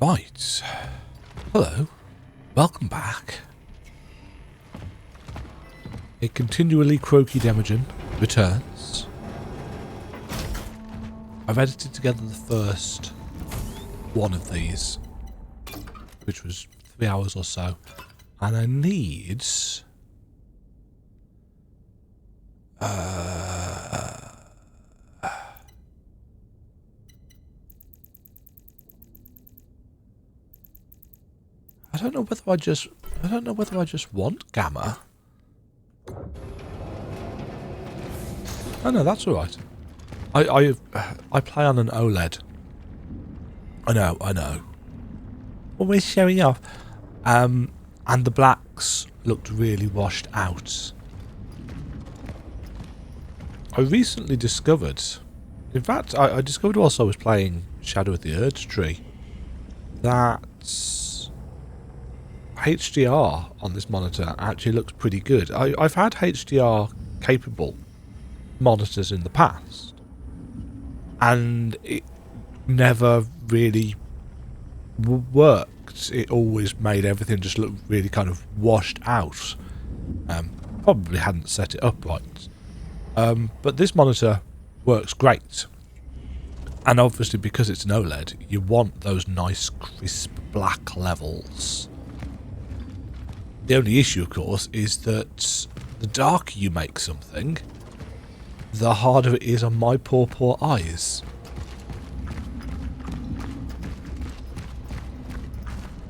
Right. Hello. Welcome back. A continually croaky Demagen returns. I've edited together the first one of these, which was 3 hours or so, and I need I don't know whether I just want gamma. Oh no, that's all right. I play on an OLED. I know. Always showing off. And the blacks looked really washed out. I recently discovered, in fact, I discovered whilst I was playing Shadow of the Erdtree, that HDR on this monitor actually looks pretty good. I've had HDR capable monitors in the past, and it never really worked. It always made everything just look really kind of washed out. Probably hadn't set it up right. But this monitor works great. And obviously because it's an OLED, you want those nice crisp black levels. The only issue, of course, is that the darker you make something, the harder it is on my poor eyes.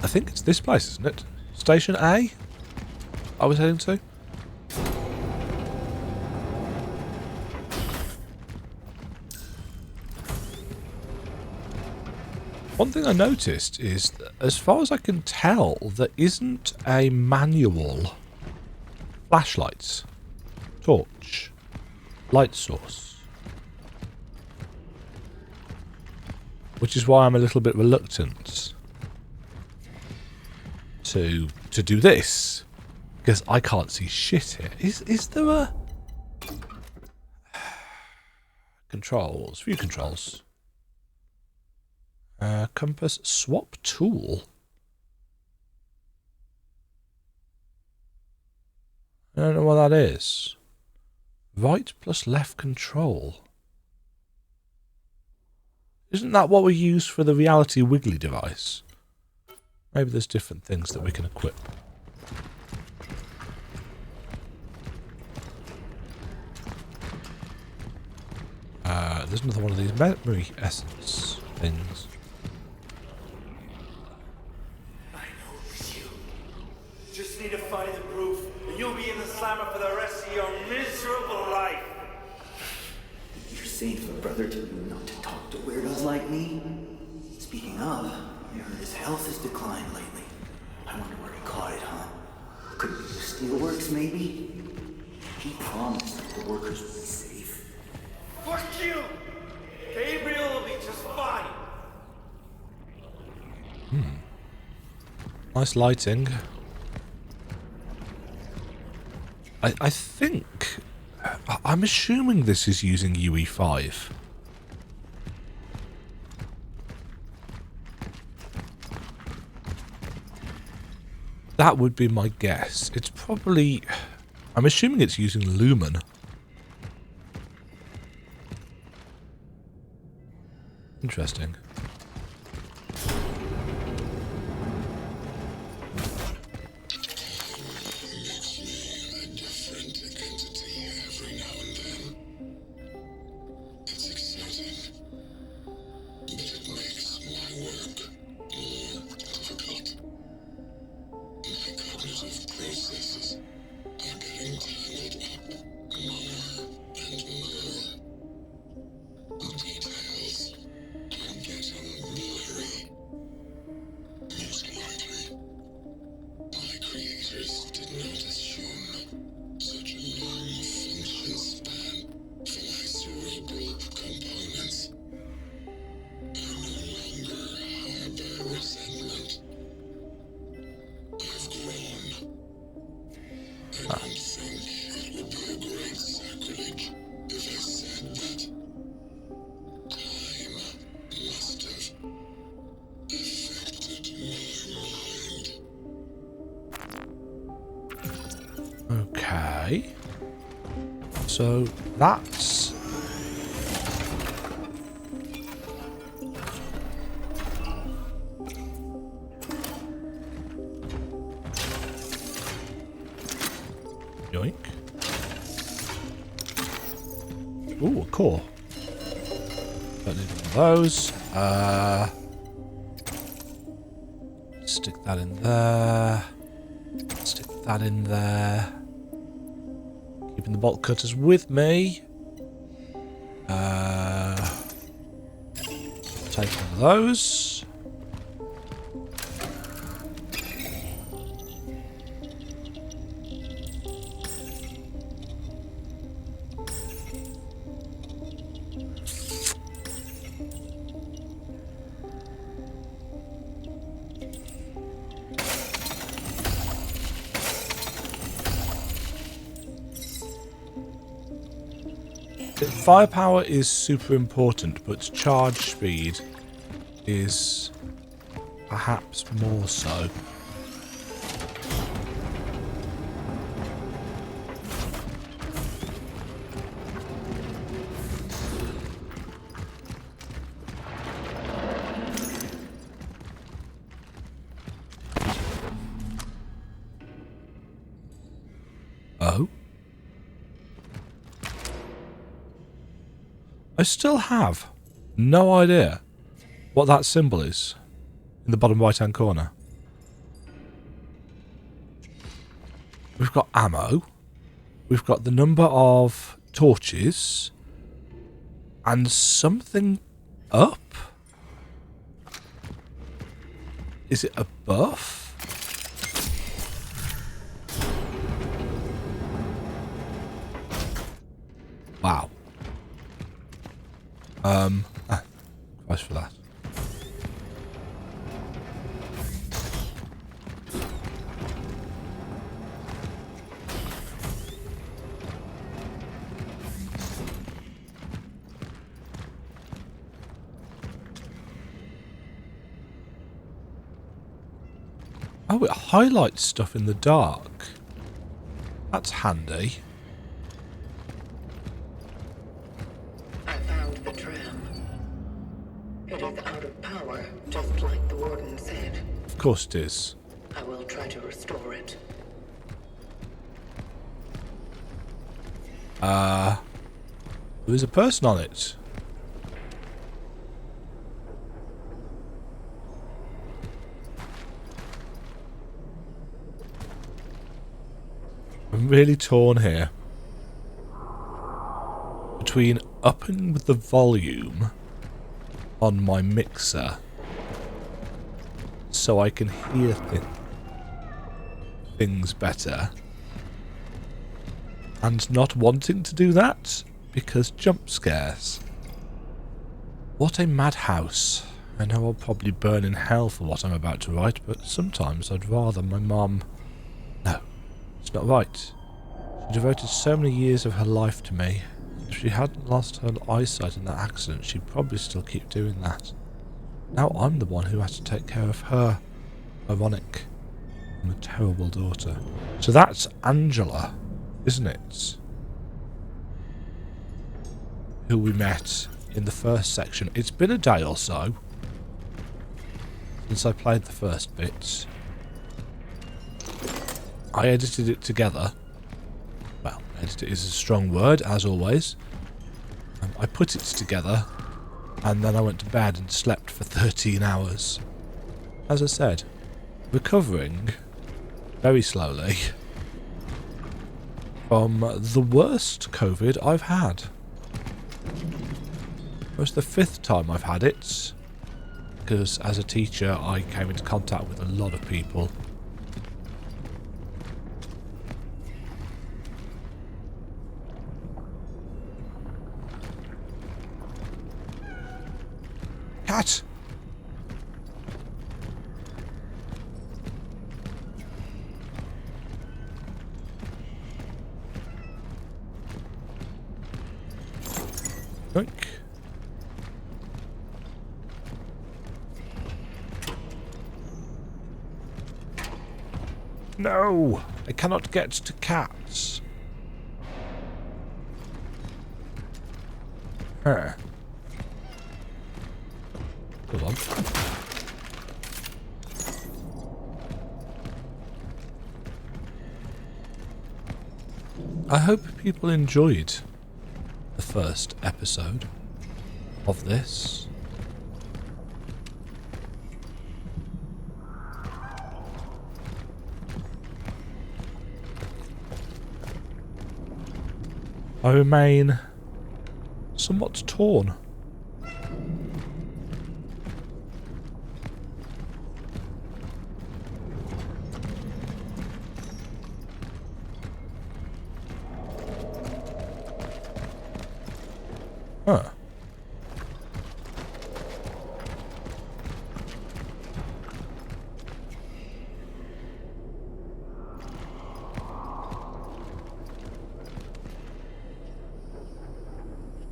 I think it's this place, isn't it? Station A? I was heading to? One thing I noticed is that, as far as I can tell, there isn't a manual flashlight, torch, light source. Which is why I'm a little bit reluctant to do this, because I can't see shit here. Is there a controls? View controls. Compass swap tool. I don't know what that is. Right plus left control. Isn't that what we use for the reality wiggly device? Maybe there's different things that we can equip. There's another one of these memory essence things. I know it's you. Just need to find the proof, and you'll be in the slammer for the rest of your miserable life. You're saying to a brother to you not to talk to weirdos like me? Speaking of, I heard his health has declined lately. I wonder where he caught it, huh? Could it be the steelworks, maybe? He promised that the workers would be safe. Fuck you! Gabriel will be just fine. Nice lighting. I think... I'm assuming this is using UE5. That would be my guess. It's probably... I'm assuming it's using Lumen. Interesting. Details are getting Okay. So that's... Yoink. Ooh, a core. Don't need one of those. Stick that in there. Stick that in there. Keeping the bolt cutters with me. Take one of those. Firepower is super important, but charge speed is perhaps more so. Oh? I still have no idea what that symbol is in the bottom right hand corner. We've got ammo. We've got the number of torches. And something up? Is it a buff? Wow. Price for that. Oh, it highlights stuff in the dark. That's handy. I found the tram. It is out of power, just like the warden said. Of course it is. I will try to restore it. There's a person on it. I'm really torn here between upping the volume on my mixer so I can hear things better and not wanting to do that because jump scares. What a madhouse. I know I'll probably burn in hell for what I'm about to write, but sometimes I'd rather my mum... No. It's not right. She devoted so many years of her life to me. If she hadn't lost her eyesight in that accident, she'd probably still keep doing that. Now I'm the one who has to take care of her. Ironic. I'm a terrible daughter. So that's Angela, isn't it? Who we met in the first section. It's been a day or so since I played the first bit. I edited it together. Well, edited is a strong word, as always. I put it together, and then I went to bed and slept for 13 hours. As I said, recovering very slowly from the worst COVID I've had. It was the 5th time I've had it, because as a teacher I came into contact with a lot of people. Cat! Yoink. No! I cannot get to cats. Huh. Hold on. I hope people enjoyed the first episode of this. I remain somewhat torn. Huh.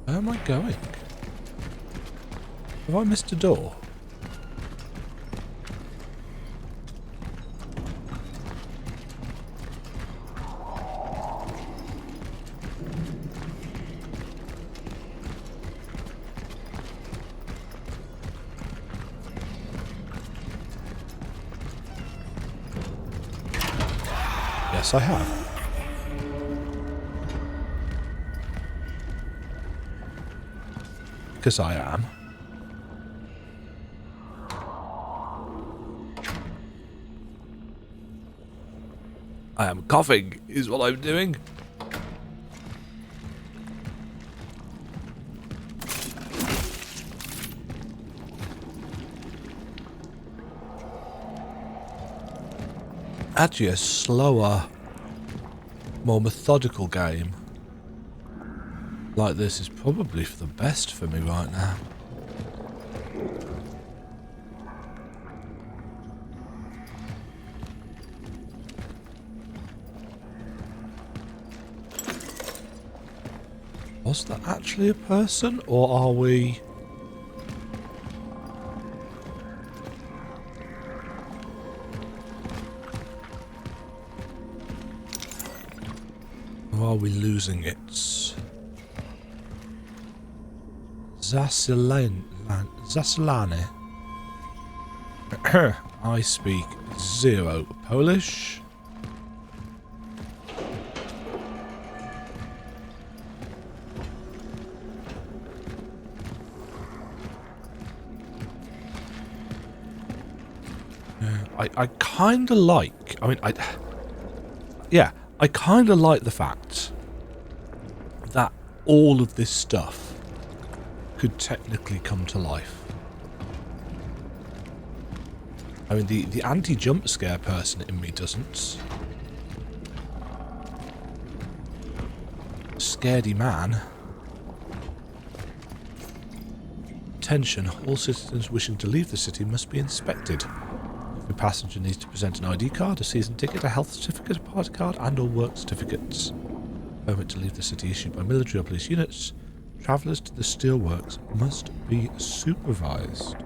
Where am I going? Have I missed a door? Yes, I have. Because I am. I am coughing, is what I'm doing. Actually, a slower, more methodical game like this is probably for the best for me right now. Was that actually a person, or are we... Or are we losing its... Zasilane. I speak zero Polish. I kind of like... I mean, yeah, I kind of like the fact that all of this stuff could technically come to life. I mean, the anti-jump scare person in me doesn't. Scaredy man. Attention, all citizens wishing to leave the city must be inspected. Every passenger needs to present an ID card, a season ticket, a health certificate, a party card, and or work certificates. Permit to leave the city issued by military or police units. Travellers to the steelworks must be supervised.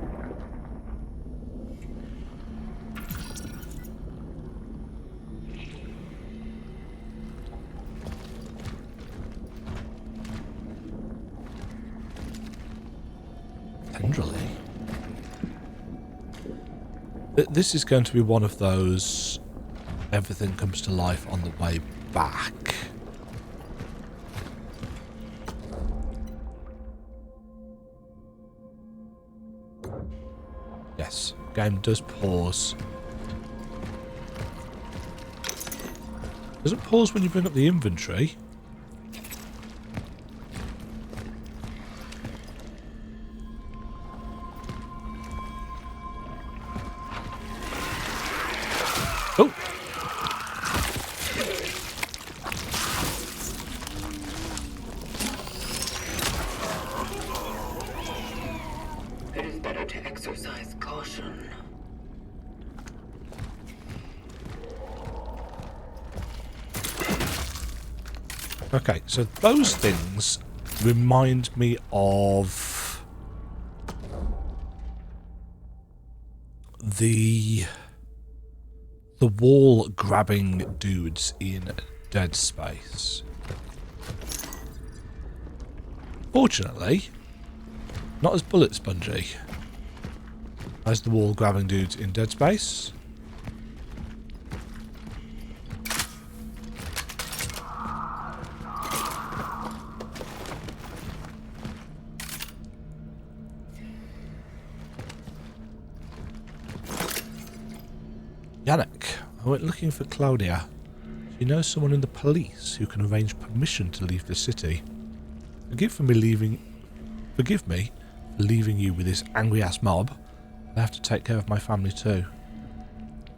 Tenderly. This is going to be one of those everything comes to life on the way back. Yes, game does pause. Does it pause when you bring up the inventory? Oh! It is better to exercise caution. Okay, so those things remind me of the wall grabbing dudes in Dead Space. Fortunately, not as bullet spongy as the wall grabbing dudes in Dead Space. Yannick, I went looking for Claudia. She knows someone in the police who can arrange permission to leave the city. Forgive me for leaving you with this angry-ass mob. I have to take care of my family too.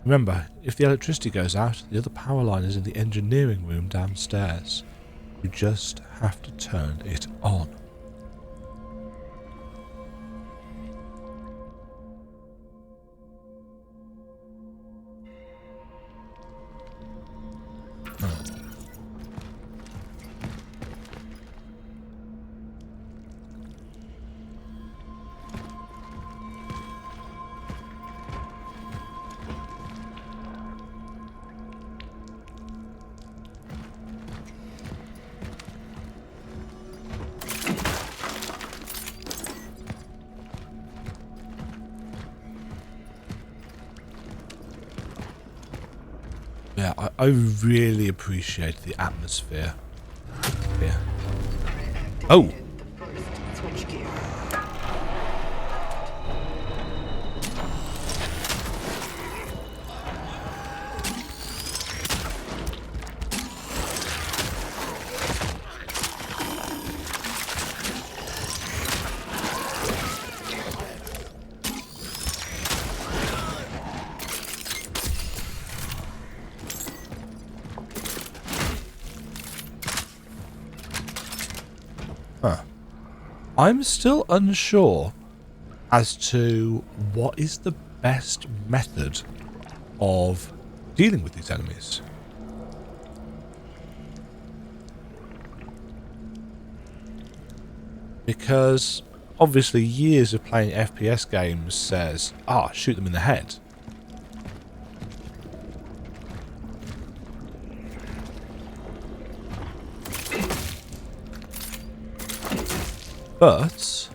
Remember, if the electricity goes out, the other power line is in the engineering room downstairs. You just have to turn it on. Yeah, I really appreciate the atmosphere. Yeah. Oh! The first switchgear. I'm still unsure as to what is the best method of dealing with these enemies. Because obviously years of playing FPS games says, shoot them in the head. But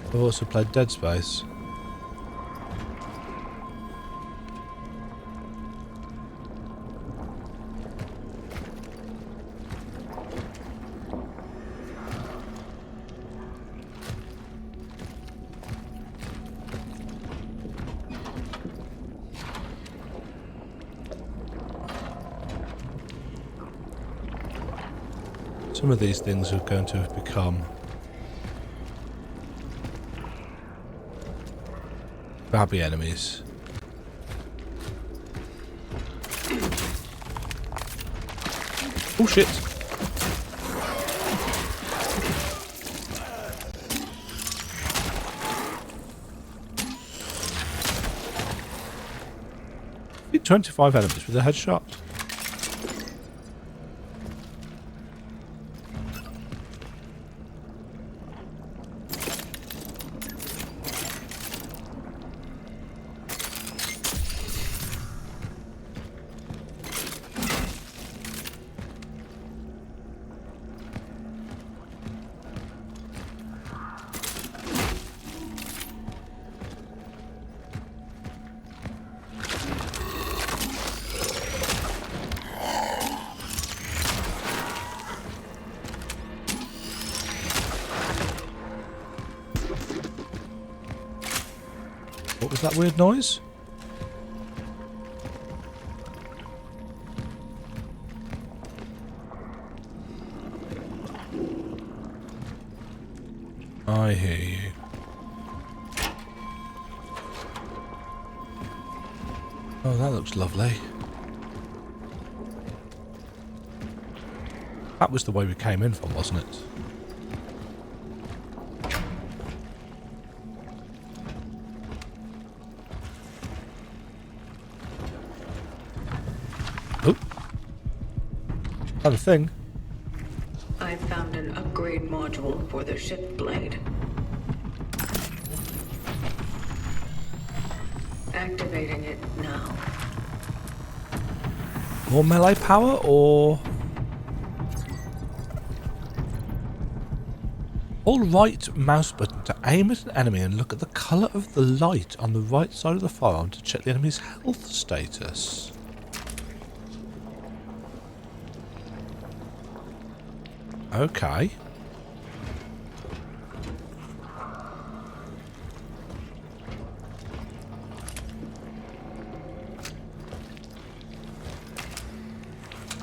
I've also played Dead Space. Some of these things are going to have become grabby enemies. Oh shit! Hit 25 enemies with a headshot. What was that weird noise? I hear you. Oh, that looks lovely. That was the way we came in from, wasn't it? Oh. Another thing. I found found an upgrade module for the ship blade. Activating it now. More melee power, or... Hold right mouse button to aim at an enemy and look at the colour of the light on the right side of the firearm to check the enemy's health status. Okay.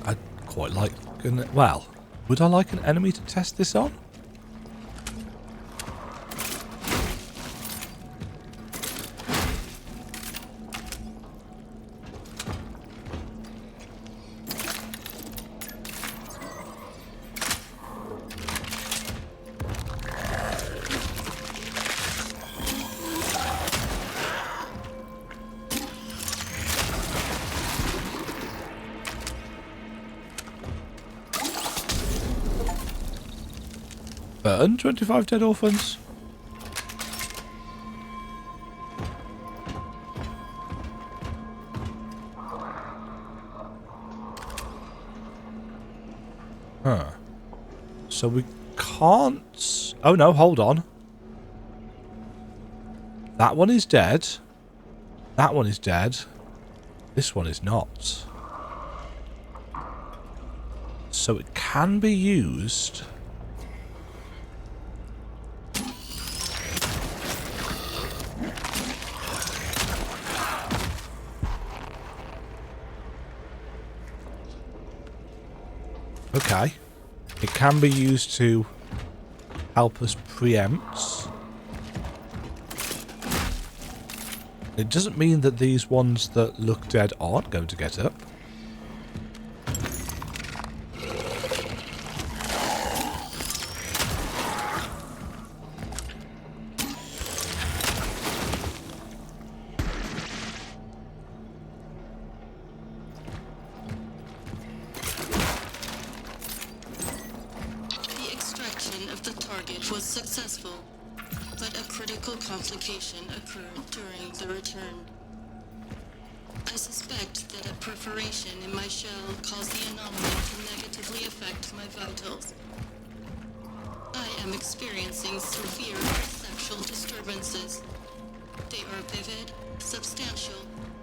I'd quite like... Well, would I like an enemy to test this on? Burn 25 dead orphans. Huh. So we can't... Oh no, hold on. That one is dead. That one is dead. This one is not. So it can be used... Okay. It can be used to help us preempt. It doesn't mean that these ones that look dead aren't going to get up. Was successful, but a critical complication occurred during the return. I suspect that a perforation in my shell caused the anomaly to negatively affect my vitals. I am experiencing severe perceptual disturbances. They are vivid, substantial,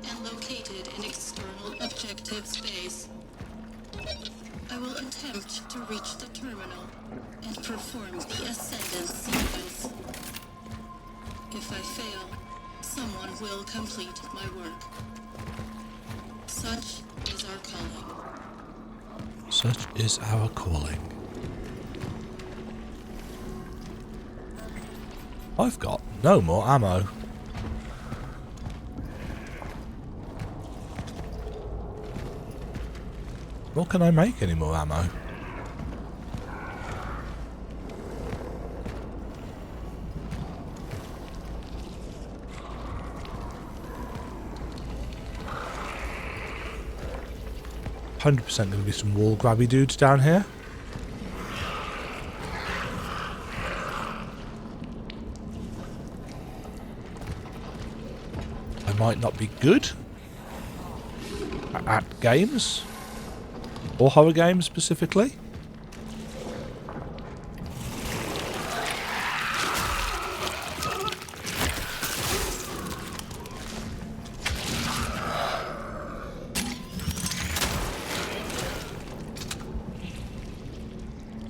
and located in external objective space. I will attempt to reach the terminal and perform the Ascendance sequence. If I fail, someone will complete my work. Such is our calling. Such is our calling. I've got no more ammo. Nor can I make any more ammo. $100% going to be some wall grabby dudes down here. I might not be good at games. Or horror games specifically.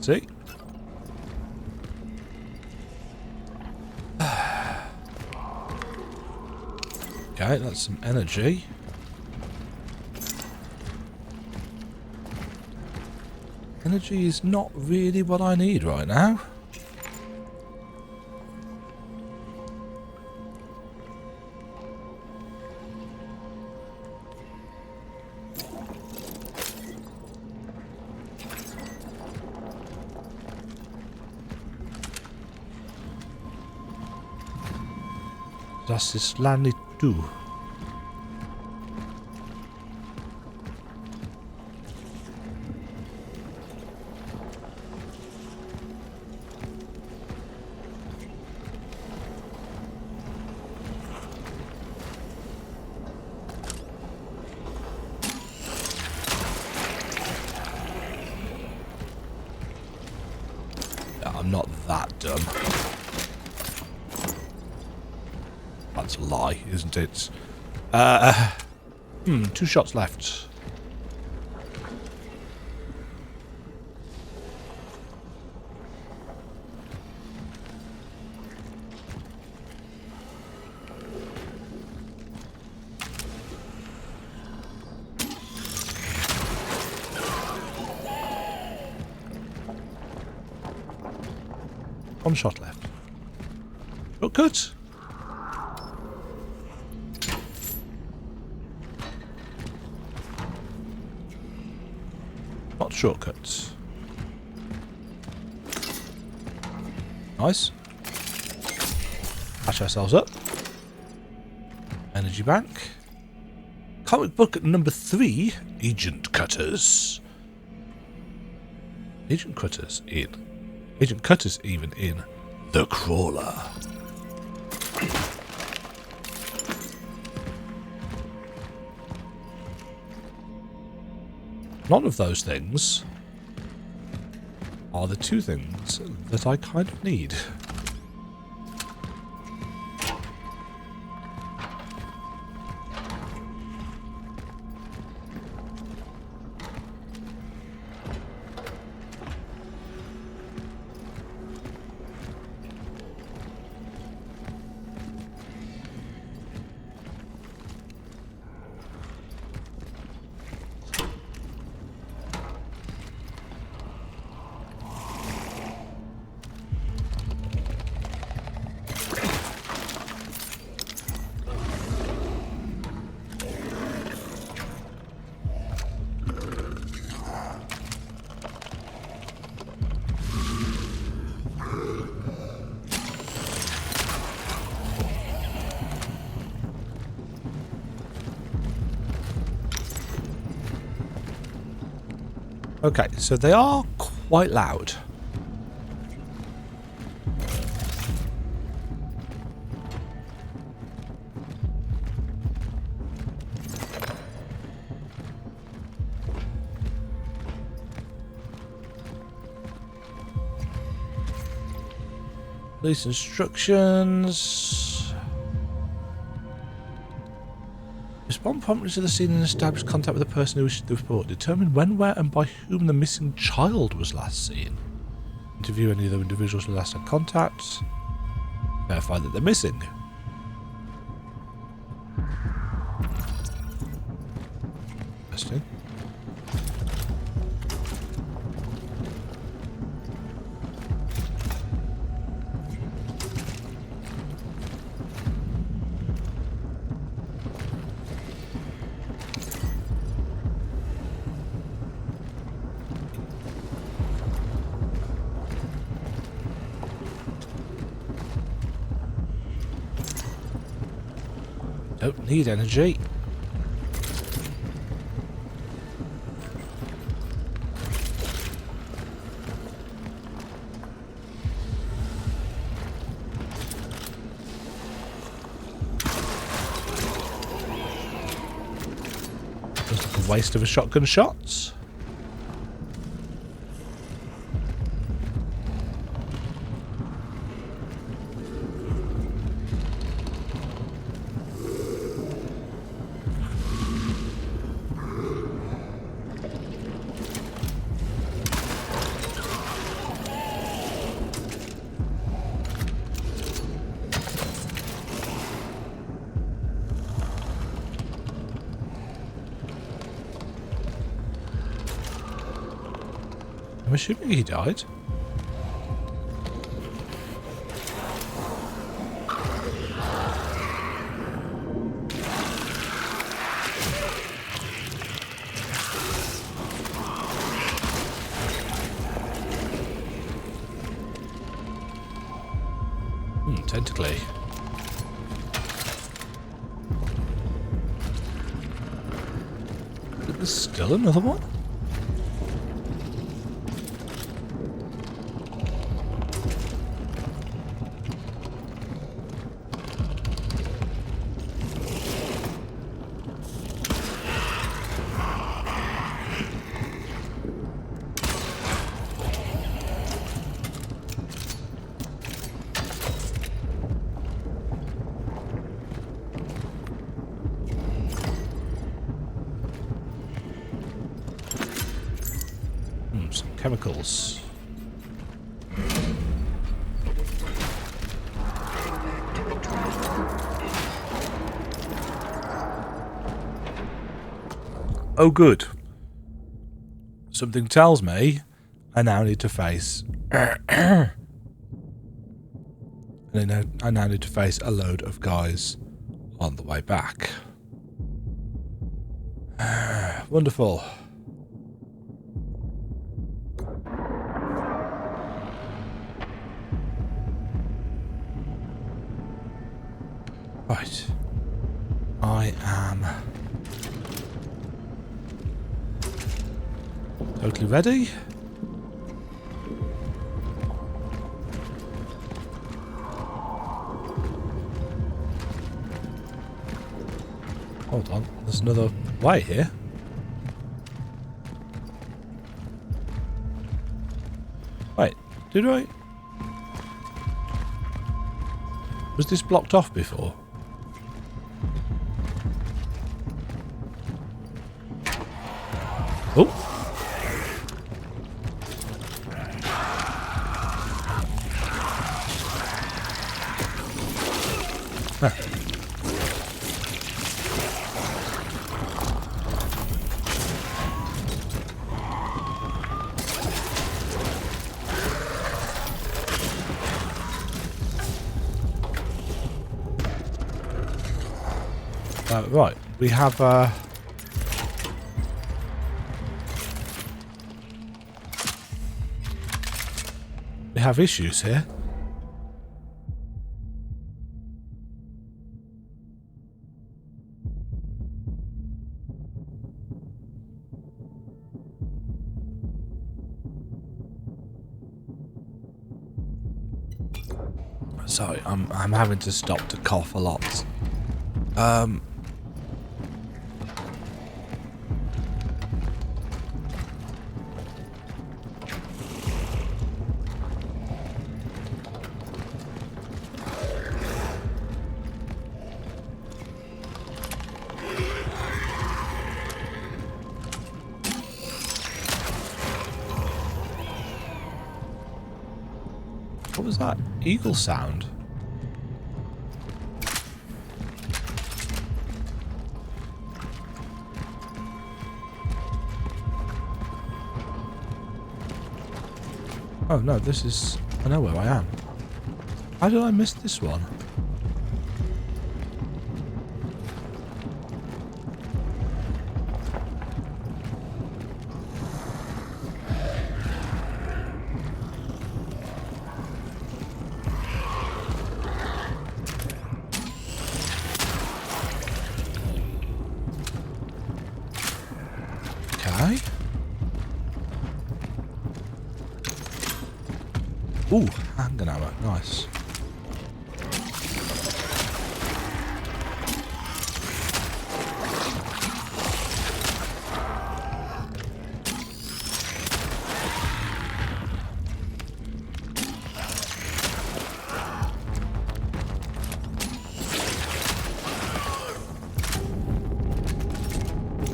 See? Okay, that's some energy. Energy is not really what I need right now. Das ist Landly 2. I'm not that dumb. That's a lie, isn't it? 2 shots left. One shot left. Shortcut. Not shortcuts. Nice. Patch ourselves up. Energy bank. Comic book number 3. Agent Cutters. Agent Cutters in. Agent Cutter's even in The Crawler. None of those things are the 2 things that I kind of need. Okay, so they are quite loud. Police instructions. Respond promptly to the scene and establish contact with the person who wishes to report. Determine when, where, and by whom the missing child was last seen. Interview any of the individuals who last had contact. Verify that they're missing. Interesting. Don't need energy. Looks like a waste of a shotgun shot. I'm assuming he died. Tentacly. There's still another one? chemicals. Oh, good. Something tells me I now need to face... I now need to face a load of guys on the way back. Wonderful. Right. I am totally ready. Hold on, there's another way here. Wait, did I? Was this blocked off before? Oh. Huh. Right, we have issues here. Sorry, I'm having to stop to cough a lot. What was that eagle sound? Oh no, this is... I know where I am. How did I miss this one? Okay. Ooh, handgun ammo. Nice.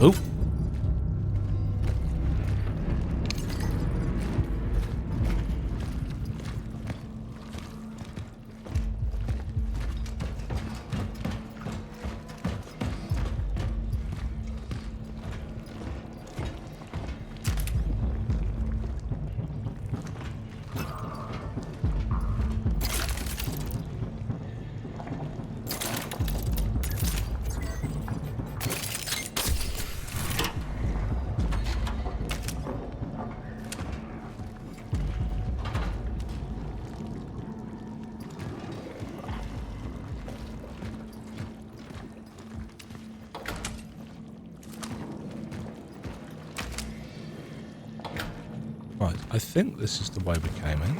Ooh. Right, I think this is the way we came in.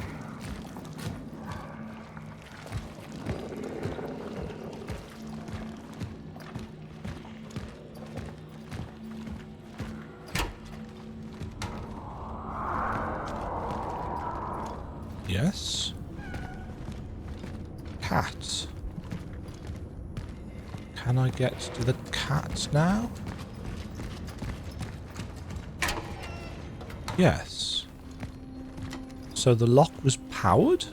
Yes. Cat. Can I get to the cat now? Yes. So the lock was powered?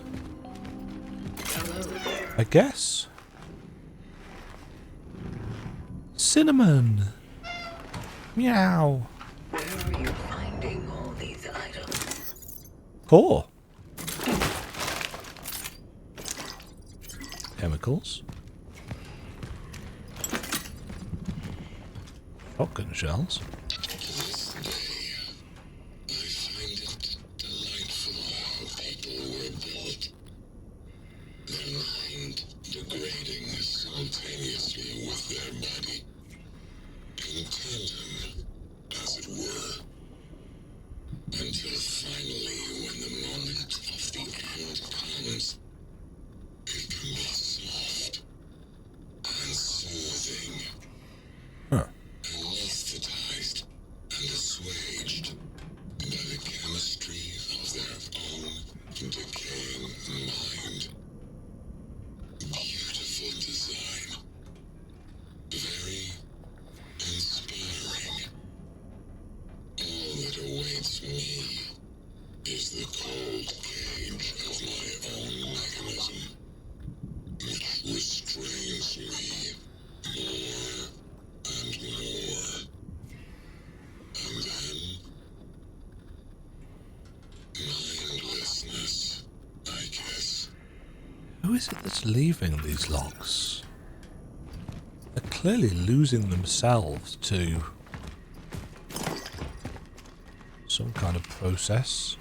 I guess. Cinnamon! Meow! Where are you finding all these items? Core. Chemicals. Shotgun shells. Degrading simultaneously with their body, in tandem, as it were, until finally, when the moment of the end comes, it can be soft and soothing, anesthetized and assuaged by the chemistry of their own decaying mind. Beautiful design. Very inspiring. All that awaits me is the cold cage of my own mechanism, which restrains me more and more. And then, mindlessness, I guess. Who is it that's leaving these logs? They're clearly losing themselves to some kind of process.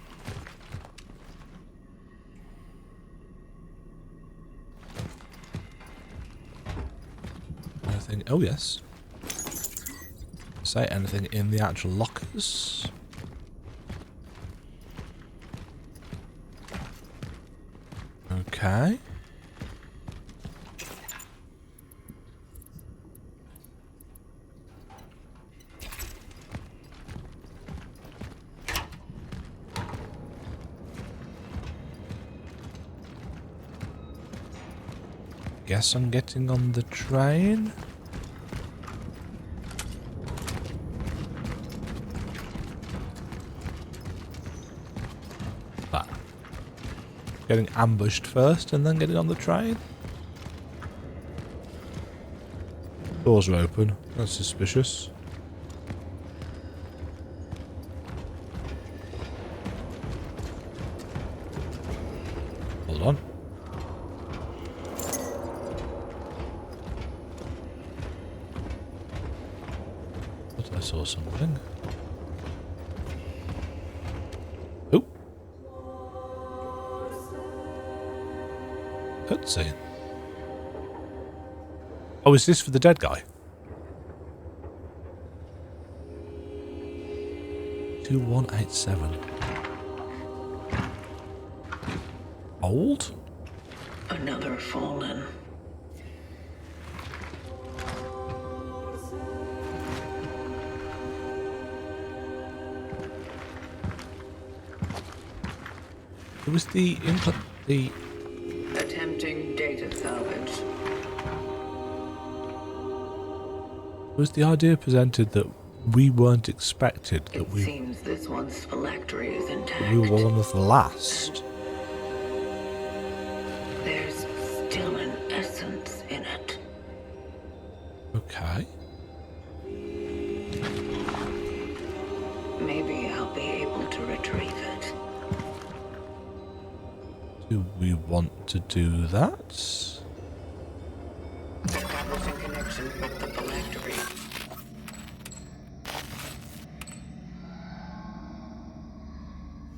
Anything? Oh yes. Say anything in the actual lockers? Okay. Guess I'm getting on the train. Ah. Getting ambushed first and then getting on the train. Doors are open. That's suspicious. Hold on. I saw something. Oh. Cutscene. Oh, is this for the dead guy? 2187. Old? Another fallen. It was the Attempting data salvage. it was the idea presented that we weren't expected, that It we seems this one's phylactery is intact. were one of the last. There's still an essence in it. Okay. Maybe I'll be able to retrieve it. Do we want to do that? Establishing connection with the phylactery.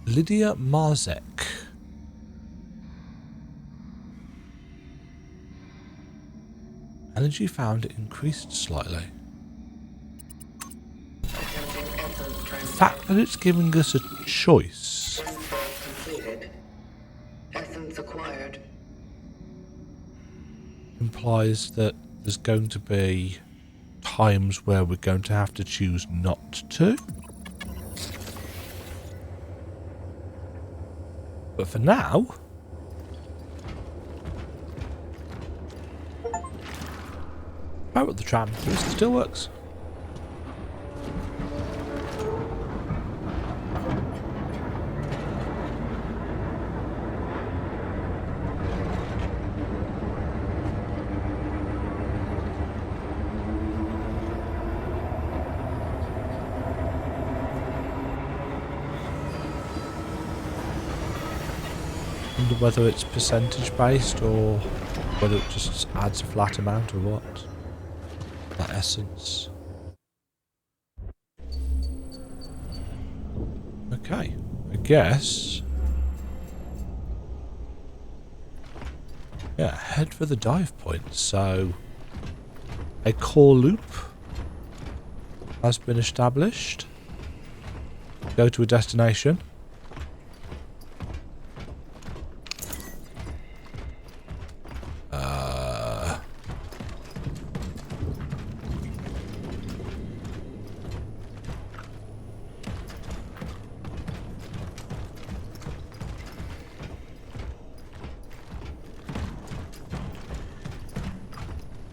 Lydia Marzek. Energy found increased slightly. Attempting essence The transfer. fact that it's giving us a choice Completed. Essence acquired. implies that there's going to be times where we're going to have to choose not to. But for now, power up the tram. It still works. wonder whether it's percentage based or whether it just adds a flat amount or what. That essence. Okay, I guess. Yeah, head for the dive point. So, a core loop has been established. Go to a destination.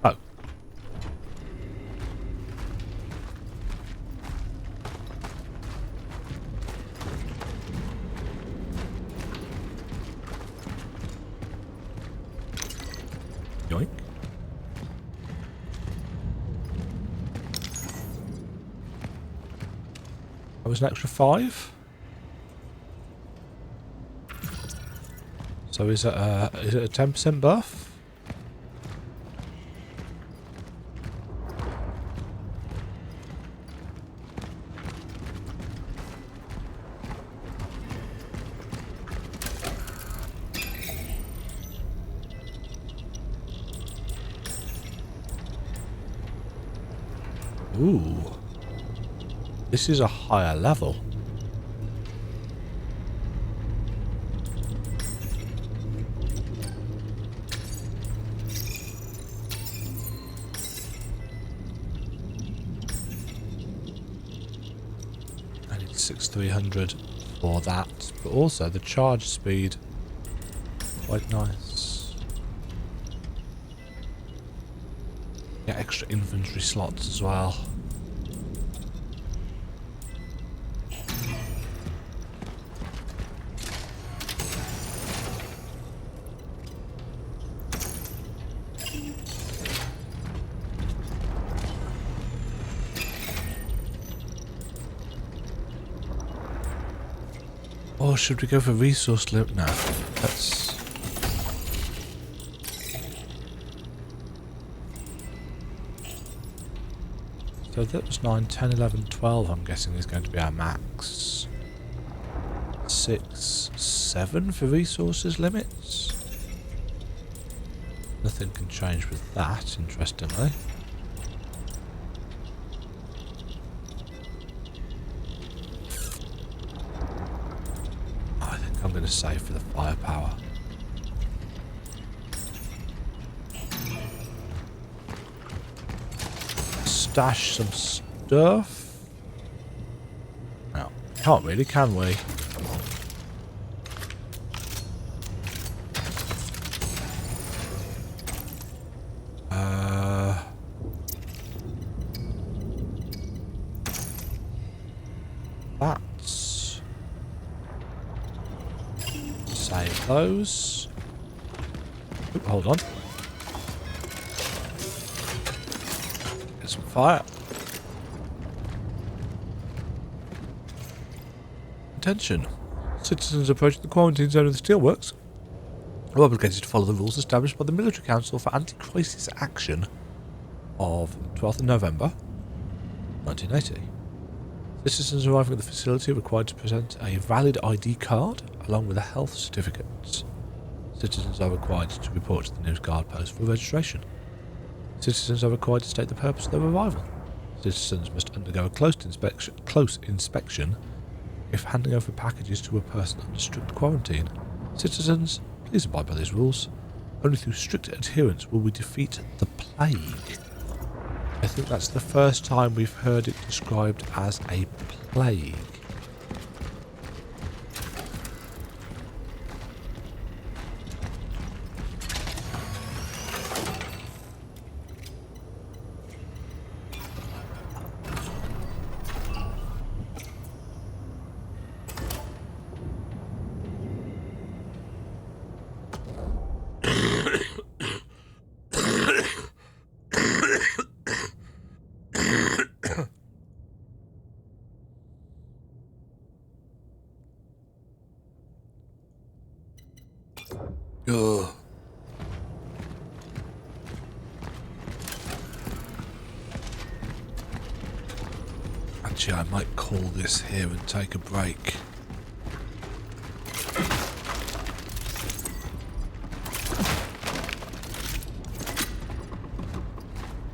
Oh. Yoink. That was an extra 5. So is it a 10% buff? Ooh. This is a higher level. I need 6300 for that, but also the charge speed. Quite nice. Get extra inventory slots as well. Or should we go for resource limit? No, let's... So that was 9, 10, 11, 12 I'm guessing is going to be our max. 6, 7 for resources limits. Nothing can change with that, interestingly. I think I'm going to save for the firepower. Stash some stuff. No, can't really, can we? That's... Save those. Oop, hold on. Get some fire. Attention. Citizens approaching the quarantine zone of the steelworks are obligated to follow the rules established by the Military Council for Anti-Crisis Action of 12th of November 1980. Citizens arriving at the facility are required to present a valid ID card along with a health certificate. Citizens are required to report to the nearest guard post for registration. Citizens are required to state the purpose of their arrival. Citizens must undergo a close inspection if handing over packages to a person under strict quarantine. Citizens, please abide by these rules. Only through strict adherence will we defeat the plague. I think that's the first time we've heard it described as a plague. Actually, I might call this here and take a break.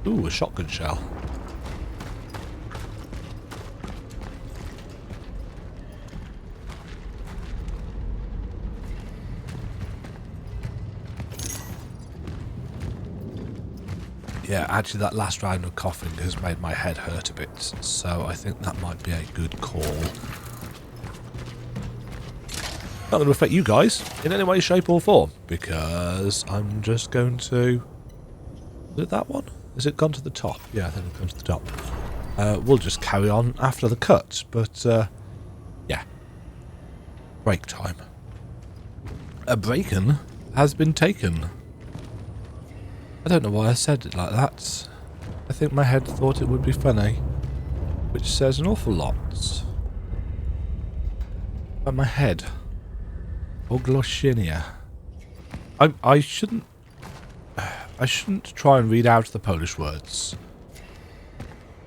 Ooh, a shotgun shell. Yeah, actually that last round of coughing has made my head hurt a bit, so I think that might be a good call. Not going to affect you guys in any way, shape or form, because I'm just going to... Is it that one? Has it gone to the top? Yeah, I think it comes to the top. We'll just carry on after the cut, but yeah. Break time. A break-in has been taken. I don't know why I said it like that. I think my head thought it would be funny, which says an awful lot about my head. Ogloszynia. I shouldn't try and read out the Polish words,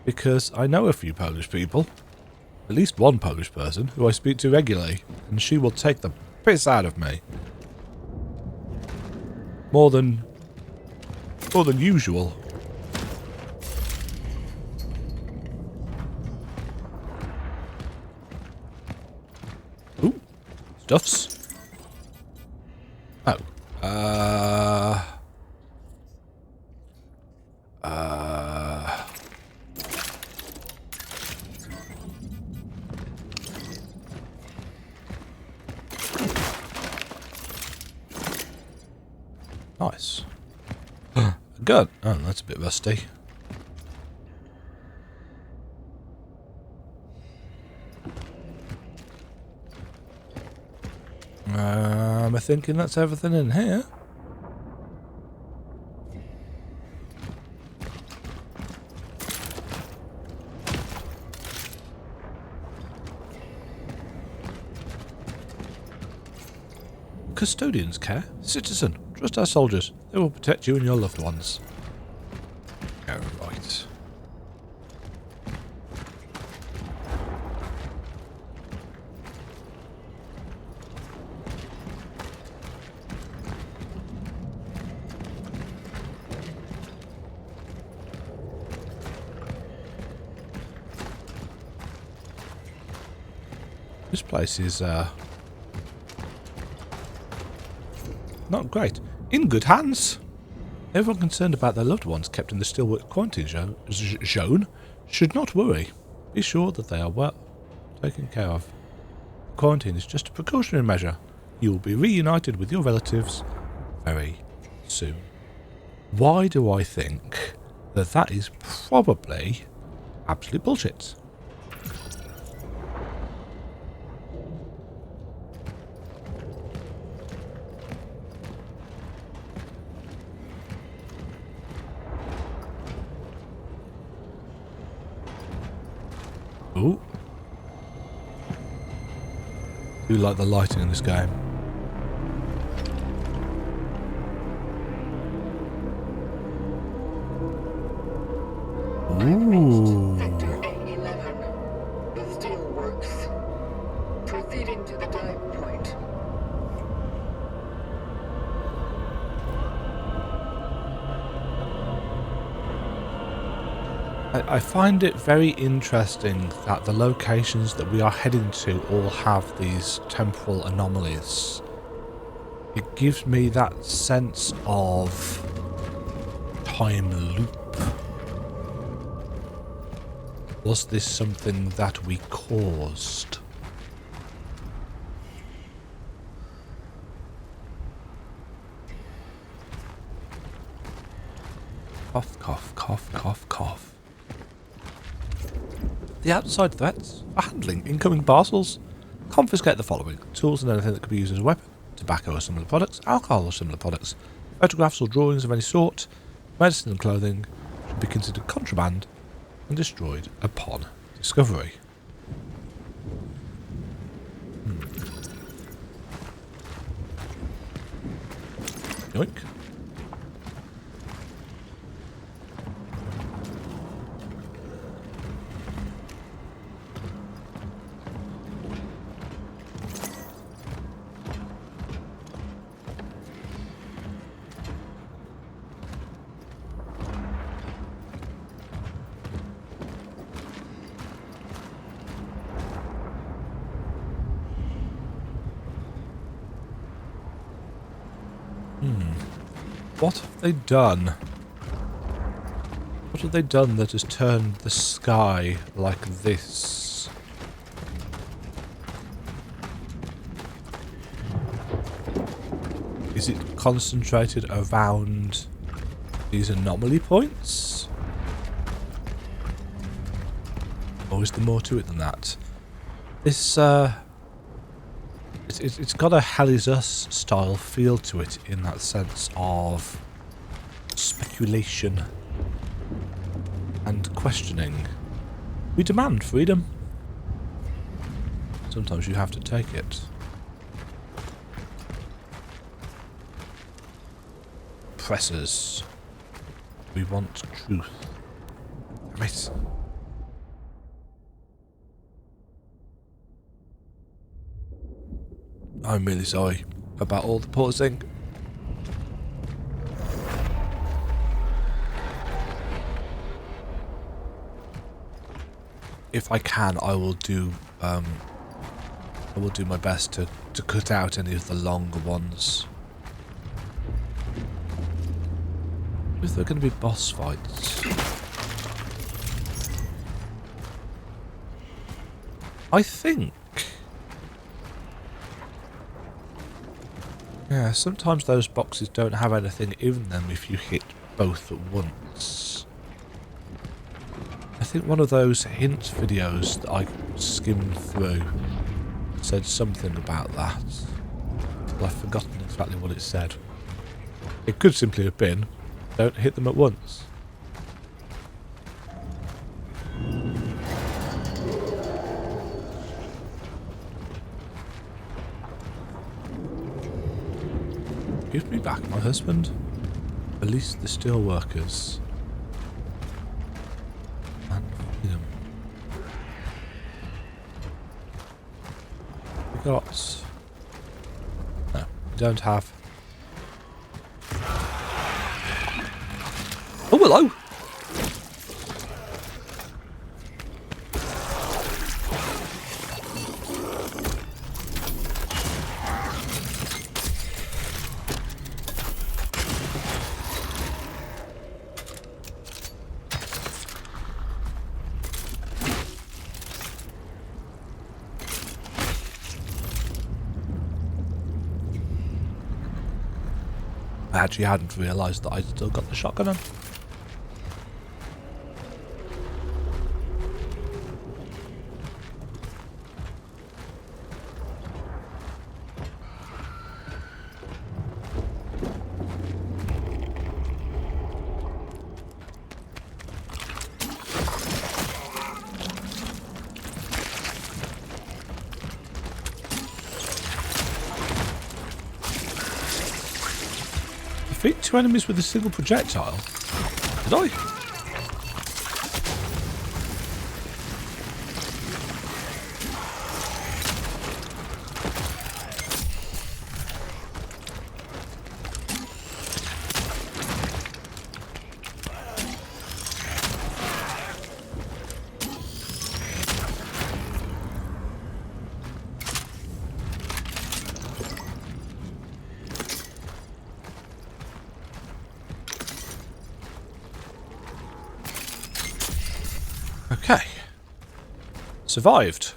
because I know a few Polish people, at least one Polish person who I speak to regularly, and she will take the piss out of me. More than usual. Ooh, stuffs. Oh, nice. Gun. Oh, that's a bit rusty. I'm thinking that's everything in here. Custodians care. Citizen, trust our soldiers. They will protect you and your loved ones. Oh, right. This place is not great. In good hands. Everyone concerned about their loved ones kept in the Steelwork quarantine zone should not worry. Be sure that they are well taken care of. Quarantine is just a precautionary measure. You will be reunited with your relatives very soon. Why do I think that that is probably absolute bullshit? Ooh. I do like the lighting in this game. Ooh. Sector A11. The steel works. Proceeding to the dive point. I find it very interesting that the locations that we are heading to all have these temporal anomalies. It gives me that sense of time loop. Was this something that we caused? Cough, cough, cough, cough, cough. The outside threats for handling incoming parcels. Confiscate the following: tools and anything that could be used as a weapon, tobacco or similar products, alcohol or similar products, photographs or drawings of any sort, medicine and clothing should be considered contraband and destroyed upon discovery. Yoink. What have they done? What have they done that has turned the sky like this? Is it concentrated around these anomaly points? Or is there more to it than that? This, it's got a Hell Is Us style feel to it in that sense of speculation and questioning. We demand freedom. Sometimes you have to take it. Pressers. We want truth. Right. I'm really sorry about all the pausing. If I can, I will do my best to cut out any of the longer ones. Is there going to be boss fights? I think. Yeah, sometimes those boxes don't have anything in them if you hit both at once. I think one of those hint videos that I skimmed through said something about that. But I've forgotten exactly what it said. It could simply have been, don't hit them at once. Give me back my husband. Release the steelworkers. And freedom. We got... No, we don't have... Oh, hello! I actually hadn't realised that I'd still got the shotgun on. Defeat 2 enemies with a single projectile? Did I? Okay. Survived.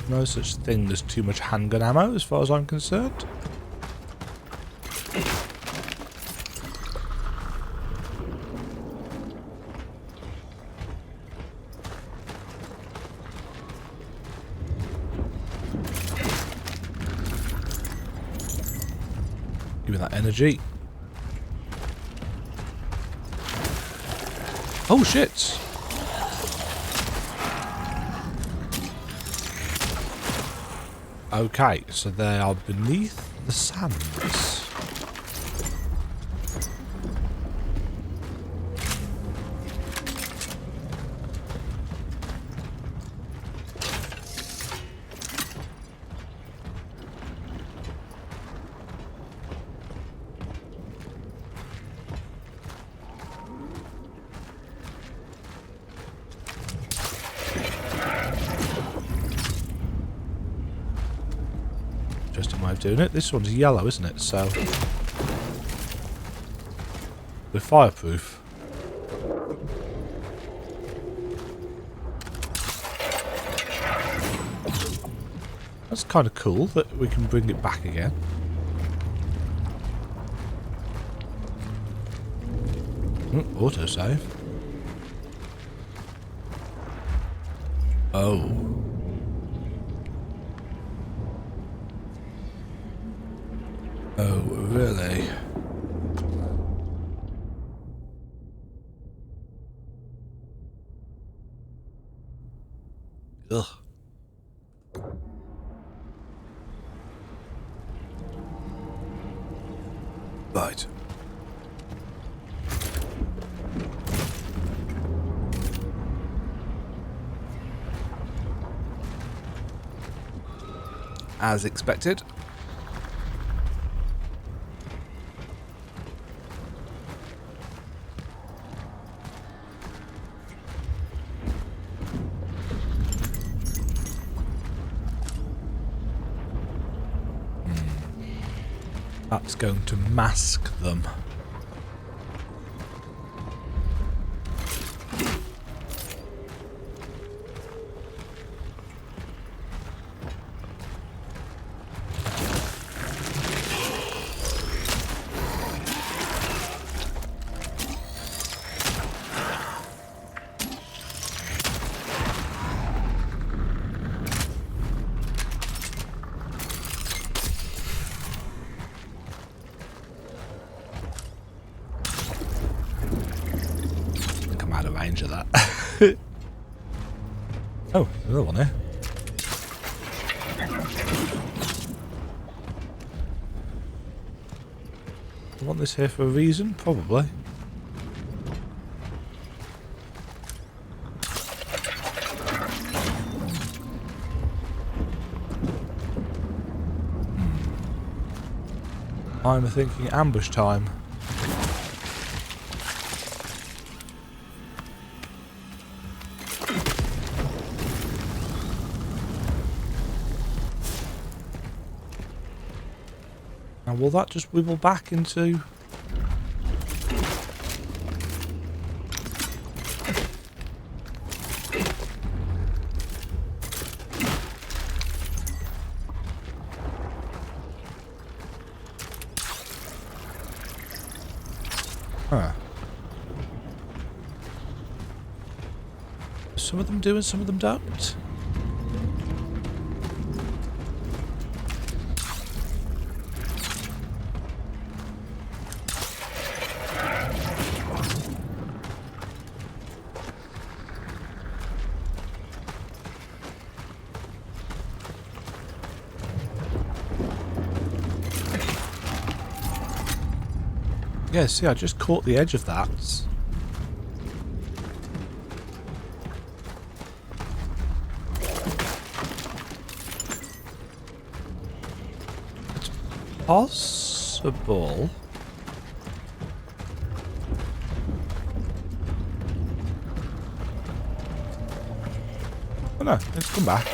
No such thing as too much handgun ammo, as far as I'm concerned. Give me that energy. Oh shit! Okay, so they are beneath the sands. way of doing it. This one's yellow, isn't it? So they're fireproof. That's kind of cool that we can bring it back again. Autosave. Oh. Oh, really? Ugh. Right. As expected. That's going to mask them. Range of that. Oh, another one there. I want this here for a reason, probably. I'm thinking ambush time. Now will that just wibble back into... Huh. Some of them do and some of them don't. Yeah, see, I just caught the edge of that. It's possible. Oh no, let's come back.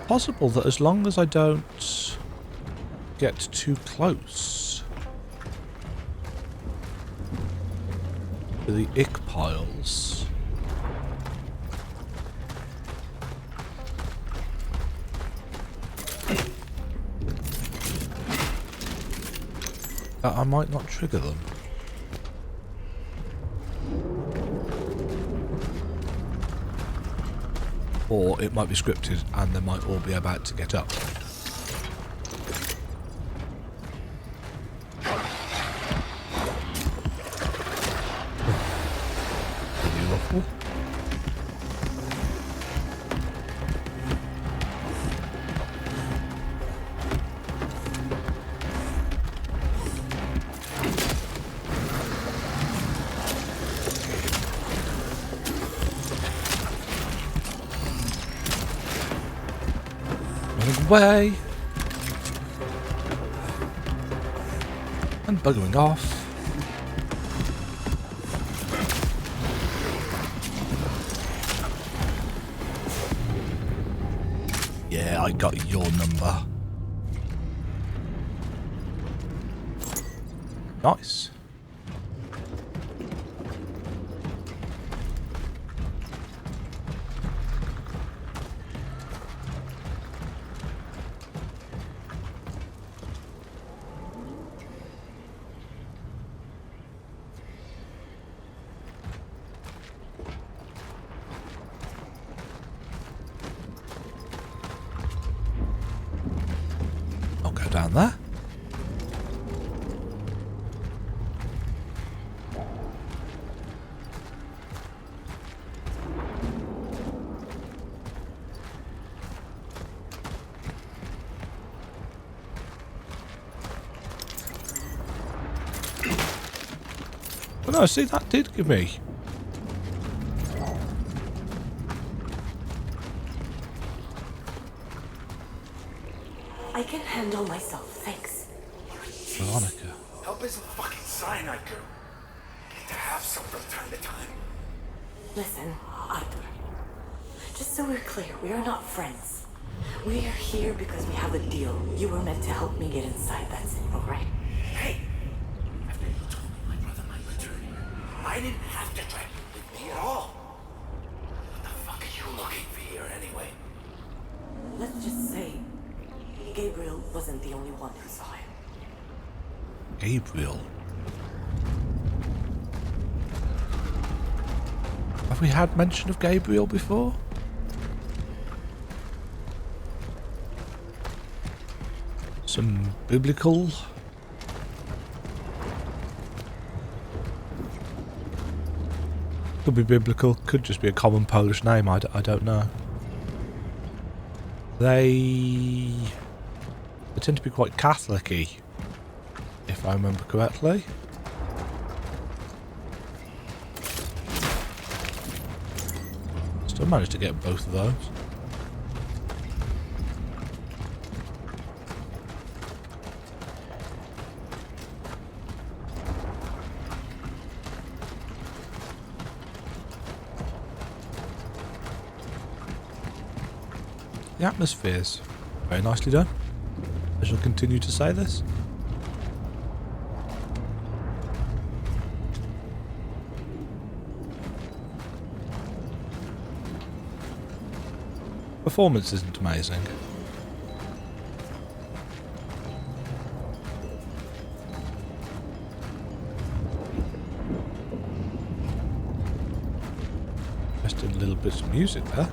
Possible that as long as I don't get too close to the ick piles, I might not trigger them. Or it might be scripted and they might all be about to get up. Beautiful. Away and buggering off. I got your number. Nice. I'll go down there. But no, see, that did give me. I can handle myself, thanks. Veronica. Help isn't fucking cyanide, girl. Need to have some from time to time. Listen, Arthur. Just so we're clear, we are not friends. We are here because we have a deal. You were meant to help me get inside, that's it, alright? Hey! After you told me my brother might return, I didn't have to drag you with me at all. What the fuck are you looking for here anyway? Let's just say, Gabriel wasn't the only one who saw him. Gabriel. Have we had mention of Gabriel before? Some biblical. Could be biblical, could just be a common Polish name, I don't know. They tend to be quite Catholic-y, if I remember correctly. Still managed to get both of those. The atmosphere's very nicely done. I shall continue to say this. Performance isn't amazing. Just a little bit of music there.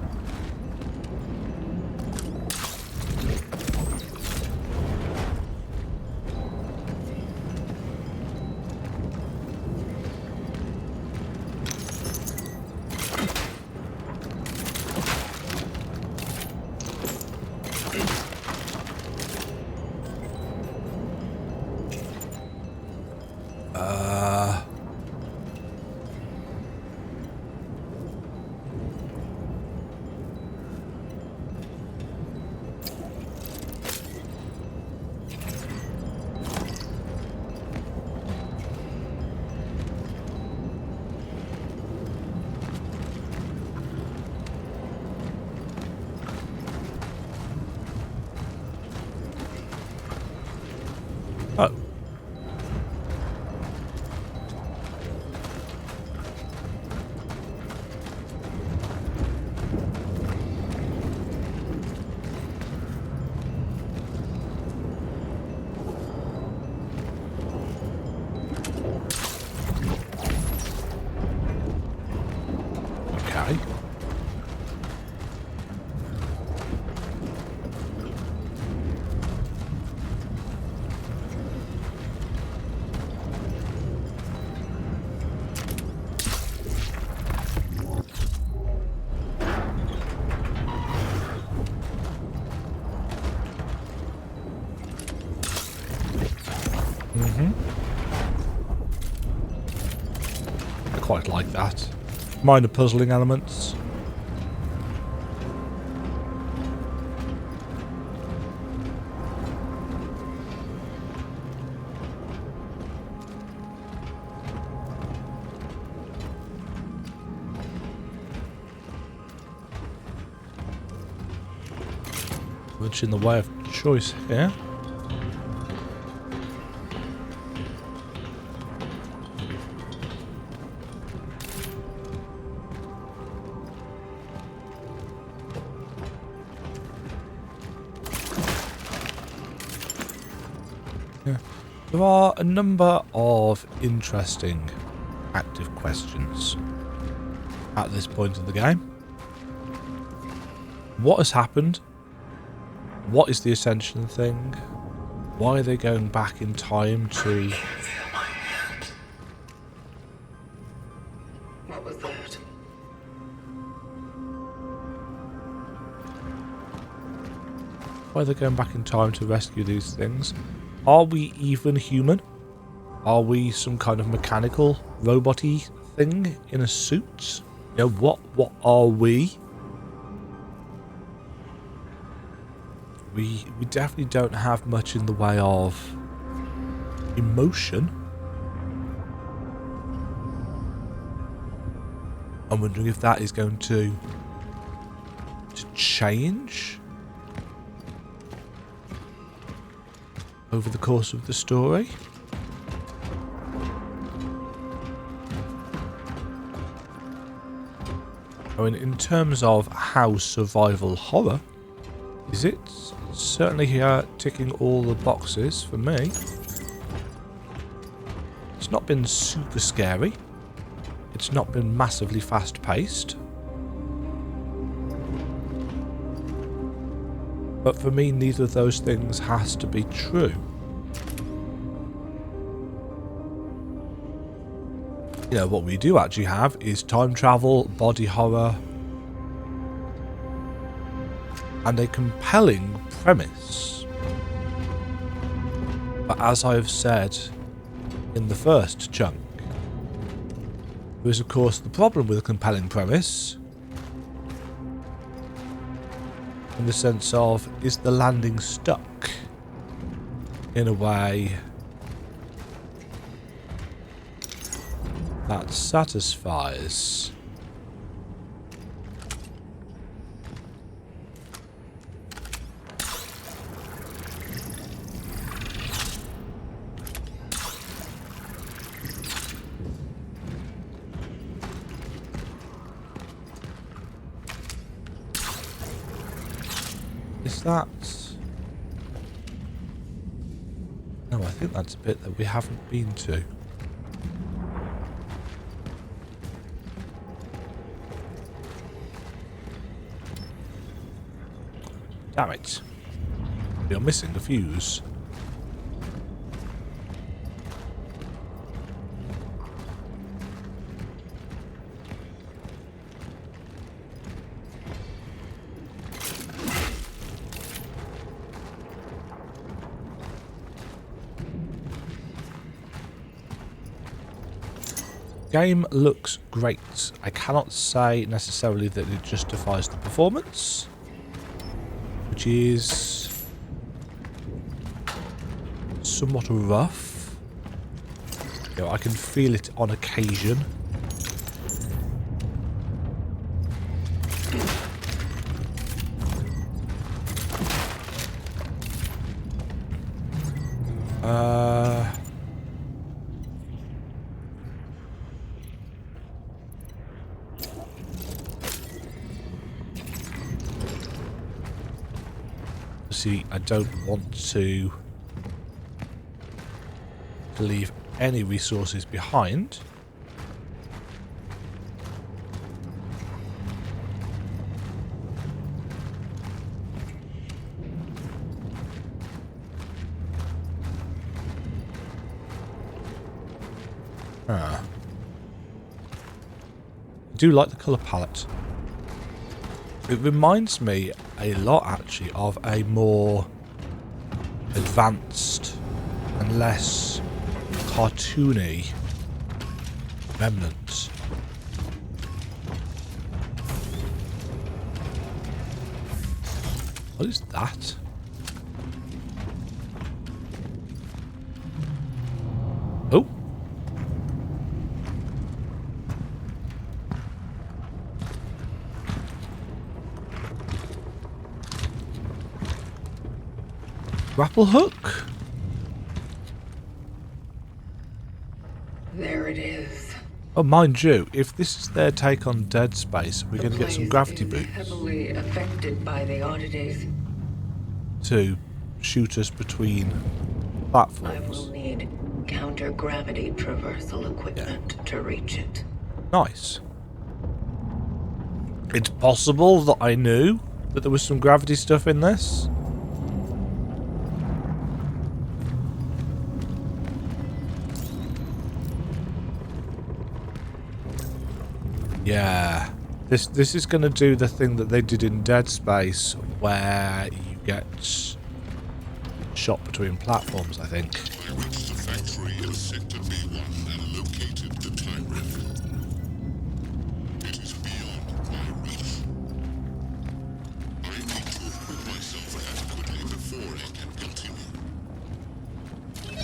Oh. Okay. I quite like that. Minor puzzling elements. much in the way of choice here. Yeah. There are a number of interesting active questions at this point in the game. What has happened? What is the Ascension thing? Why are they going back in time to... Feel my hand. What was that? Why are they going back in time to rescue these things? Are we even human? Are we some kind of mechanical, robot-y thing in a suit? You know, what are we? We definitely don't have much in the way of emotion. I'm wondering if that is going to change over the course of the story. I mean, in terms of how survival horror is it, certainly here ticking all the boxes for me. It's not been super scary. It's not been massively fast paced. But for me, neither of those things has to be true. You know, what we do actually have is time travel, body horror, and a compelling premise. But as I have said in the first chunk, there is of course the problem with a compelling premise, in the sense of, is the landing stuck in a way that satisfies? Is that... No, I think that's a bit that we haven't been to. Damn it. You're missing the fuse. Game looks great. I cannot say necessarily that it justifies the performance, which is somewhat rough. You know, I can feel it on occasion. See, I don't want to leave any resources behind. I do like the colour palette. It reminds me a lot, actually, of a more advanced and less cartoony Remnant. What is that? Oh. Grapple hook? There it is. Oh, mind you, if this is their take on Dead Space, we're going to get some The gravity place is boots heavily affected by the oddities. to shoot us between I platforms. will need counter-gravity traversal equipment to reach it. Nice. It's possible that I knew that there was some gravity stuff in this. Yeah. This is going to do the thing that they did in Dead Space, where you get shot between platforms, I think. I reached the factory in Sector B1 and located the time rift. It is beyond my reach. I need to equip myself adequately before I can continue.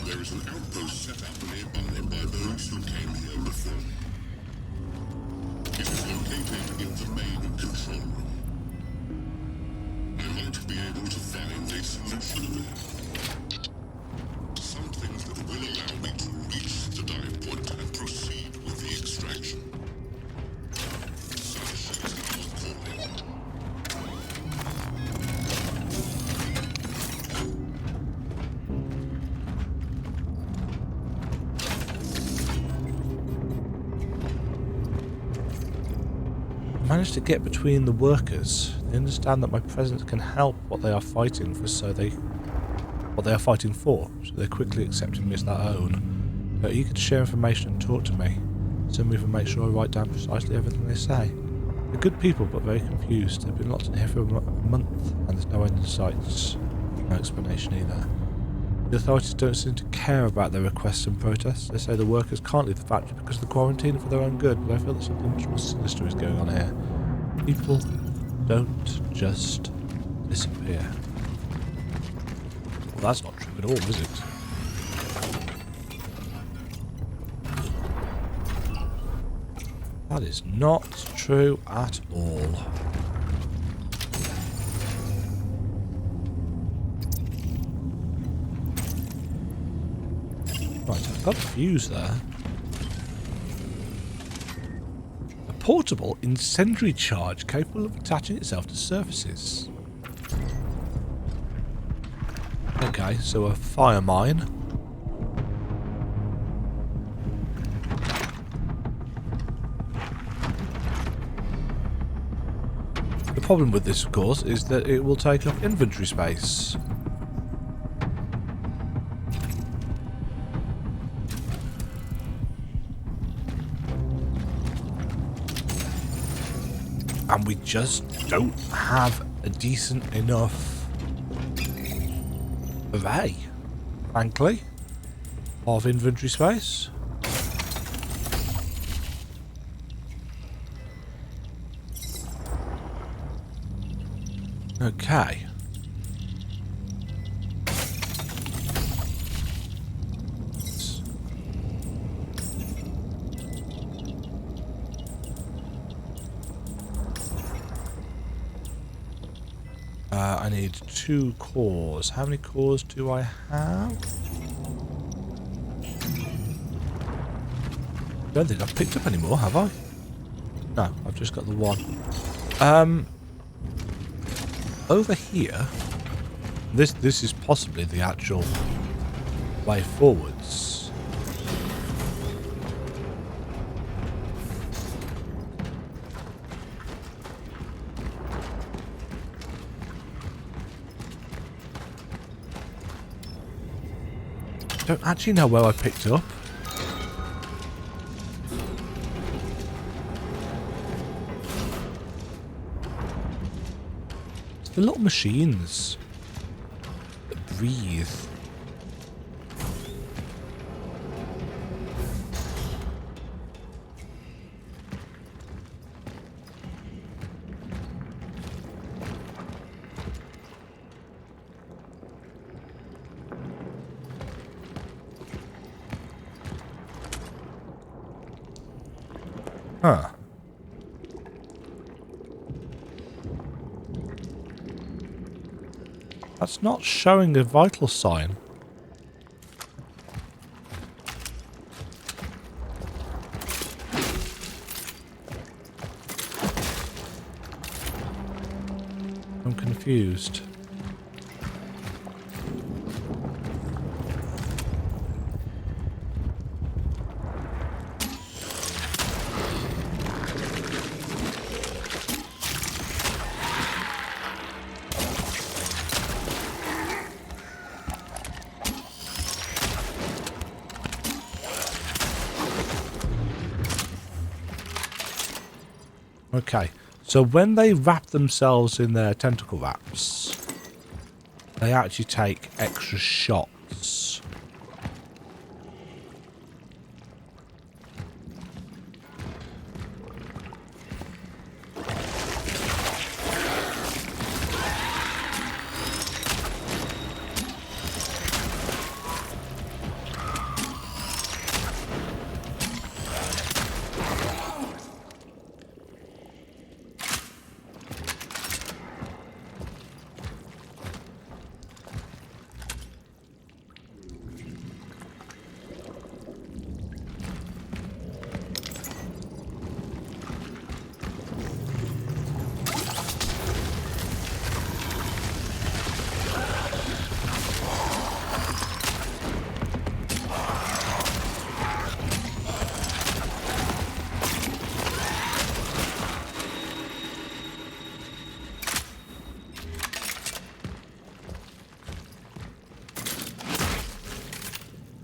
There is an outpost set up nearby by those who came here before me. It is located in the main control room. I might be able to find a solution there. Some things that will allow me to reach the dive point and proceed with the extraction. Such is our calling. Managed to get between the workers. They understand that my presence can help what they are fighting for, so they quickly accepted me as their own. They're eager to share information and talk to me. Some even make sure I write down precisely everything they say. They're good people, but very confused. They've been locked in here for a month, and there's no end in sight. No explanation either. The authorities don't seem to care about their requests and protests. They say the workers can't leave the factory because of the quarantine for their own good, but I feel that something much more sinister is going on here. People don't just disappear. Well, that's not true at all, is it? That is not true at all. Right, I've got a fuse there. A portable incendiary charge capable of attaching itself to surfaces. Okay, so a fire mine. The problem with this, of course, is that it will take up inventory space. And we just don't have a decent enough array, frankly, of inventory space. Okay. I need 2 cores. How many cores do I have? Don't think I've picked up any more, have I? No, I've just got the 1. Over here, this is possibly the actual way forwards. Don't actually know where I picked up. It's the little machines that breathe. Huh. That's not showing a vital sign. I'm confused. Okay, so when they wrap themselves in their tentacle wraps, they actually take extra shots.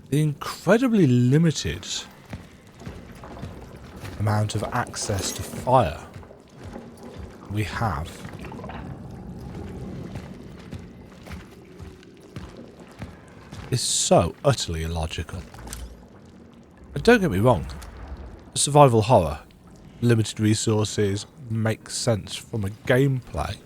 The incredibly limited amount of access to fire we have is so utterly illogical. And don't get me wrong, survival horror, limited resources, makes sense from a gameplay.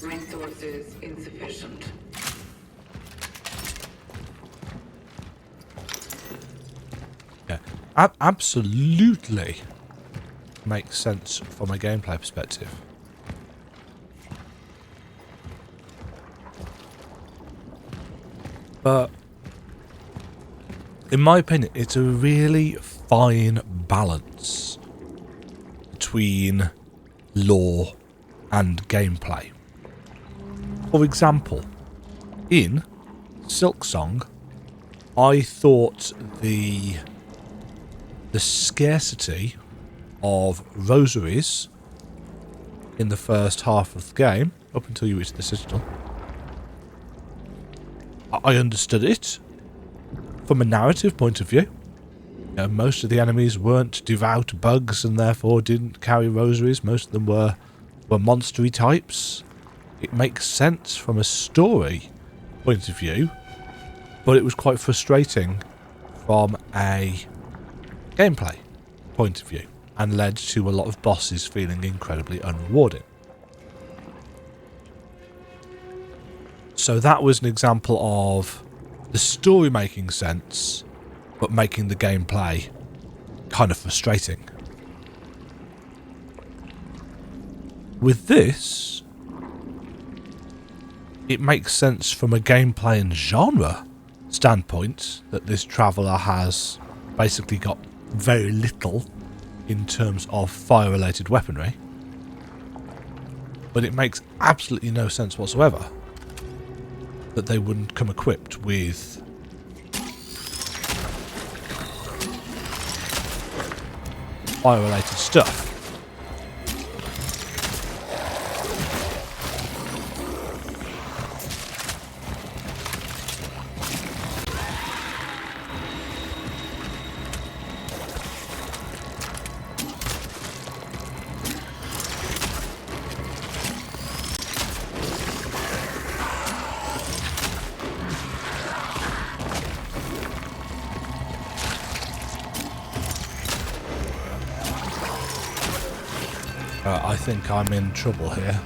Resources insufficient. Yeah, absolutely makes sense from a gameplay perspective. But in my opinion, it's a really fine balance between lore and gameplay. For example, in Silksong, I thought the scarcity of rosaries in the first half of the game, up until you reach the citadel, I understood it from a narrative point of view. You know, most of the enemies weren't devout bugs and therefore didn't carry rosaries. Most of them were monstery types. It makes sense from a story point of view, but it was quite frustrating from a gameplay point of view and led to a lot of bosses feeling incredibly unrewarding. So that was an example of the story making sense, but making the gameplay kind of frustrating. With this, it makes sense from a gameplay and genre standpoint that this traveller has basically got very little in terms of fire-related weaponry. But it makes absolutely no sense whatsoever that they wouldn't come equipped with fire-related stuff. I think I'm in trouble here.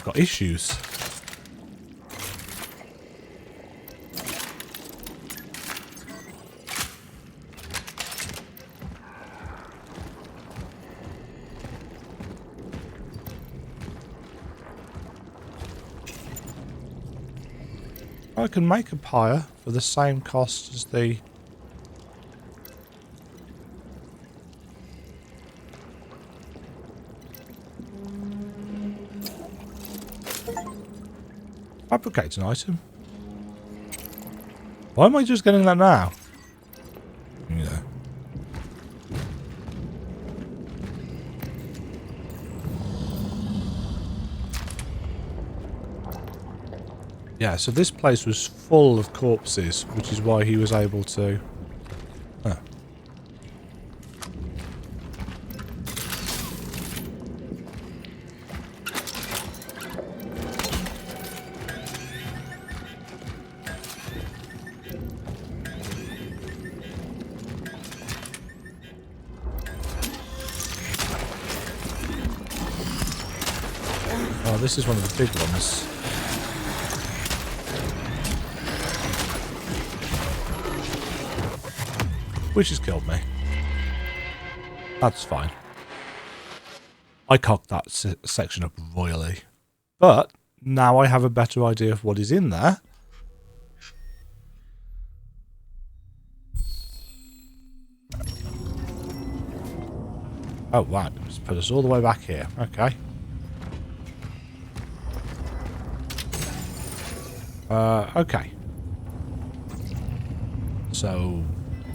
I've got issues. I can make a pyre for the same cost as the... Fabricate an item. Why am I just getting that now? Yeah. Yeah, so this place was full of corpses, which is why he was able to... Huh. Oh, this is one of the big ones. Which has killed me. That's fine. I cocked that section up royally. But now I have a better idea of what is in there. Oh, wow. It's put us all the way back here. Okay. Okay. So...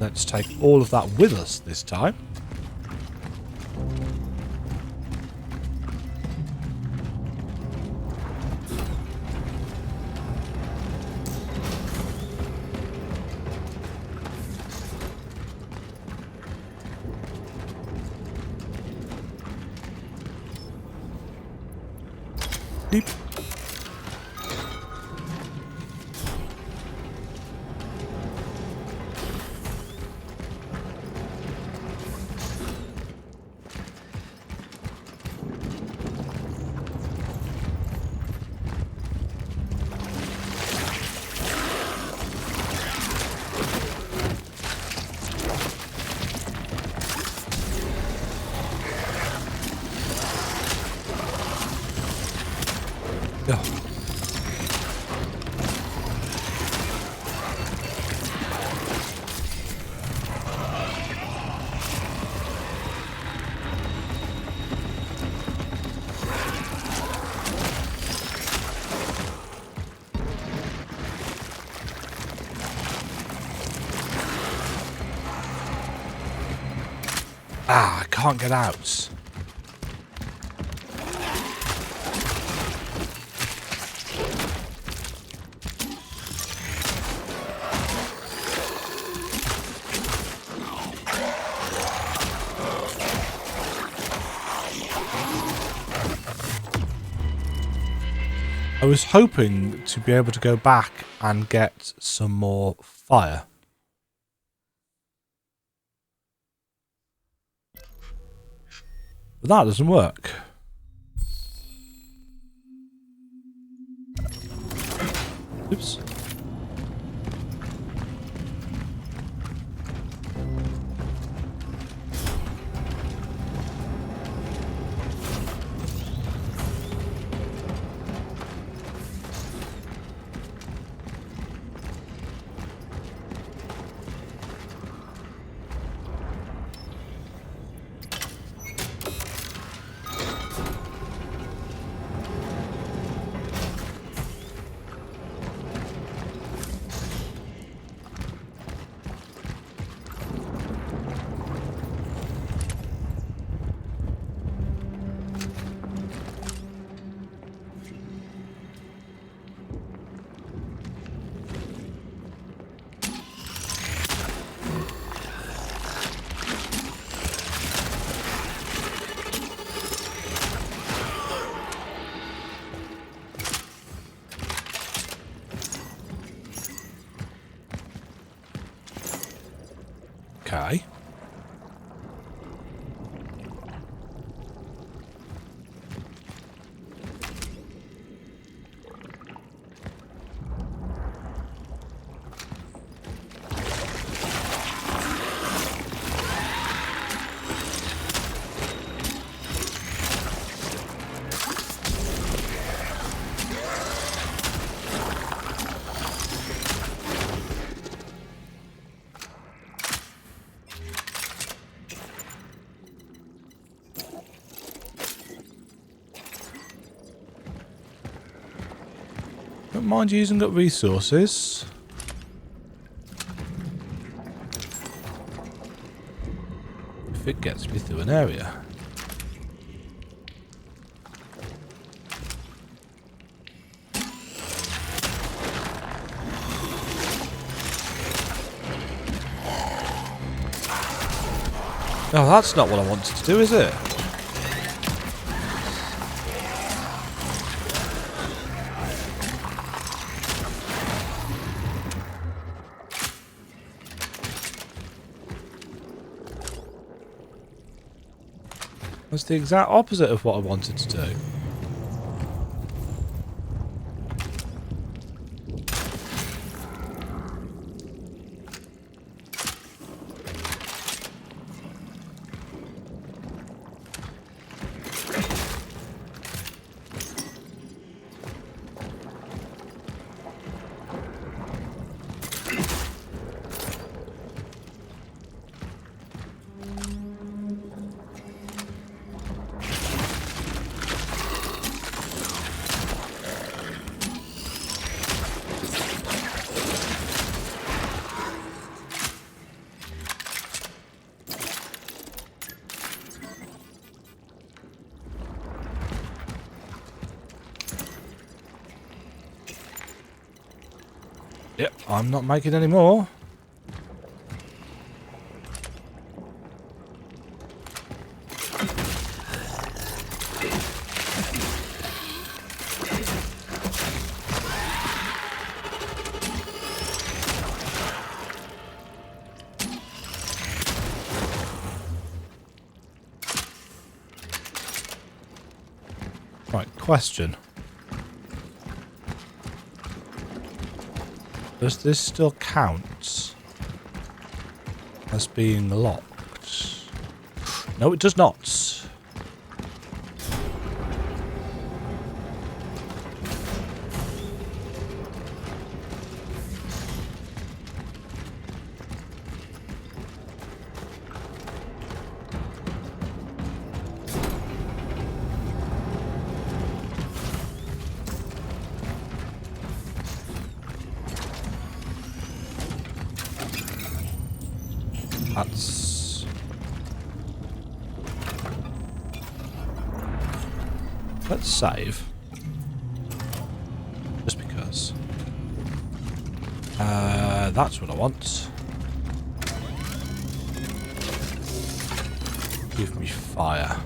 let's take all of that with us this time. Beep. Ah, I can't get out. I was hoping to be able to go back and get some more fire. But that doesn't work. Oops. Okay. Don't mind using up resources. If it gets me through an area. No, that's not what I wanted to do, is it? That's the exact opposite of what I wanted to do. Yep, I'm not making any more. Right, question. Does this still count as being locked? No, it does not. Let's save. Just because. That's what I want. Give me fire.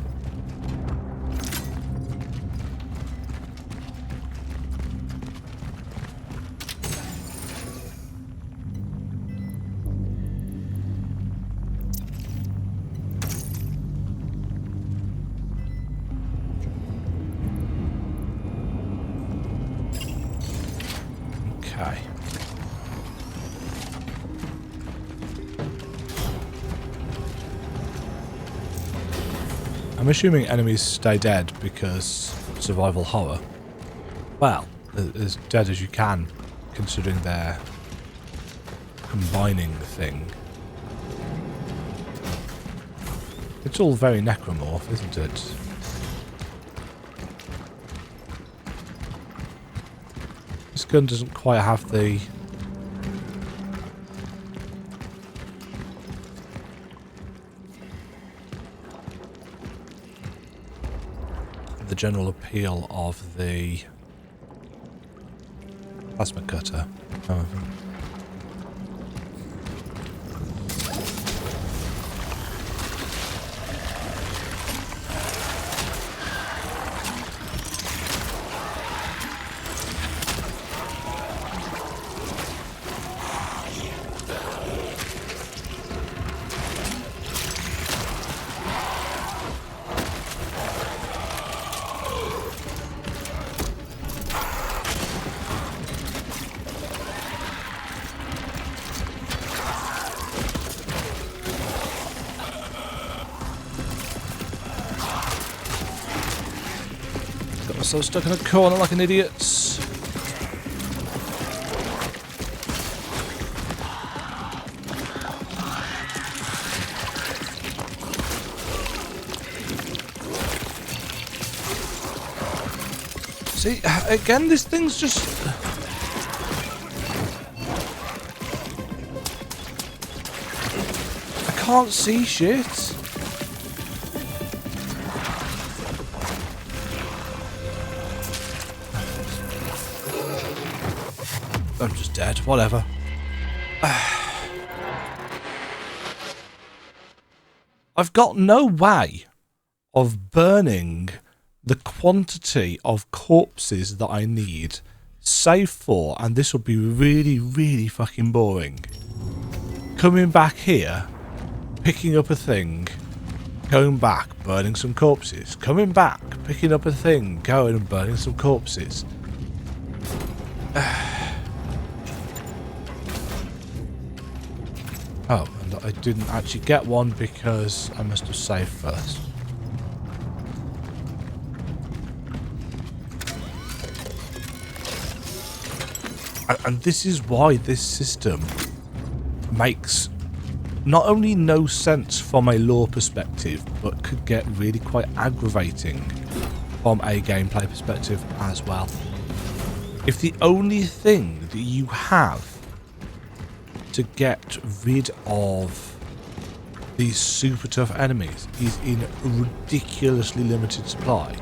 Okay. I'm assuming enemies stay dead because survival horror. Well, as dead as you can, considering they're combining the thing. It's all very necromorph, isn't it? This gun doesn't quite have the general appeal of the plasma cutter, however. Got myself stuck in a corner like an idiot. See, again, this thing's just can't see shit. I'm just dead. Whatever. I've got no way of burning the quantity of corpses that I need, save for, and this will be really, really fucking boring, coming back here, picking up a thing, going back, burning some corpses, coming back, picking up a thing, going and burning some corpses. Oh, and I didn't actually get one because I must have saved first. And this is why this system makes not only no sense from a lore perspective, but could get really quite aggravating from a gameplay perspective as well. If the only thing that you have to get rid of these super tough enemies is in ridiculously limited supply,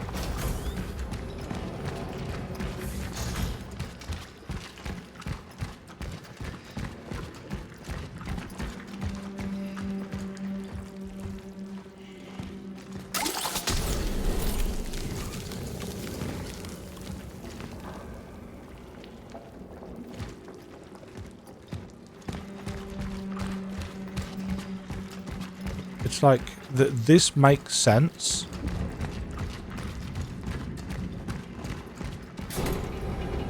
it's like this makes sense.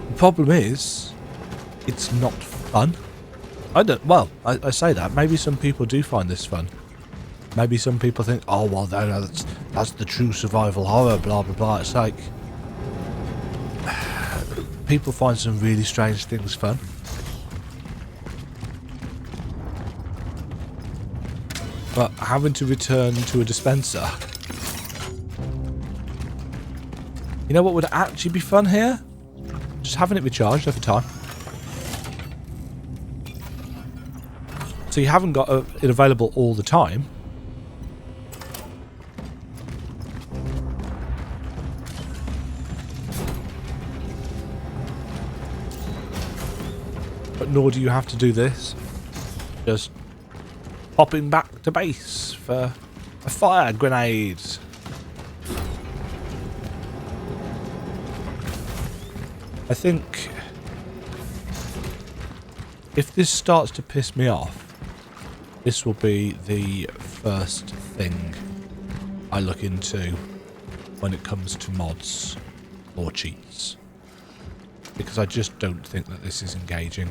The problem is, it's not fun. I say that. Maybe some people do find this fun. Maybe some people think, oh, well, that's the true survival horror, blah, blah, blah. It's like, people find some really strange things fun. But having to return to a dispenser. You know what would actually be fun here? Just having it recharged over time. So you haven't got it available all the time. But nor do you have to do this. Just popping back to base for a fire grenade. I think if this starts to piss me off, this will be the first thing I look into when it comes to mods or cheats, because I just don't think that this is engaging.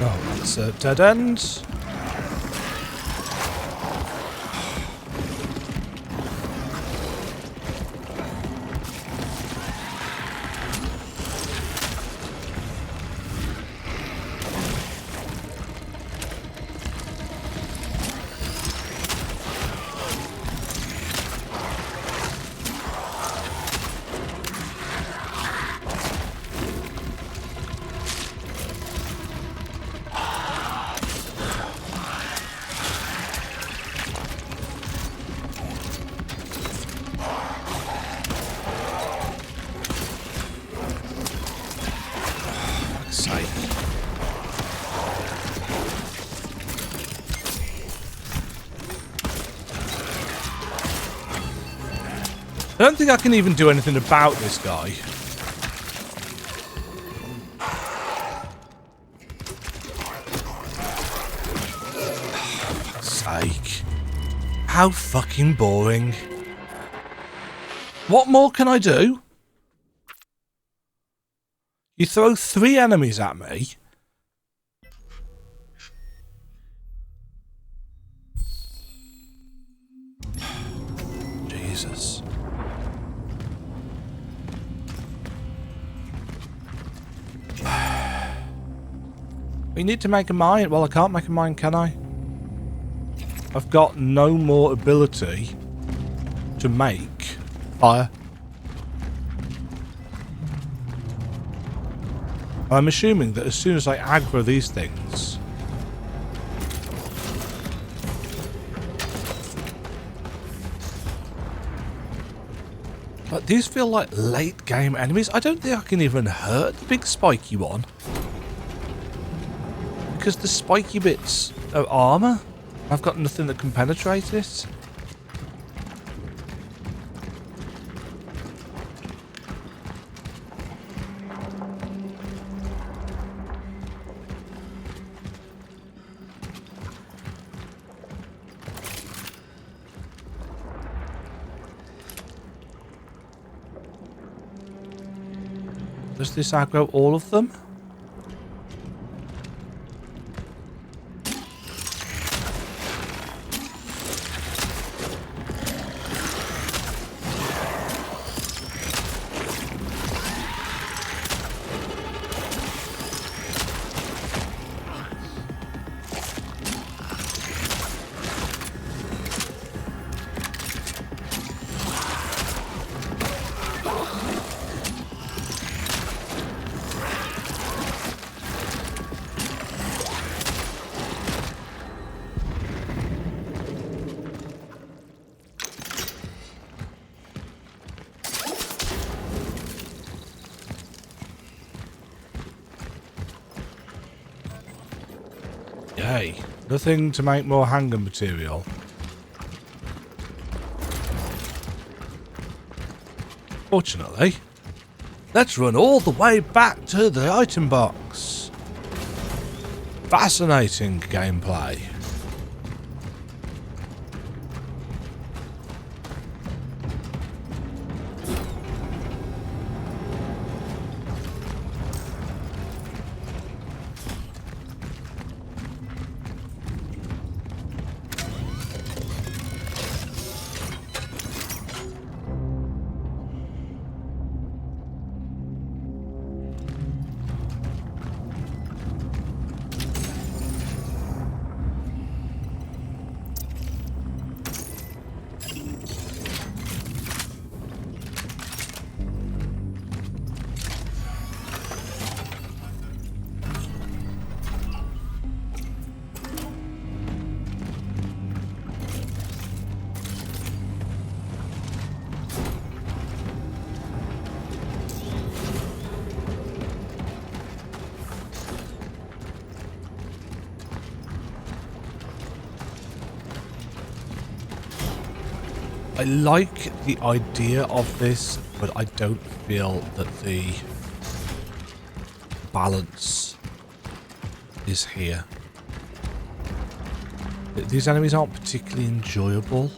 Oh, that's a dead end. I don't think I can even do anything about this guy. For fuck's sake. How fucking boring. What more can I do? You throw 3 enemies at me. Jesus. We need to make a mine. Well, I can't make a mine, can I? I've got no more ability to make fire. I'm assuming that as soon as I aggro these things... But these feel like late game enemies. I don't think I can even hurt the big spiky one. Because the spiky bits are armour. I've got nothing that can penetrate it. Does this aggro all of them? Yay. Nothing to make more handgun material. Fortunately, let's run all the way back to the item box. Fascinating gameplay. I like the idea of this, but I don't feel that the balance is here. These enemies aren't particularly enjoyable.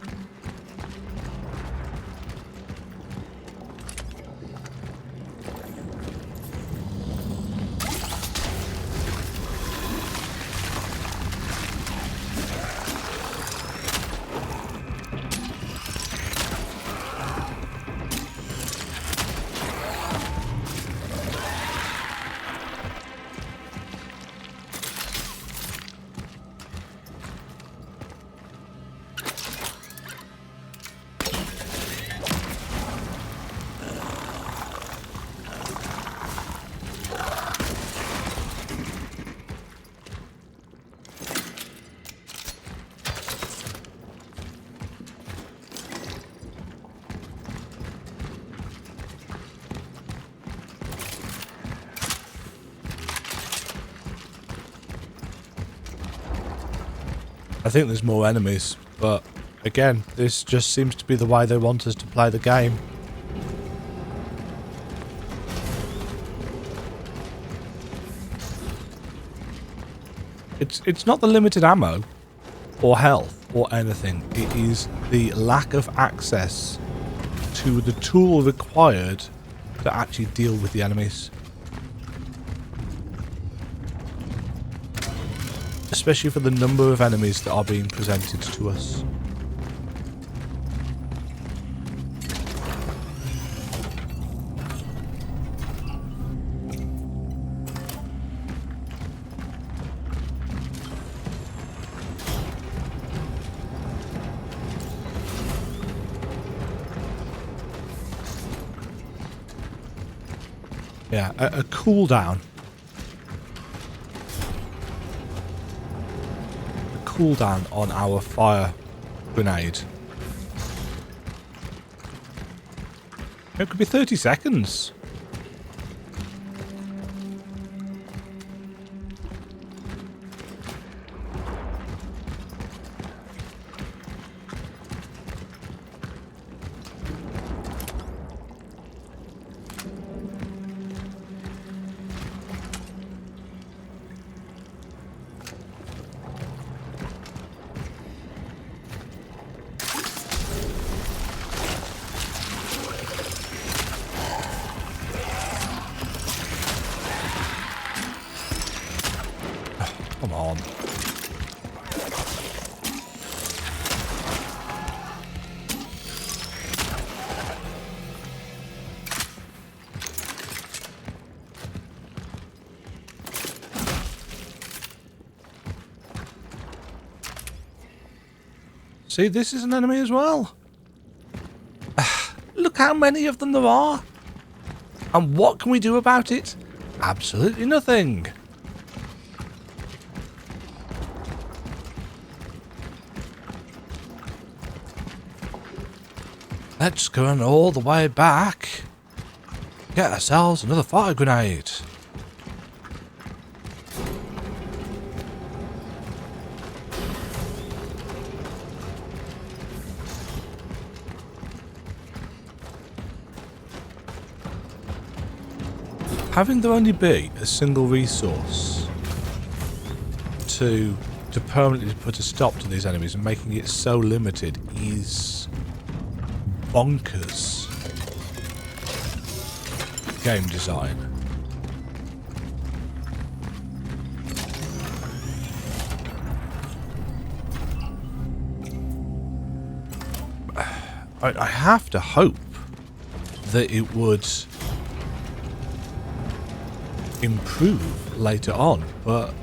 I think there's more enemies, but again, this just seems to be the way they want us to play the game. It's not the limited ammo or health or anything. It is the lack of access to the tool required to actually deal with the enemies. Especially for the number of enemies that are being presented to us. Yeah, a cooldown. A cooldown on our fire grenade. It could be 30 seconds. Come on. See, this is an enemy as well. Look how many of them there are. And what can we do about it? Absolutely nothing. Let's go on all the way back. Get ourselves another fire grenade. Having there only be a single resource to permanently put a stop to these enemies and making it so limited is bonkers game design. I have to hope that it would improve later on, but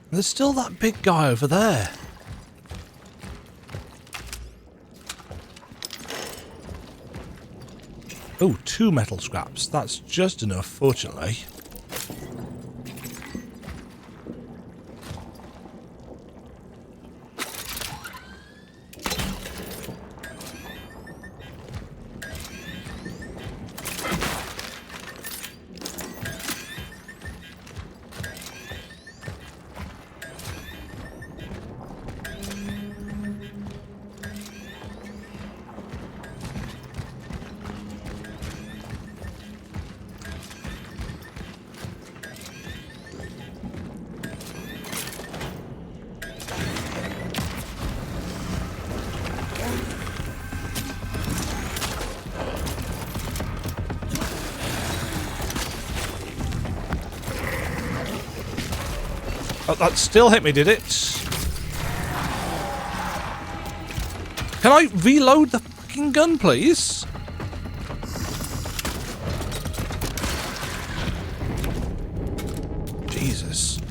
there's still that big guy over there. Oh, 2 metal scraps. That's just enough, fortunately. Oh, that still hit me, did it? Can I reload the fucking gun, please? Jesus.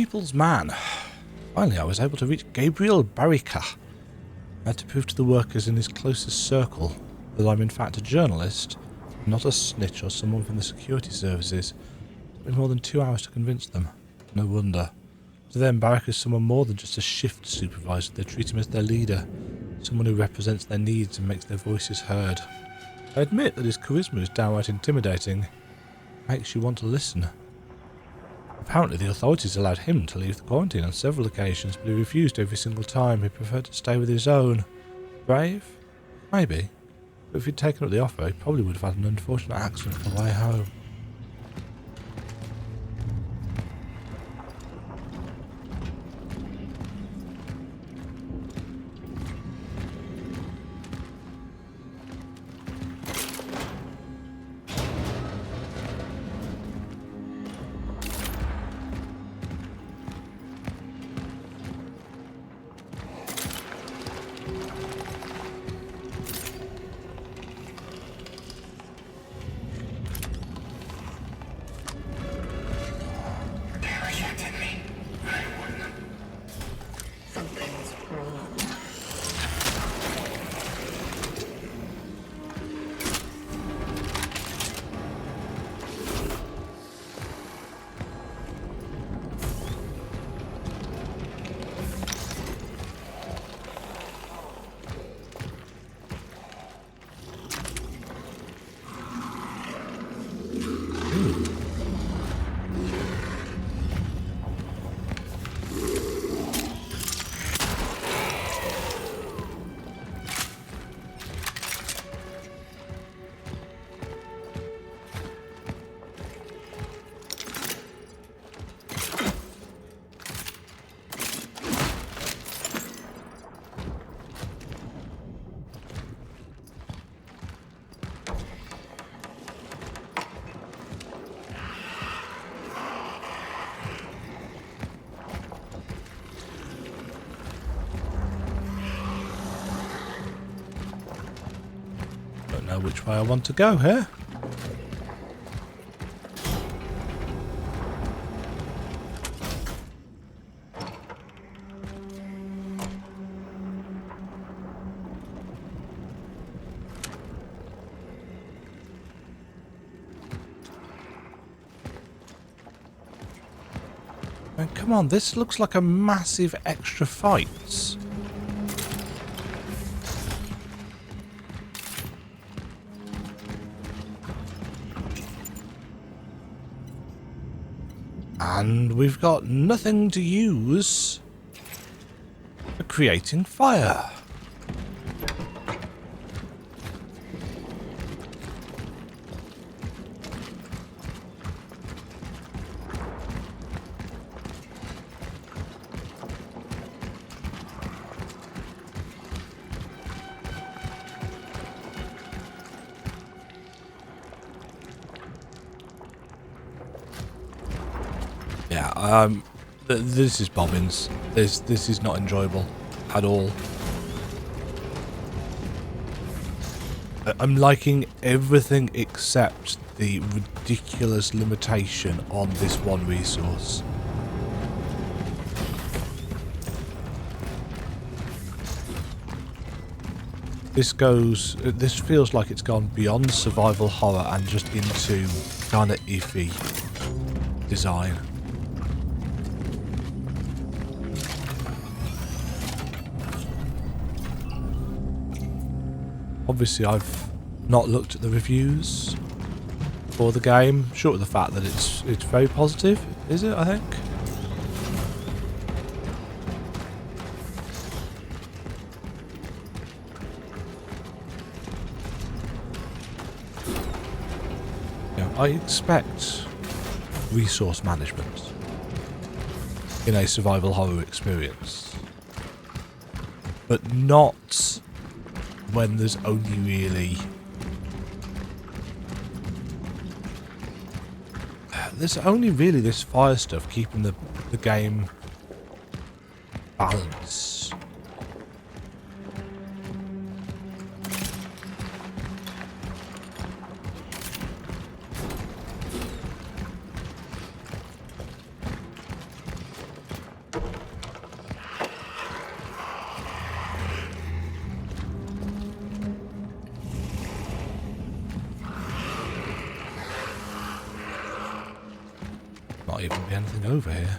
people's man. Finally, I was able to reach Gabriel Barrica. I had to prove to the workers in his closest circle that I'm in fact a journalist, not a snitch or someone from the security services. It took me more than 2 hours to convince them. No wonder. To them, Barrica is someone more than just a shift supervisor. They treat him as their leader, someone who represents their needs and makes their voices heard. I admit that his charisma is downright intimidating. It makes you want to listen. Apparently the authorities allowed him to leave the quarantine on several occasions, but he refused every single time. He preferred to stay with his own. Brave? Maybe. But if he'd taken up the offer, he probably would have had an unfortunate accident on the way home. Something's wrong. Don't know which way I want to go here. And come on, this looks like a massive extra fight. And we've got nothing to use for creating fire. Yeah, this is bobbins. This is not enjoyable at all. I'm liking everything except the ridiculous limitation on this one resource. This feels like it's gone beyond survival horror and just into kind of iffy design. Obviously, I've not looked at the reviews for the game, short of the fact that it's very positive, is it, I think? Yeah, I expect resource management in a survival horror experience, but not when there's only really this fire stuff keeping the game balanced. not even be anything over here.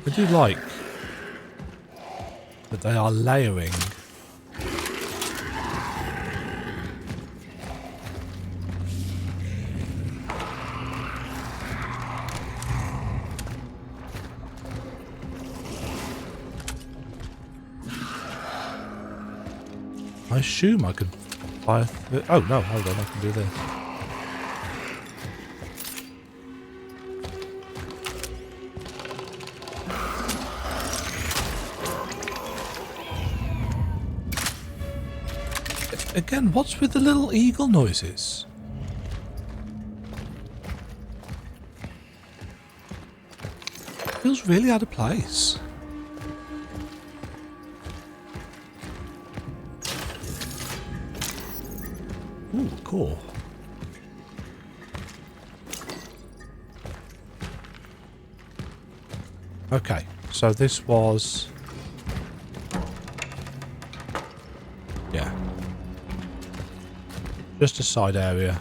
I do like that they are layering I assume I could buy oh no, hold on, I can do this. Again, what's with the little eagle noises? Feels really out of place. Ooh, cool. Okay, so this was... yeah. Just a side area.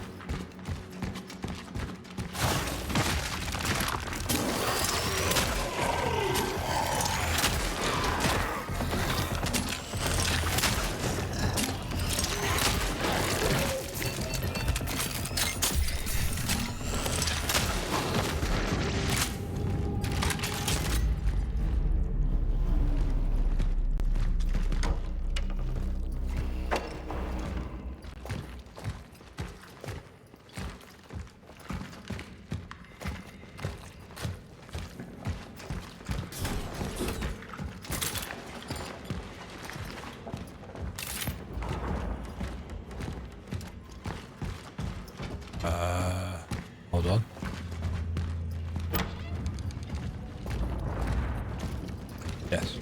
Hold on. Yes.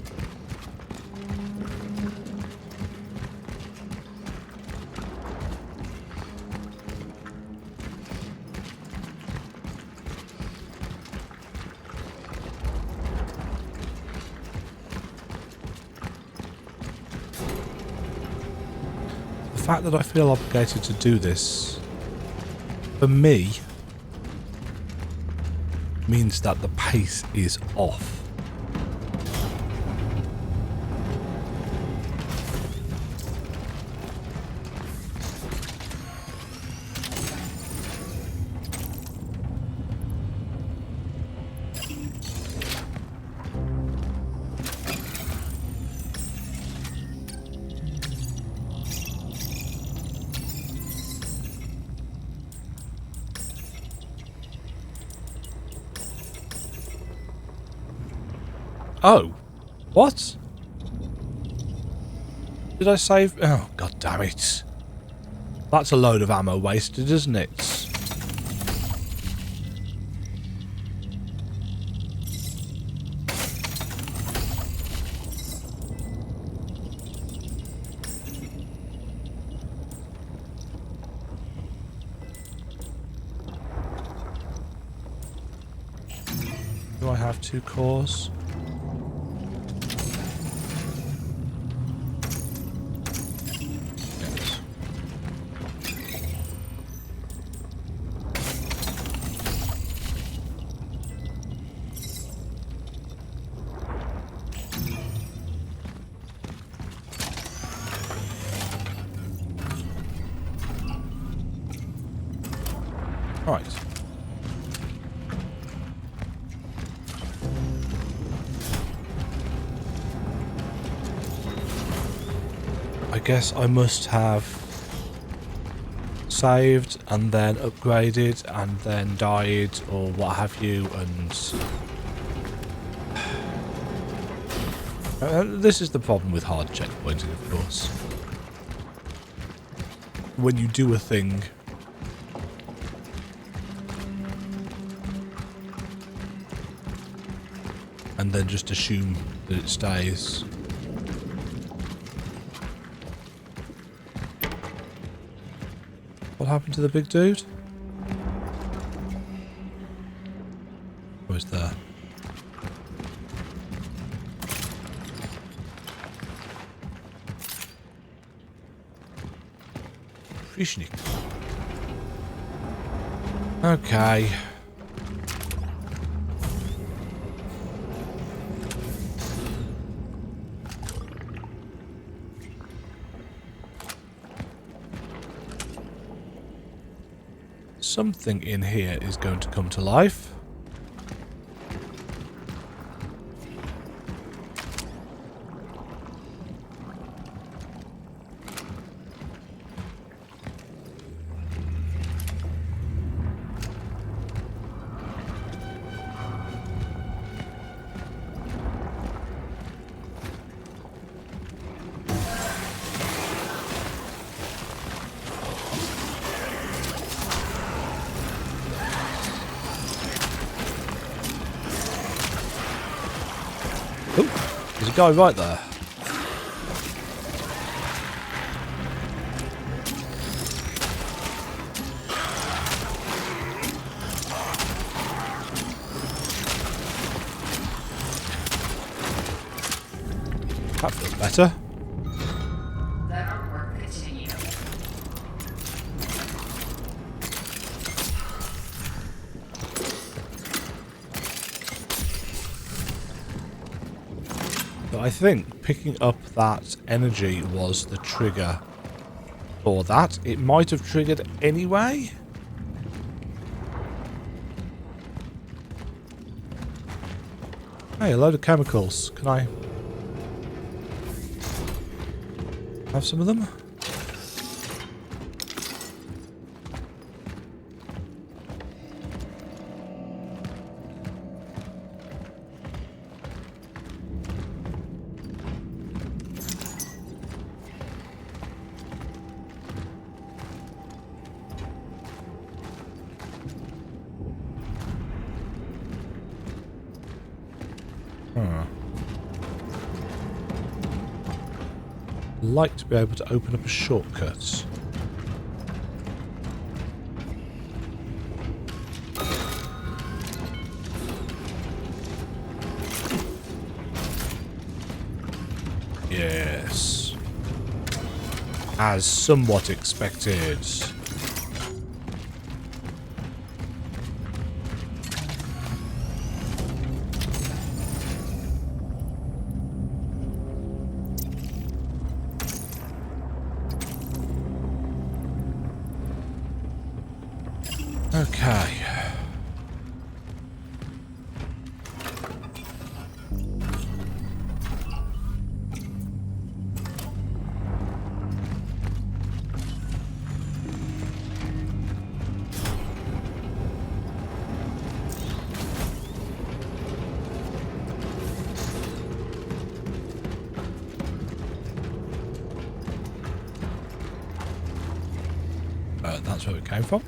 The fact that I feel obligated to do this, for me, means that the pace is off. Oh, what? Did I save? Oh, god damn it. That's a load of ammo wasted, isn't it? Do I have 2 cores? Right. I guess I must have saved and then upgraded and then died or what have you, and this is the problem with hard checkpointing, of course. when you do a thing, and then just assume that it stays. What happened to the big dude? Oh, he's there. Appreciate it. Okay. Something in here is going to come to life. Oh, there's a guy right there. That feels better. The artwork continues. But I think picking up that energy was the trigger for that. It might have triggered anyway. Hey, a load of chemicals. Can I have some of them? Like to be able to open up a shortcut. Yes. As somewhat expected. Okay. That's where it came from.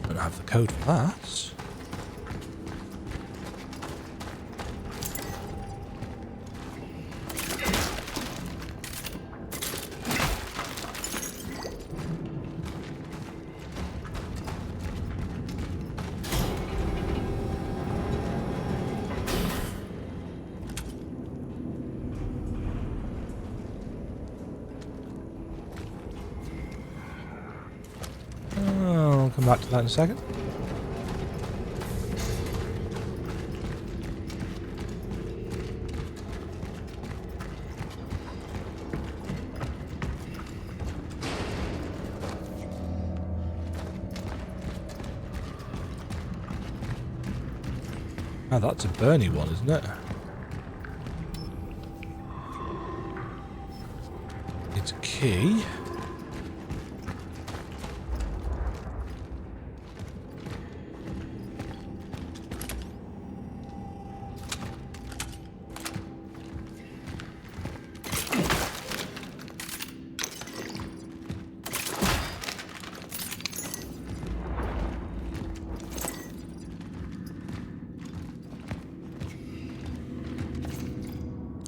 Don't have the code for that. I'll come back to that in a second. Oh, that's a Bernie one, isn't it? It's a key.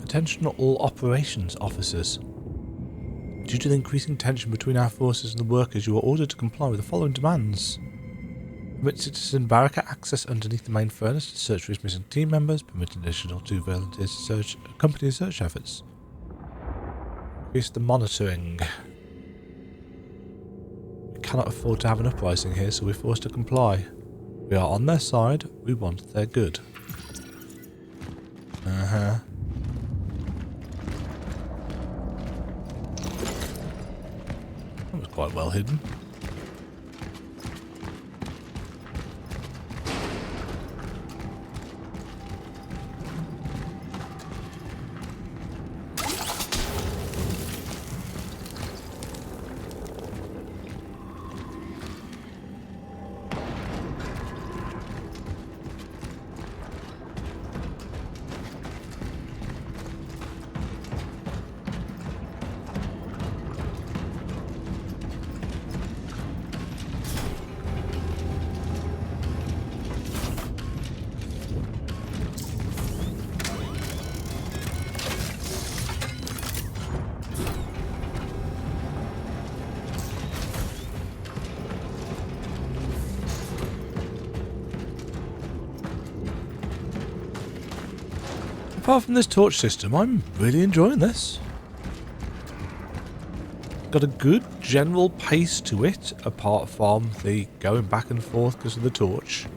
Attention all operations officers. Due to the increasing tension between our forces and the workers, you are ordered to comply with the following demands. Permit citizen Baraka access underneath the main furnace to search for his missing team members. Permit additional 2 volunteers to accompany the search efforts. Increase the monitoring. We cannot afford to have an uprising here, so we're forced to comply. We are on their side. We want their good. That was quite well hidden. Apart from this torch system, I'm really enjoying this. Got a good general pace to it, apart from the going back and forth because of the torch.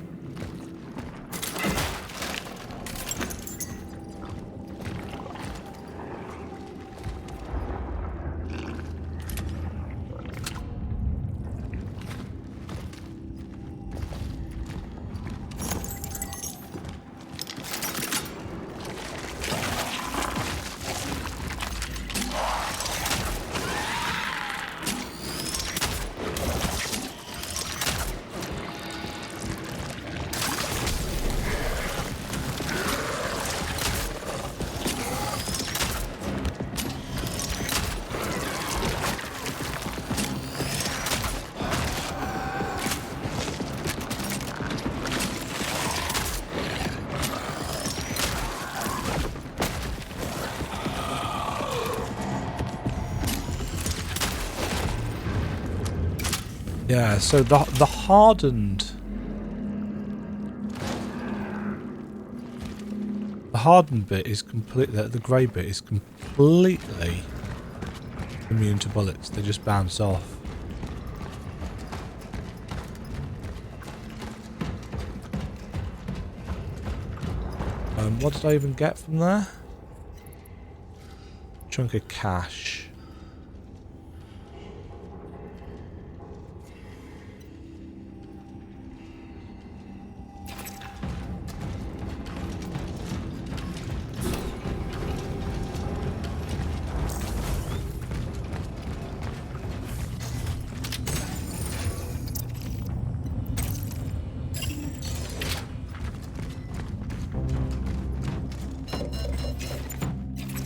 Yeah, so the hardened bit is completely, the grey bit is completely immune to bullets. They just bounce off. What did I even get from there? Chunk of cash.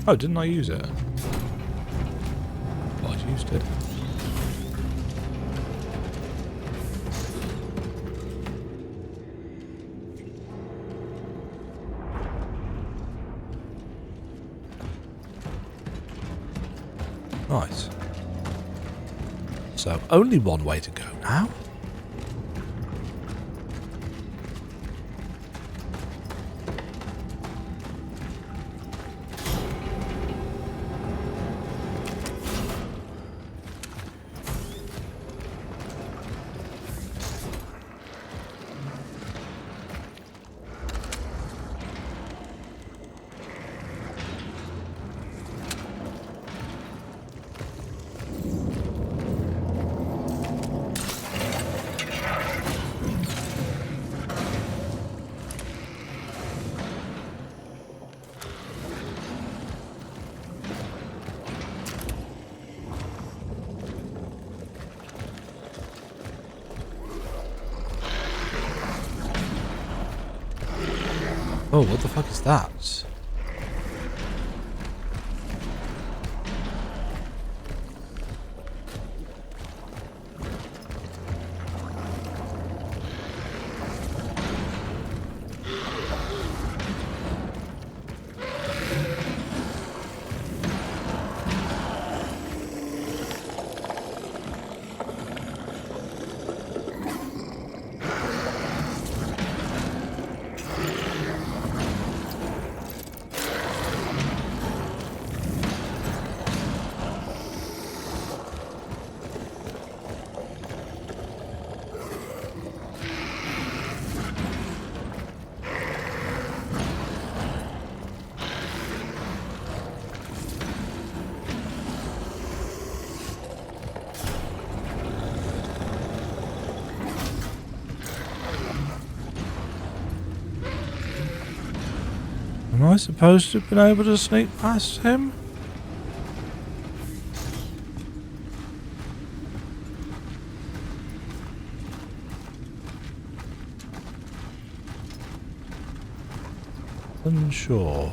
Oh, didn't I use it? Oh, I used it. Nice. So, only one way to go now. Oh, what the fuck is that? Am I supposed to have been able to sneak past him? Unsure.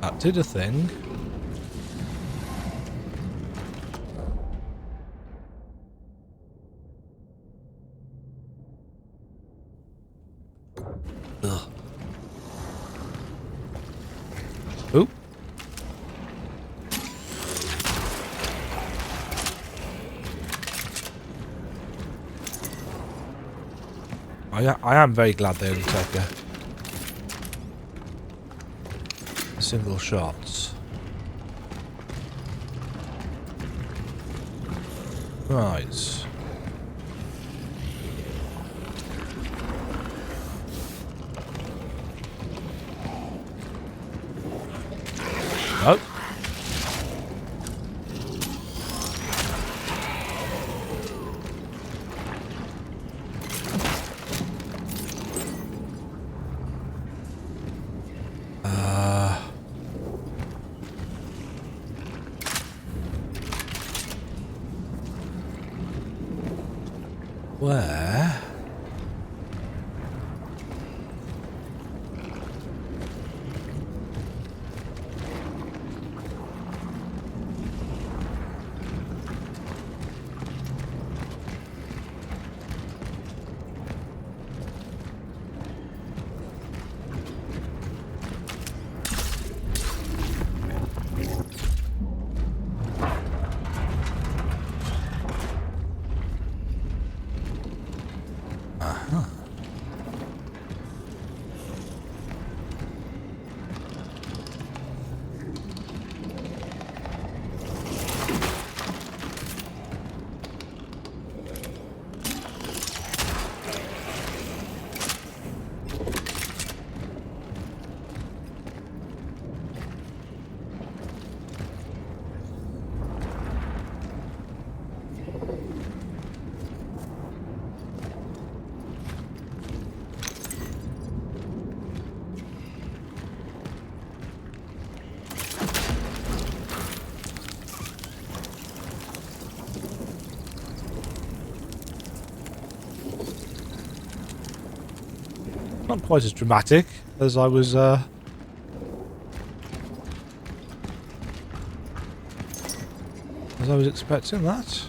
That did a thing. Ugh. Oop. I am very glad they only take a single shots. Right. Oh. Where? Not quite as dramatic as I was expecting that.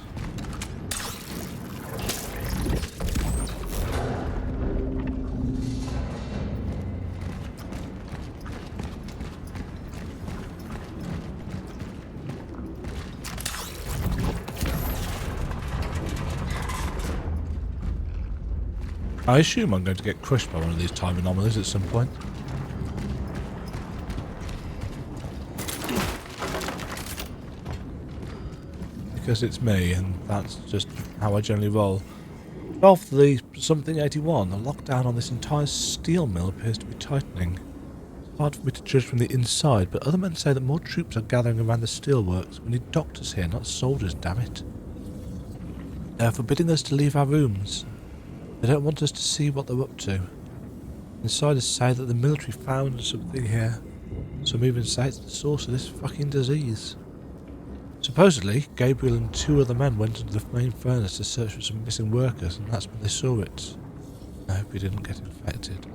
I assume I'm going to get crushed by one of these time anomalies at some point. Because it's me, and that's just how I generally roll. 12/3/81. The lockdown on this entire steel mill appears to be tightening. It's hard for me to judge from the inside, but other men say that more troops are gathering around the steelworks. We need doctors here, not soldiers, damn it. They are forbidding us to leave our rooms. They don't want us to see what they're up to. Insiders say that the military found something here. Some even say it's the source of this fucking disease. Supposedly, Gabriel and 2 other men went into the main furnace to search for some missing workers, and that's when they saw it. I hope he didn't get infected.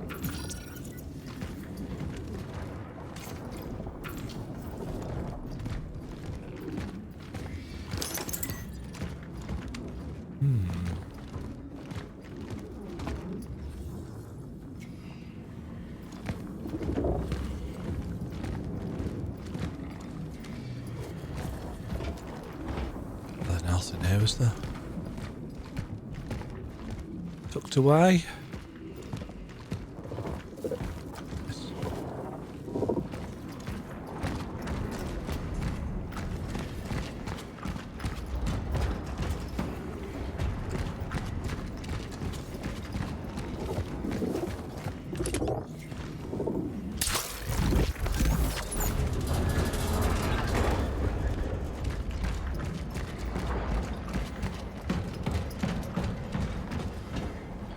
Nothing else in here, is there? Tucked away. Yes.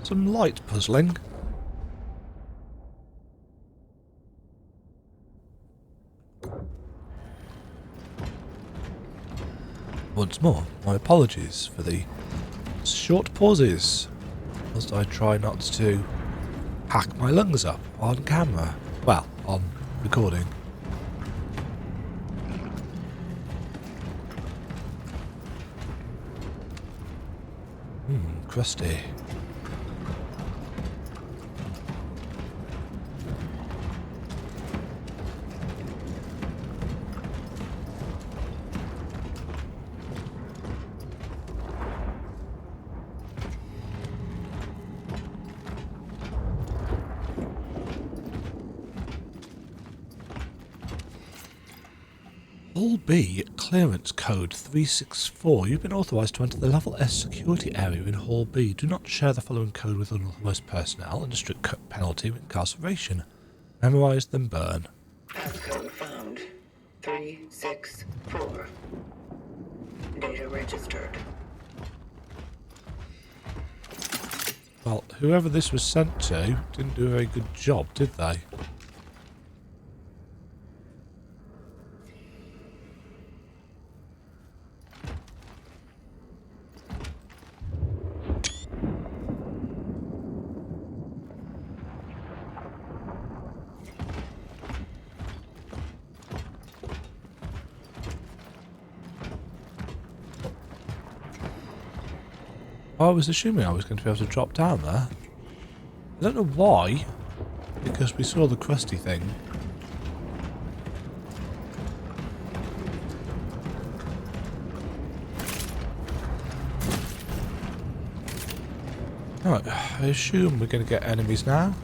Some light puzzling. Once more, my apologies for the short pauses, as I try not to hack my lungs up on camera. Well, on recording. Crusty. Hall B, clearance code 364. You've been authorised to enter the level S security area in Hall B. Do not share the following code with unauthorised personnel under strict penalty of incarceration. Memorise then burn. Passcode found. 364. Data registered. Well, whoever this was sent to didn't do a very good job, did they? I was assuming I was going to be able to drop down there. I don't know why, because we saw the crusty thing. Right, I assume we're going to get enemies now.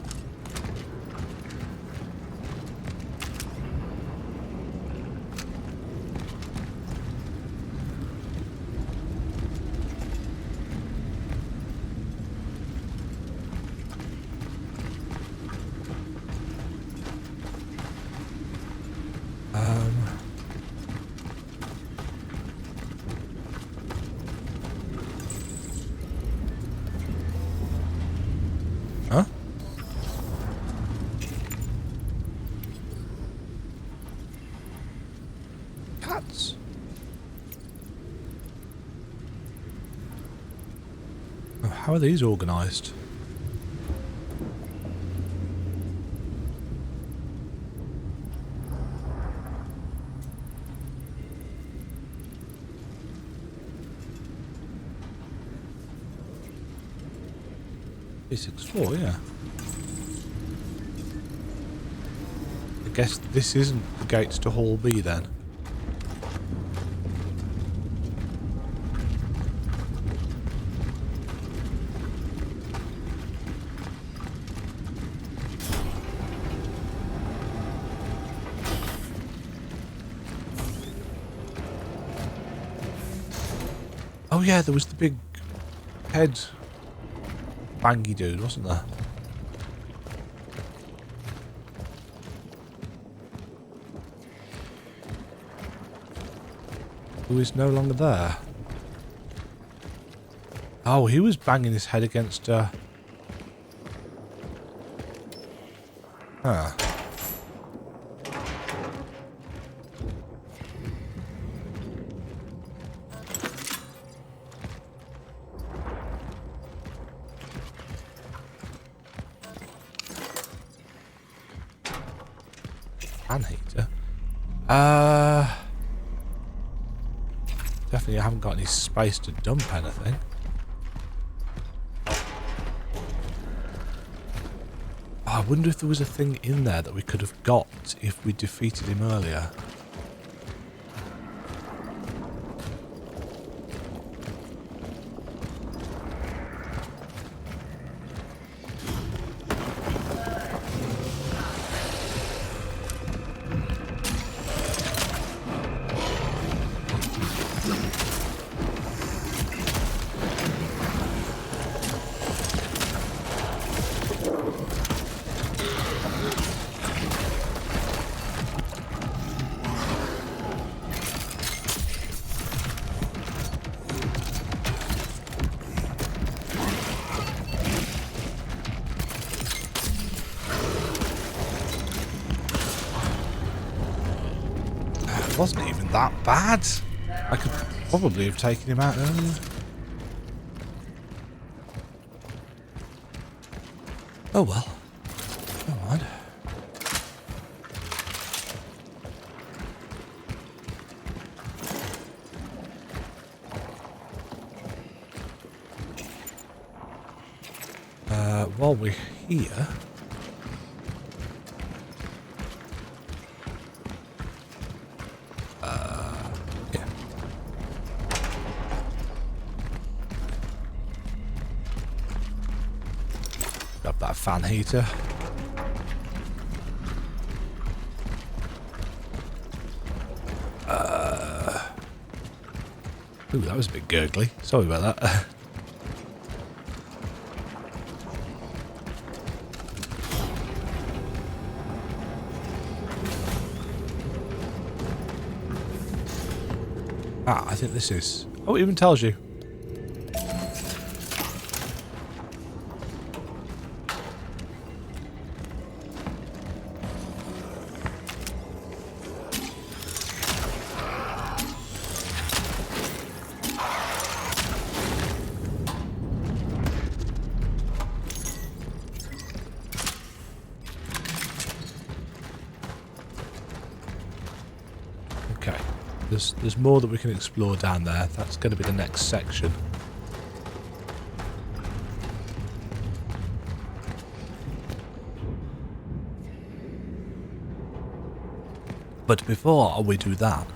Huh? Cats. Oh, how are these organised? P64, yeah. I guess this isn't the gates to Hall B then. yeah, there was the big head bangy dude, wasn't there? Who is no longer there. Oh, he was banging his head against Huh. Fan heater. Definitely haven't got any space to dump anything. I wonder if there was a thing in there that we could have got if we defeated him earlier. It wasn't even that bad. I could probably have taken him out earlier. Oh well. Never mind. While we're here... Grab that fan heater. Ooh, that was a bit gurgly. Sorry about that. I think this is... Oh, it even tells you. Okay. There's more that we can explore down there. That's going to be the next section. But before we do that,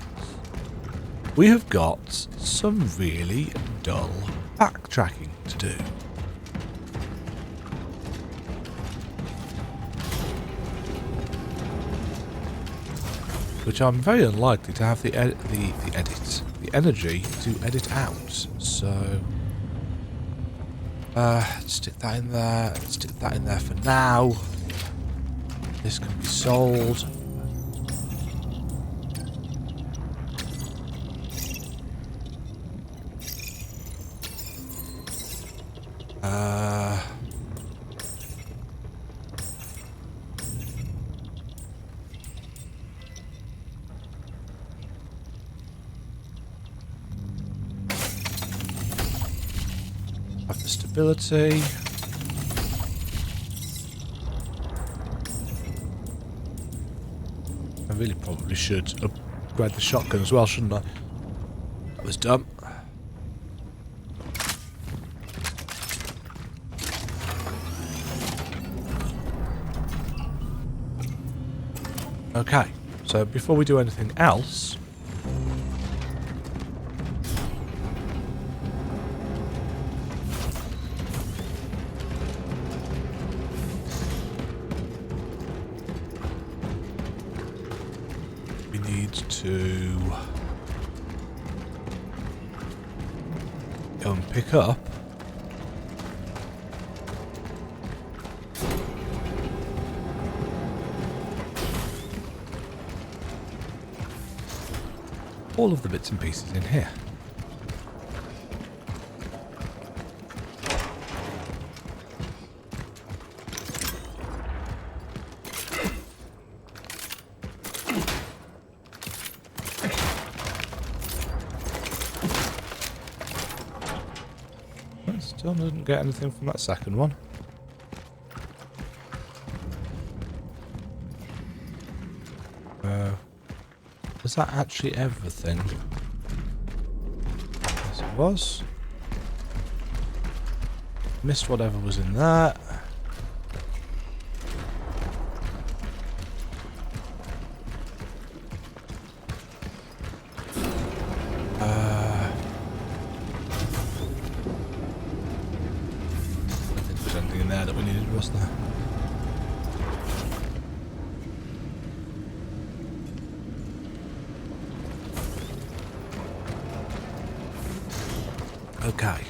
we have got some really dull backtracking to do. Which I'm very unlikely to have the energy to edit out. So, stick that in there. Stick that in there for now. This can be sold. Have the stability. I really probably should upgrade the shotgun as well, shouldn't I? That was dumb. Okay, so before we do anything else, we need to go and pick up all of the bits and pieces in here. Still didn't get anything from that second one. Was that actually everything? Yes, it was. Missed whatever was in there. That we needed, was there? Okay.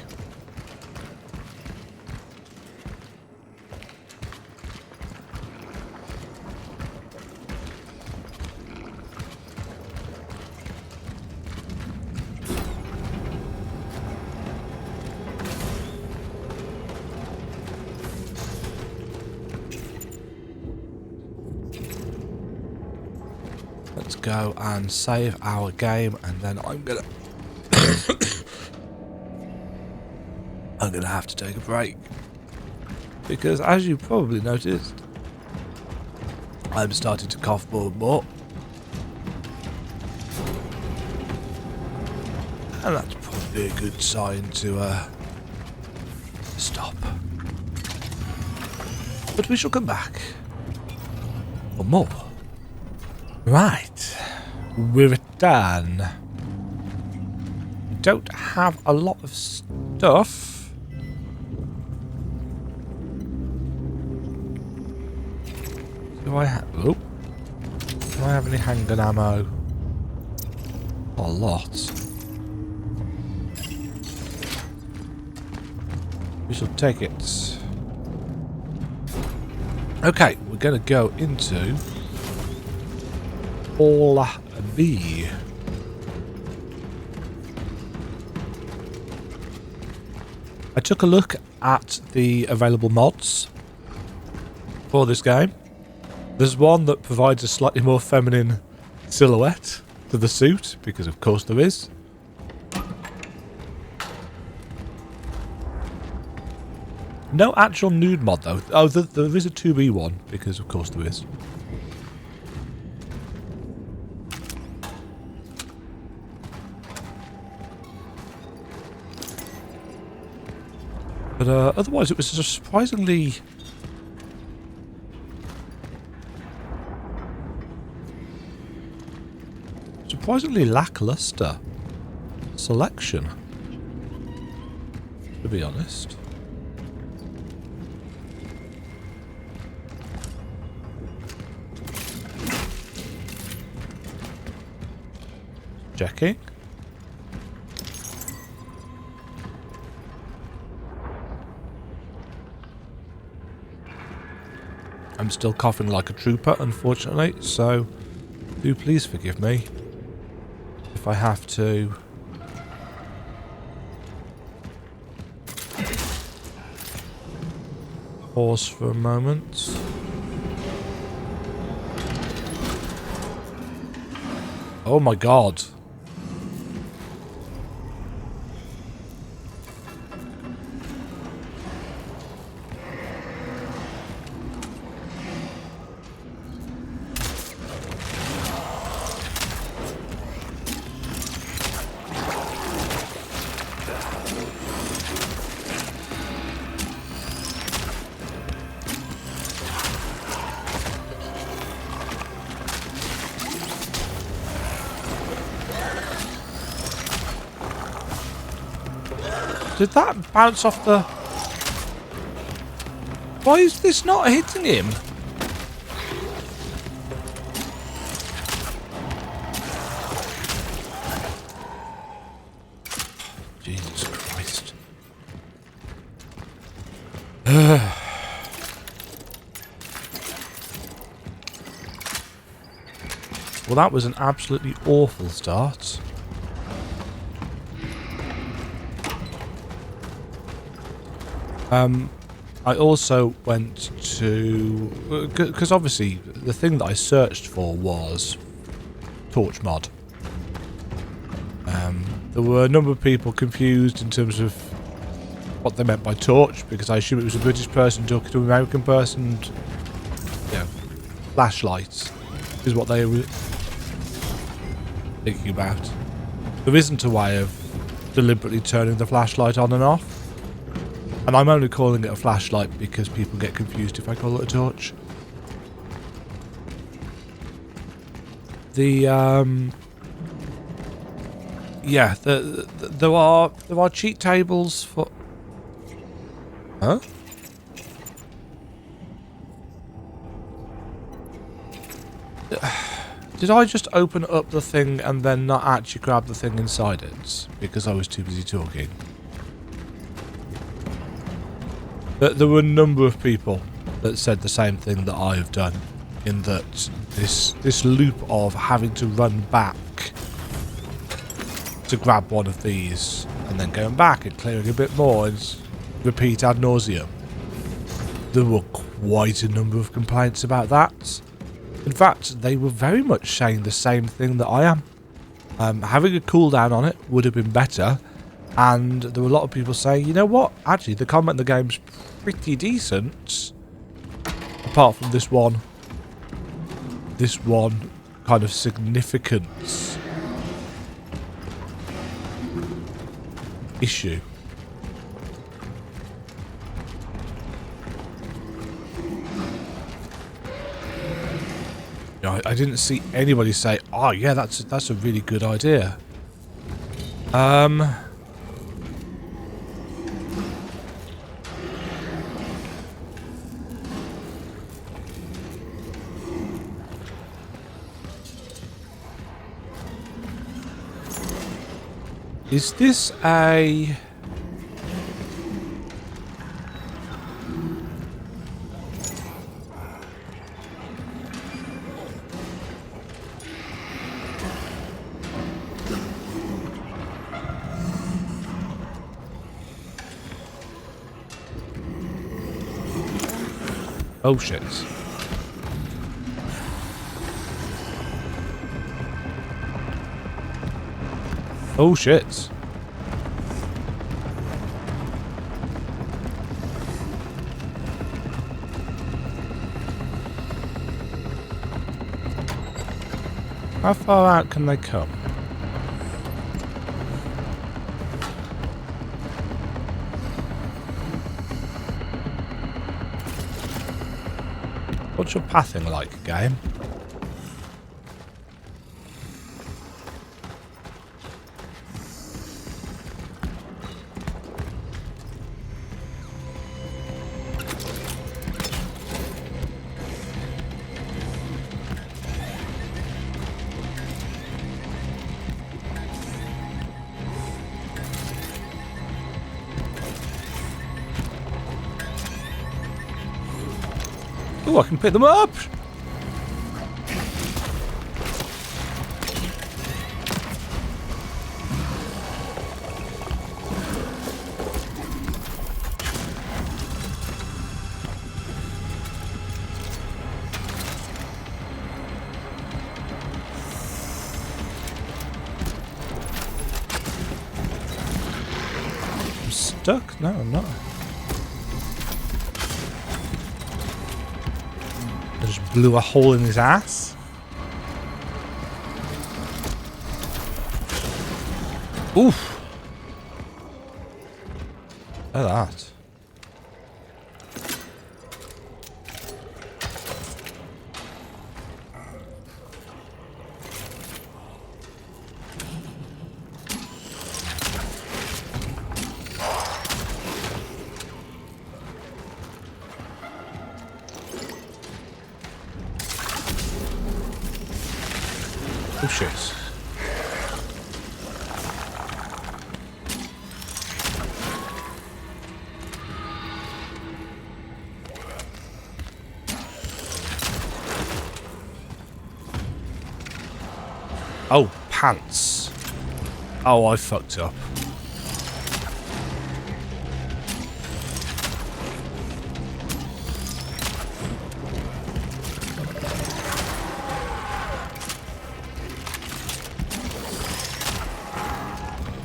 Let's go and save our game, and then I'm gonna have to take a break because, as you probably noticed, I'm starting to cough more and more, and that's probably a good sign to stop. But we shall come back for more. Right, we're done. Don't have a lot of stuff. Do I have? Oh, do I have any handgun ammo? Not a lot. We shall take it. Okay, we're gonna go into All B. I took a look at the available mods for this game. There's one that provides a slightly more feminine silhouette to the suit, because of course there is. No actual nude mod though. Oh, there is a 2B one, because of course there is. But otherwise, it was a surprisingly lackluster selection, to be honest. Checking. I'm still coughing like a trooper, unfortunately, so do please forgive me if I have to pause for a moment. Oh my god. Did that bounce off the... Why is this not hitting him? Jesus Christ. Well, that was an absolutely awful start. I also went to... Because obviously the thing that I searched for was torch mod. There were a number of people confused in terms of what they meant by torch, because I assume it was a British person talking to an American person. And, yeah, flashlights is what they were thinking about. There isn't a way of deliberately turning the flashlight on and off. And I'm only calling it a flashlight because people get confused if I call it a torch. Yeah, there are cheat tables for... Huh? Did I just open up the thing and then not actually grab the thing inside it? Because I was too busy talking. There were a number of people that said the same thing that I have done. In that this loop of having to run back to grab one of these and then going back and clearing a bit more and repeat ad nauseum. There were quite a number of complaints about that. In fact, they were very much saying the same thing that I am. Having a cooldown on it would have been better, and there were a lot of people saying, you know what, actually the combat in the game's pretty decent, apart from this one kind of significance issue. You know, I didn't see anybody say, "Oh yeah, that's a really good idea." Is this a... Oh shit. Oh shit. How far out can they come? What's your pathing like, game? Oh, I can pick them up! I'm stuck? No, I'm not. Just blew a hole in his ass. Oof. Look at that. Oh shit. Oh, pants. Oh, I fucked up.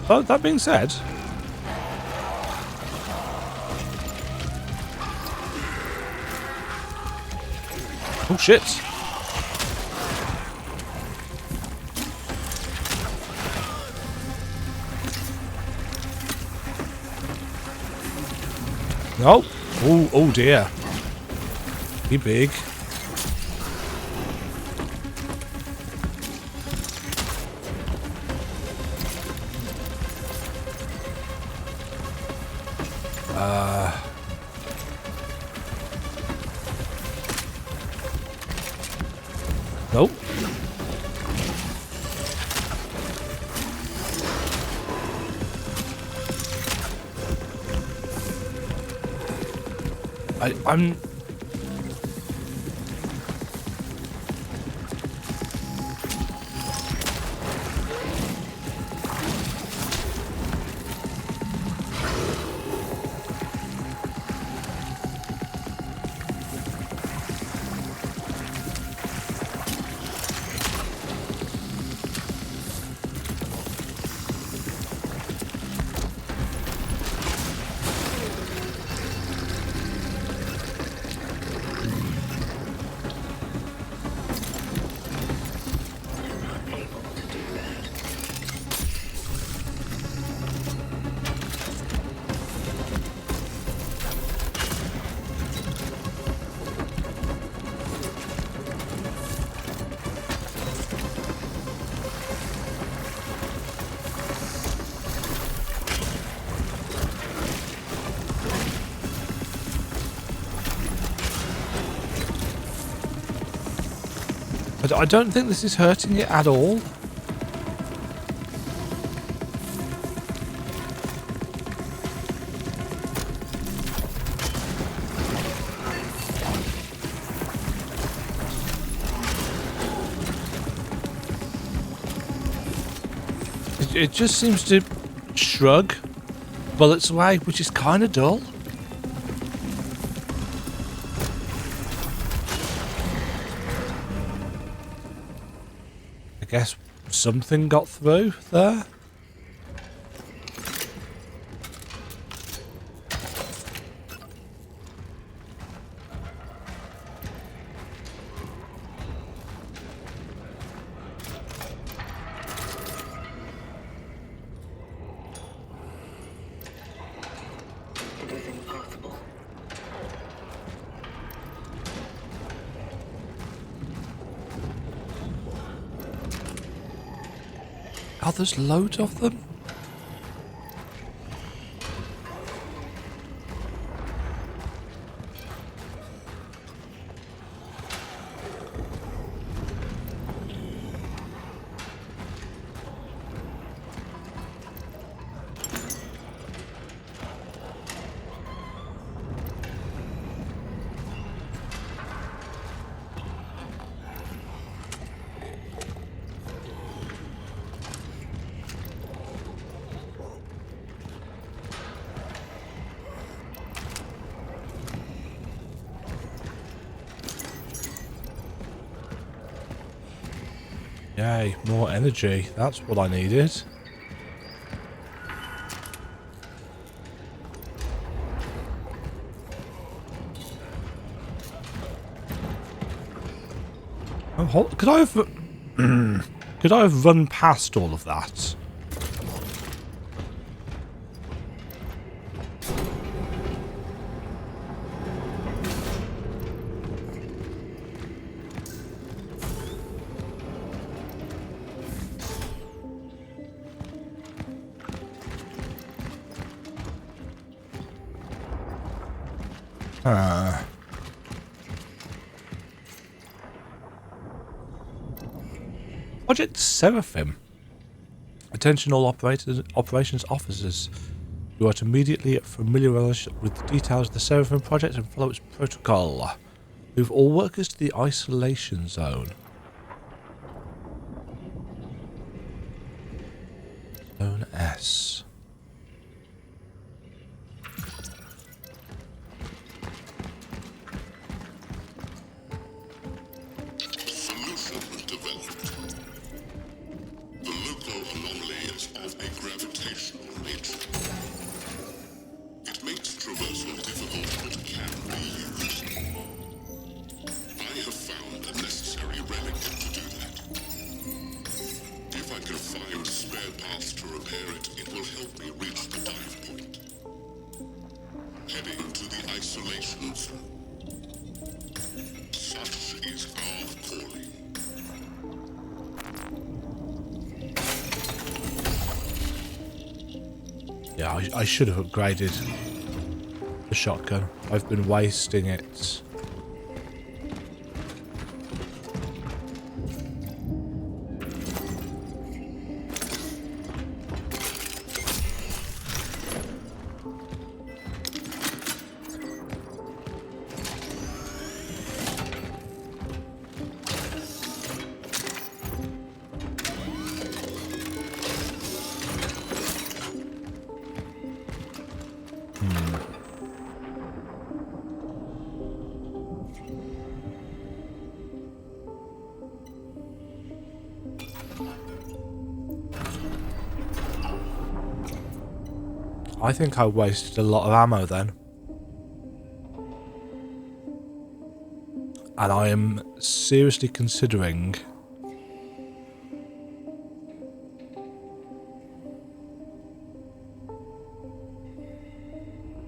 But that being said, oh shit. No. Oh, oh dear. Be big. Nope. I'm... I don't think this is hurting it at all. It just seems to shrug bullets away, which is kind of dull. I guess something got through there. It is impossible. Oh, there's loads of them. Yay, more energy. That's what I needed. Oh, could I have... could I have run past all of that? Project Seraphim. Attention all operations officers who are to immediately familiarise with the details of the Seraphim project and follow its protocol. Move all workers to the isolation zone. mess. Solution developed. The local anomaly is of a gravitational nature. It makes traversal difficult but can be used. I have found a necessary relic to do that. If I can find spare parts to repair it, it will help me reach the dive point. Heading to the isolation zone. Such is our calling. Yeah, I should have upgraded the shotgun. I've been wasting it. I think I wasted a lot of ammo then. And I am seriously considering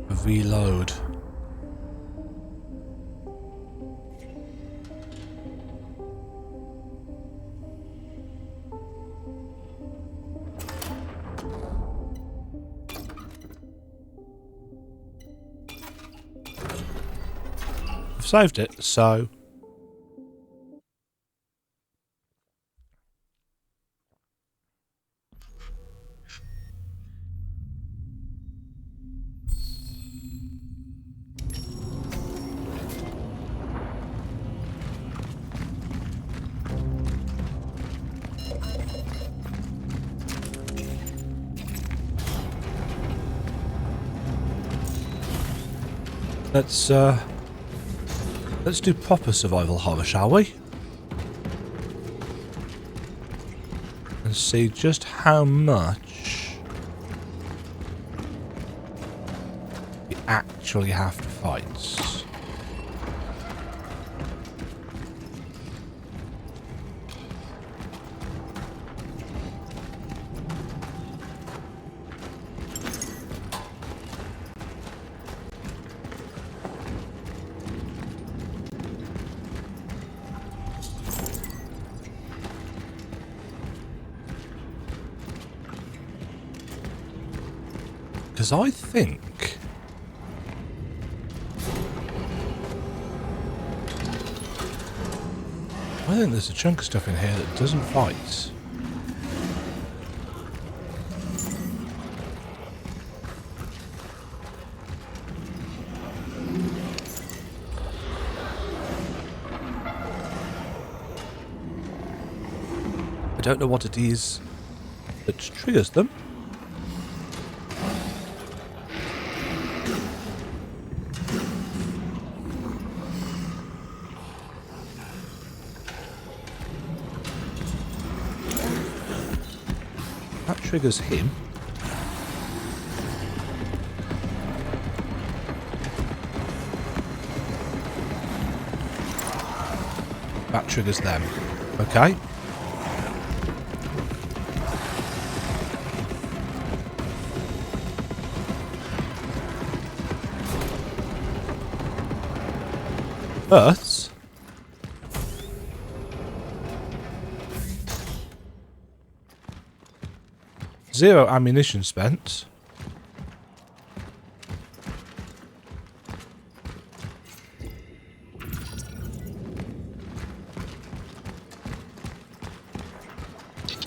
a reload. Saved it, so let's do proper survival horror, shall we? And see just how much we actually have to fight. Because I think there's a chunk of stuff in here that doesn't fight. I don't know what it is that triggers them. Triggers him. That triggers them. Okay. But 0 ammunition spent.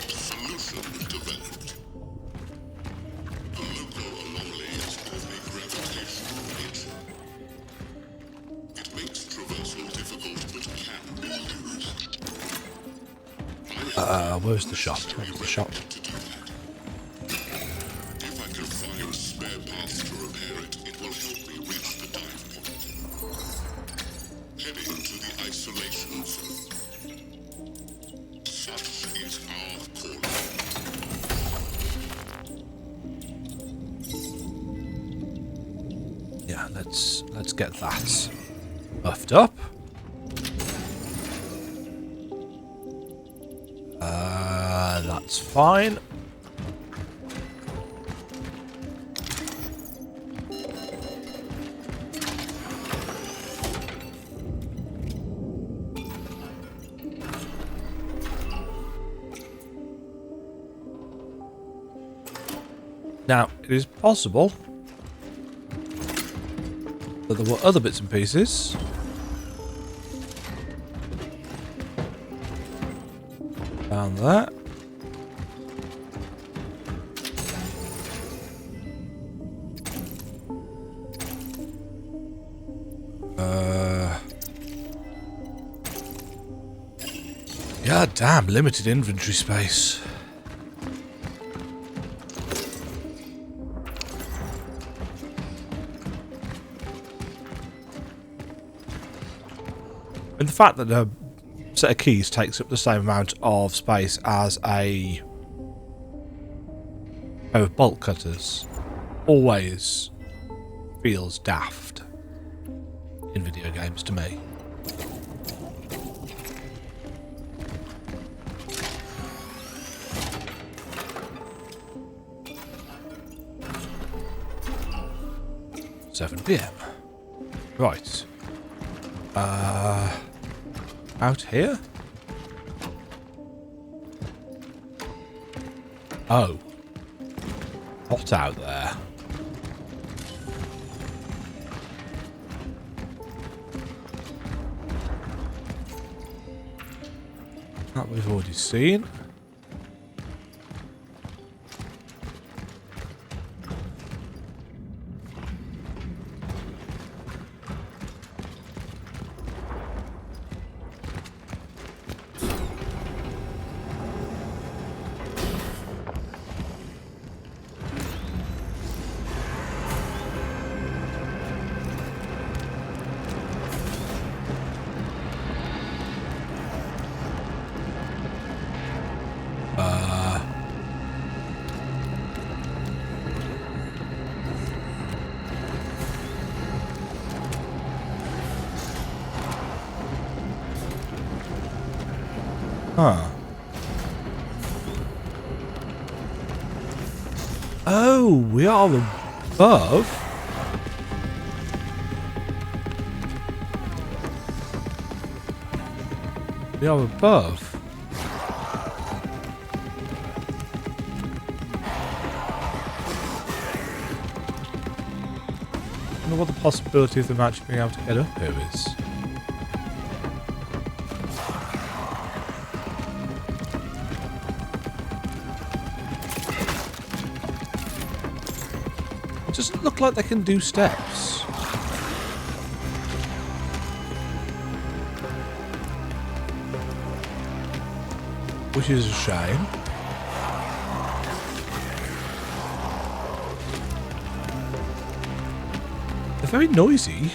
Solution developed. The local anomaly is of a gravitational nature. It makes traversal difficult but can be used. Where's the shop? Where's the shop? yeah, let's get that buffed up. That's fine. Now, it is possible that there were other bits and pieces. Down there. Yeah, damn, limited inventory space. And the fact that a set of keys takes up the same amount of space as a pair of bolt cutters always feels daft in video games to me. PM. Right. Out here? Oh. Hot out there. That we've already seen. Huh. Oh, we are above. We are above. I wonder what the possibility of them actually being able to get up here is. It doesn't look like they can do steps. Which is a shame. They're very noisy.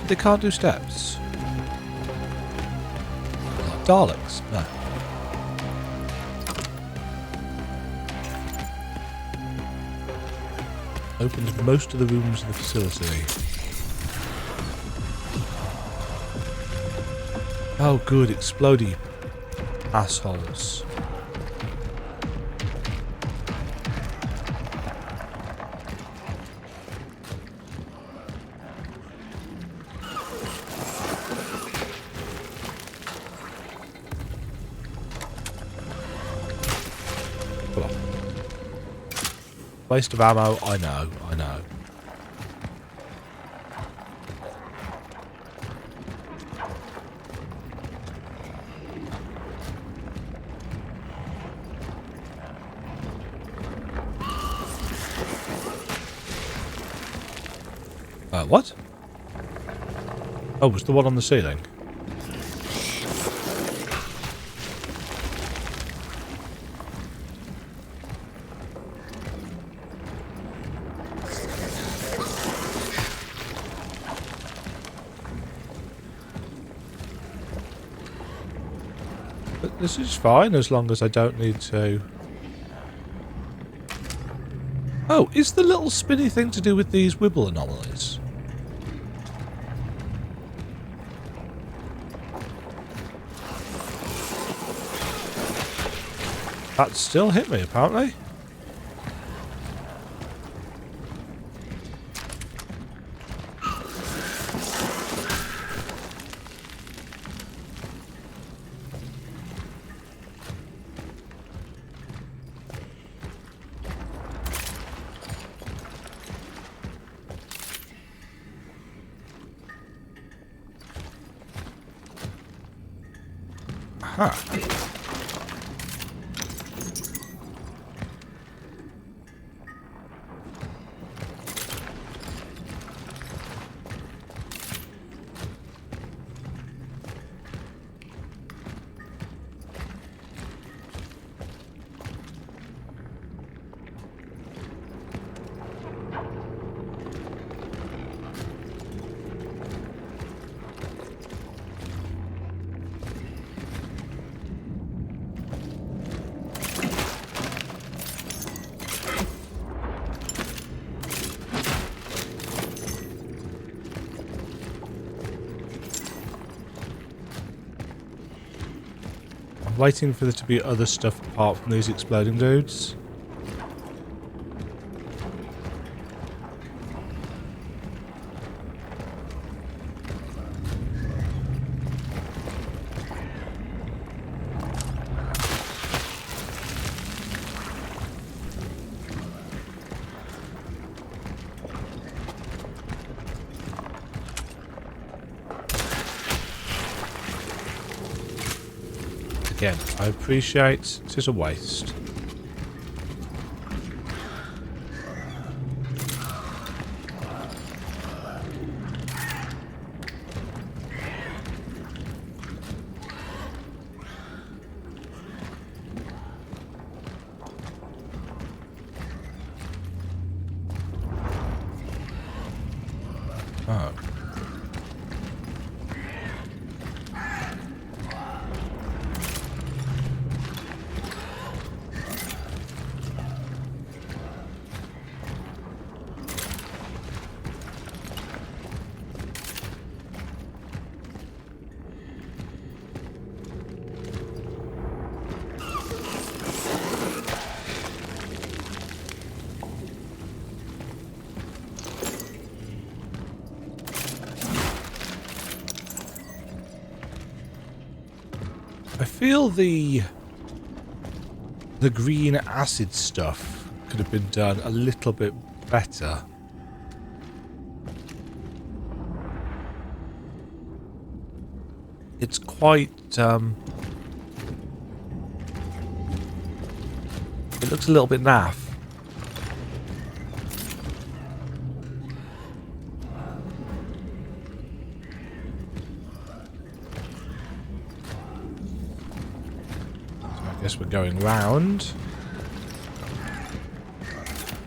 They can't do steps. Daleks, no. Opened most of the rooms in the facility. Oh good, explodey assholes. Waste of ammo, I know, I know. What? Oh, was the one on the ceiling? But this is fine as long as I don't need to... Oh, is the little spinny thing to do with these wibble anomalies? That still hit me, apparently. Aha. Waiting for there to be other stuff apart from these exploding dudes. Again, I appreciate it is a waste. Oh. I feel the green acid stuff could have been done a little bit better. It's quite it looks a little bit naff. Guess we're going round.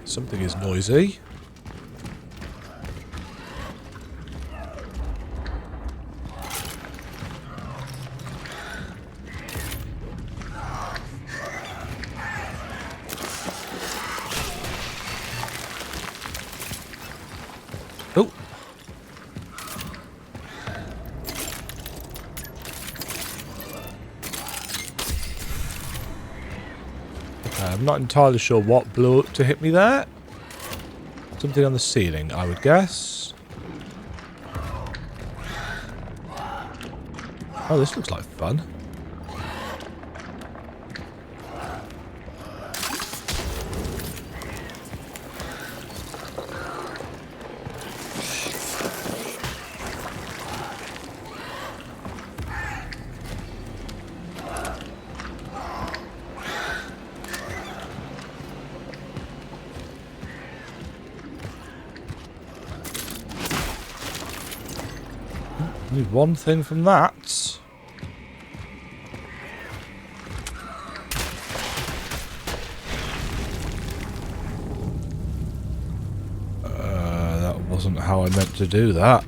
Something is noisy. Oh. I'm not entirely sure what blew up to hit me there. Something on the ceiling, I would guess. Oh, this looks like fun. Need one thing from that. That wasn't how I meant to do that.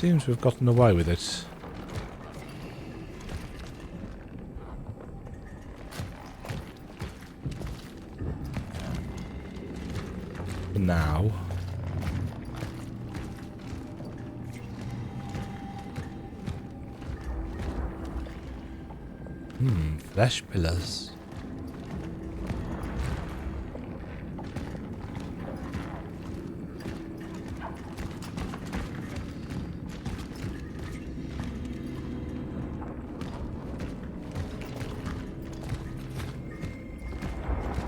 seems we've gotten away with it. For now. Flesh pillars.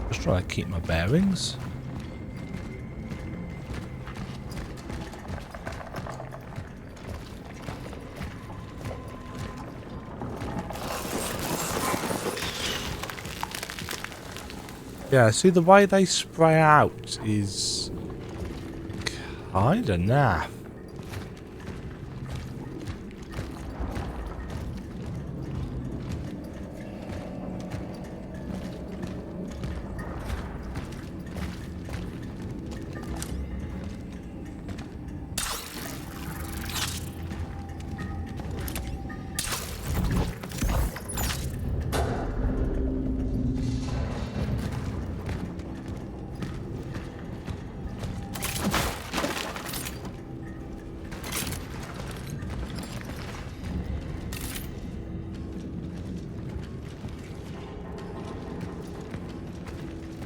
Just trying to keep my bearings. Yeah, see the way they spray out is kinda naff.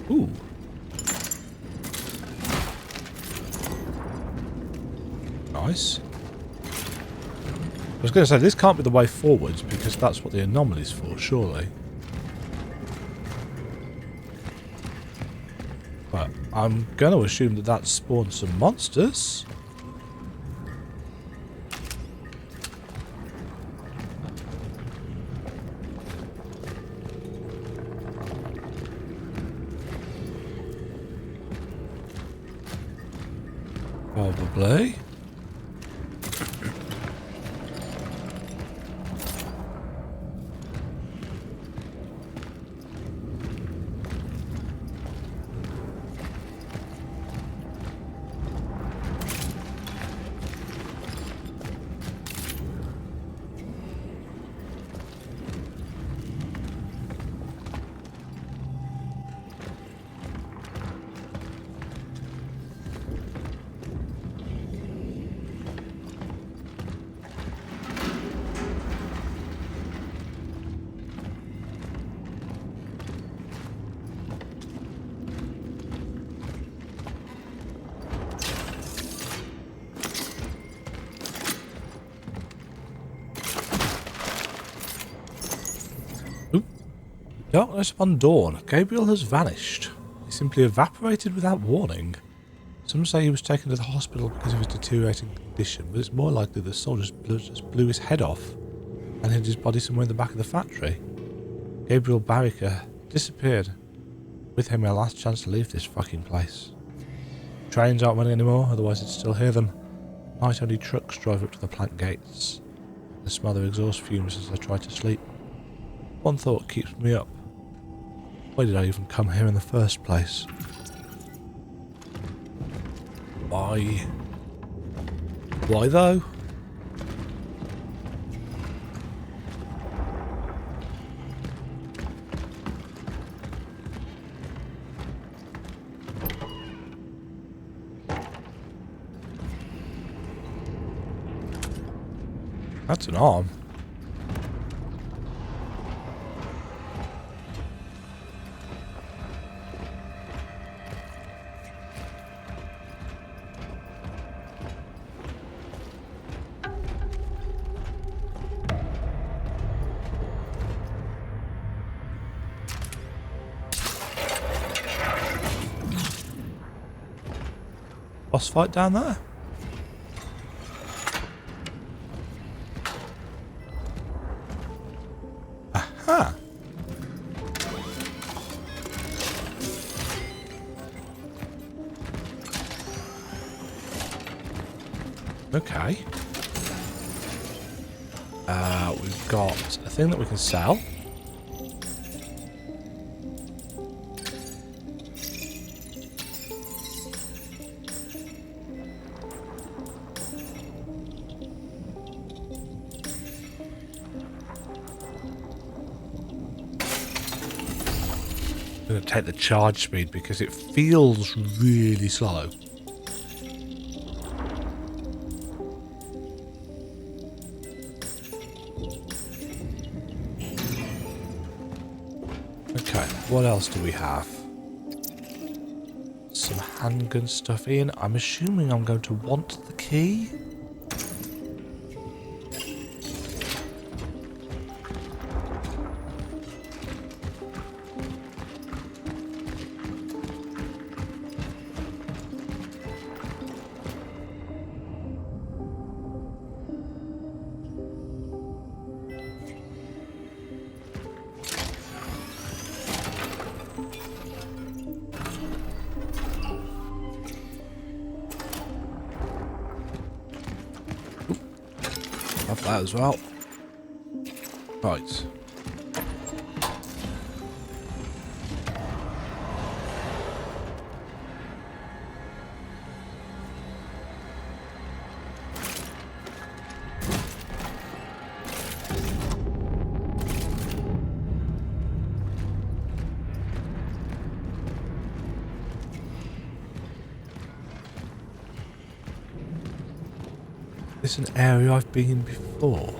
Ooh. Nice. I was going to say, this can't be the way forwards, because that's what the anomaly's for, surely. But I'm going to assume that that spawns some monsters. Probably. Darkness upon dawn. Gabriel has vanished. He simply evaporated without warning. Some say he was taken to the hospital because of his deteriorating condition, but it's more likely the soldiers just blew his head off and hid his body somewhere in the back of the factory. Gabriel Barricker disappeared. With him, our last chance to leave this fucking place. Trains aren't running anymore, otherwise I'd still hear them. Night only trucks drive up to the plant gates. I smell their exhaust fumes as I try to sleep. One thought keeps me up. Why did I even come here in the first place? Why? Why though? That's an arm. Boss fight down there? Aha! Okay. We've got a thing that we can sell. I'm going to take the charge speed because it feels really slow. Okay, what else do we have? Some handgun stuff in. I'm assuming I'm going to want the key. Have that as well. Right. Is an area I've been in before.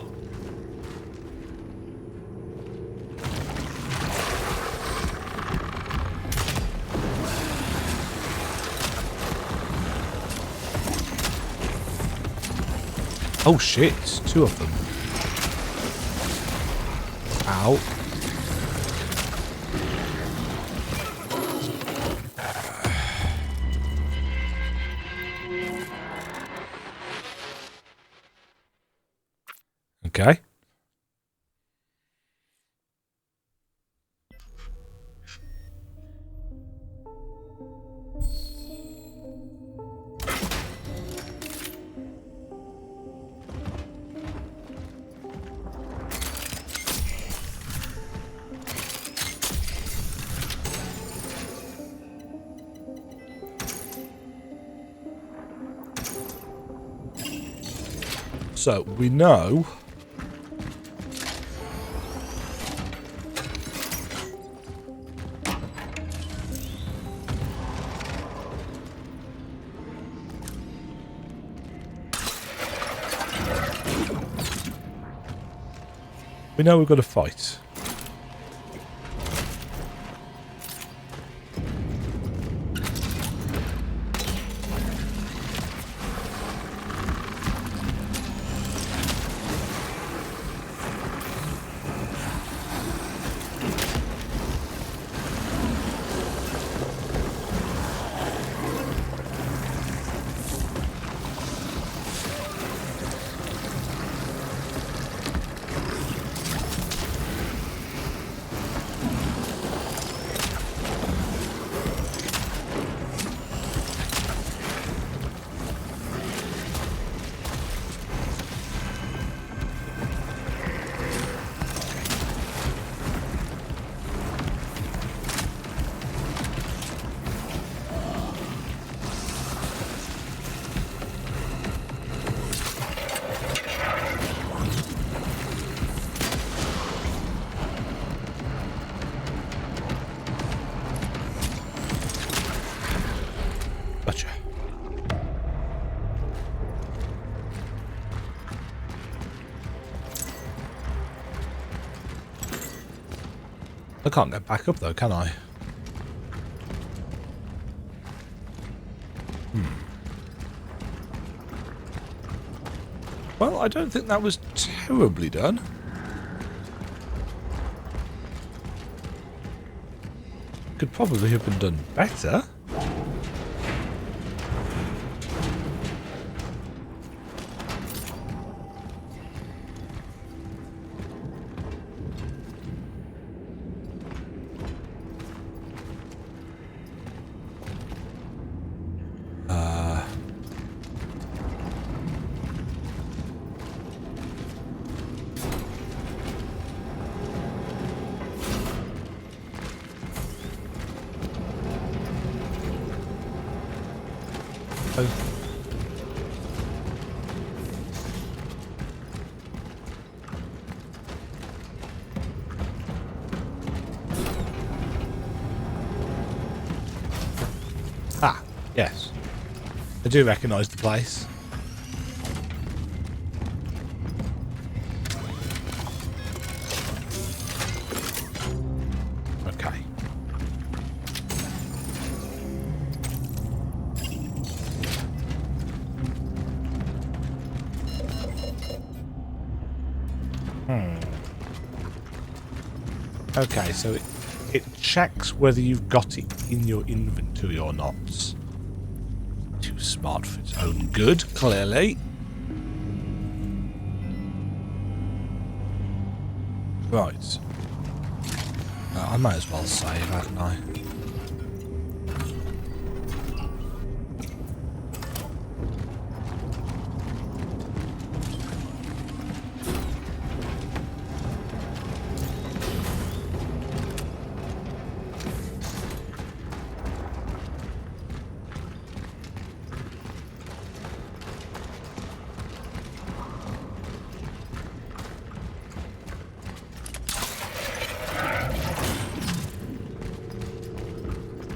Oh shit, 2 of them. Ow. Okay. So we know we've got to fight. Gotcha. I can't get back up though, can I? Well, I don't think that was terribly done. Could probably have been done better. Ah, yes. I do recognise the place. Okay. Okay, so it checks whether you've got it in your inventory or not. Too smart for its own good, clearly. Right. I might as well save, hadn't I?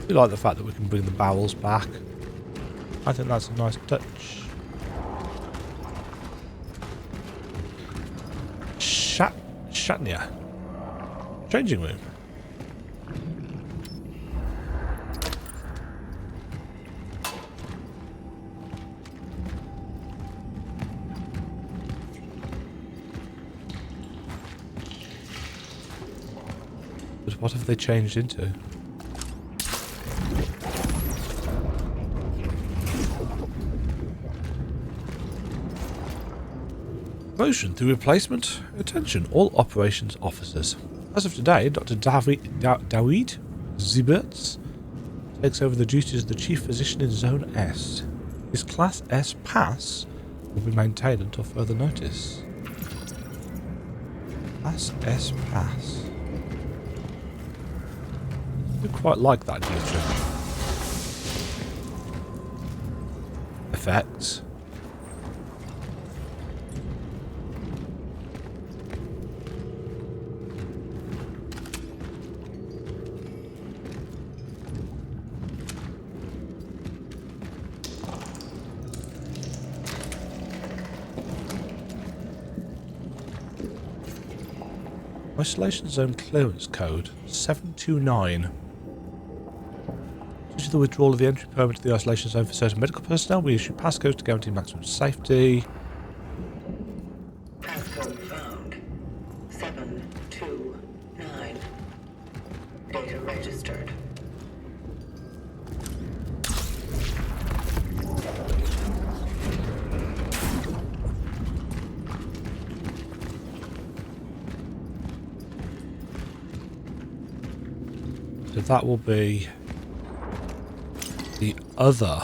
I like the fact that we can bring the barrels back. I think that's a nice touch. Shatnia. Changing room. But what have they changed into? Promotion through replacement. Attention, all operations officers. As of today, Dr. Dawid Ziberts takes over the duties of the chief physician in Zone S. His Class S pass will be maintained until further notice. Class S pass. I quite like that feature. Effects. Isolation Zone Clearance Code 729. Due to the withdrawal of the entry permit to the isolation zone for certain medical personnel, we issue passcodes to guarantee maximum safety. Passcode found. 729. Data registered. So that will be the other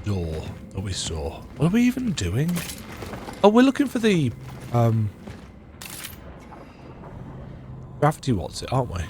door that we saw. What are we even doing? Oh, we're looking for the gravity what's it, aren't we?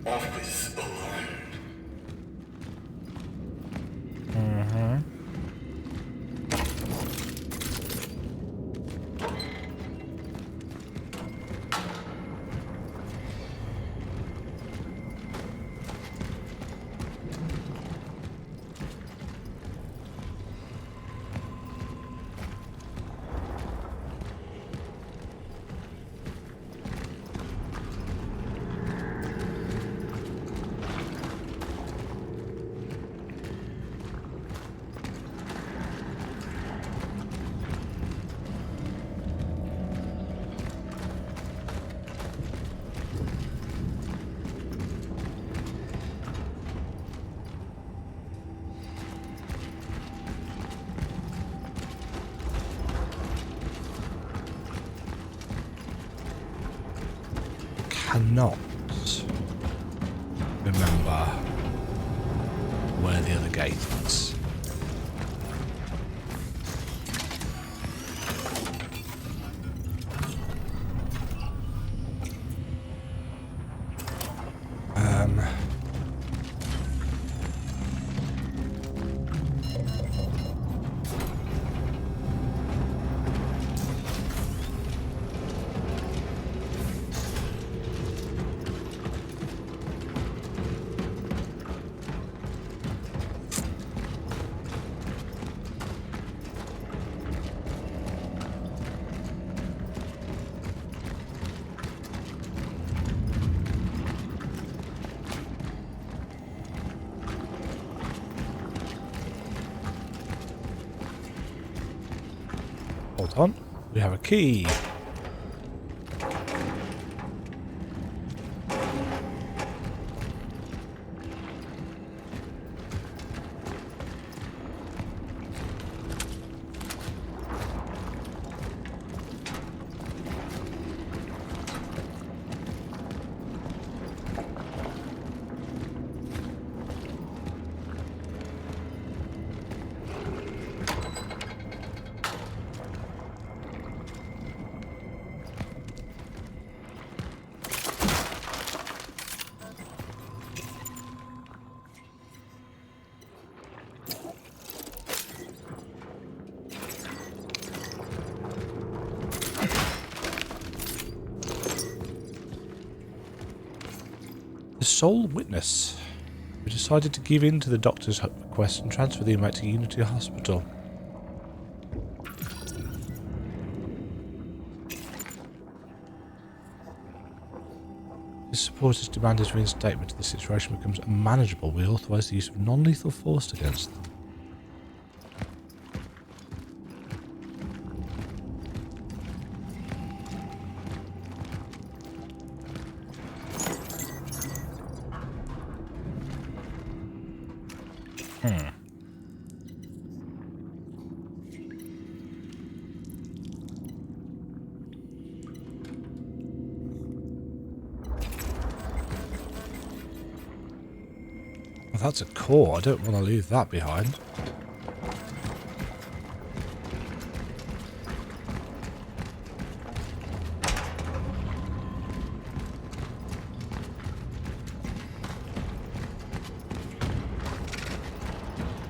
Office alone. cannot remember where the other gate is. Hold on, we have a key. Sole witness. We decided to give in to the doctor's request and transfer the inmate to Unity Hospital. His supporters demand his reinstatement if the situation becomes unmanageable. We authorise the use of non-lethal force against them. Well, that's a core. I don't want to leave that behind.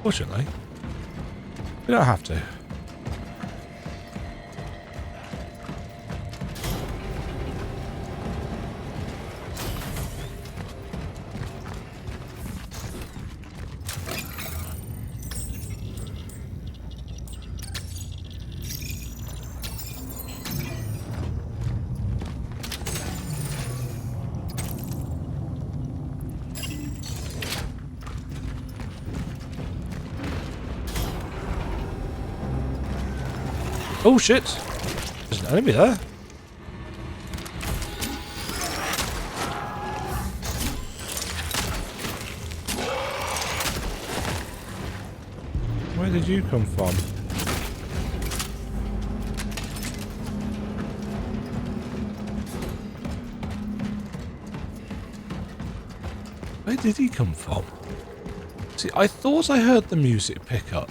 Fortunately, we don't have to. Oh shit! There's an enemy there. Where did you come from? Where did he come from? See, I thought I heard the music pick up.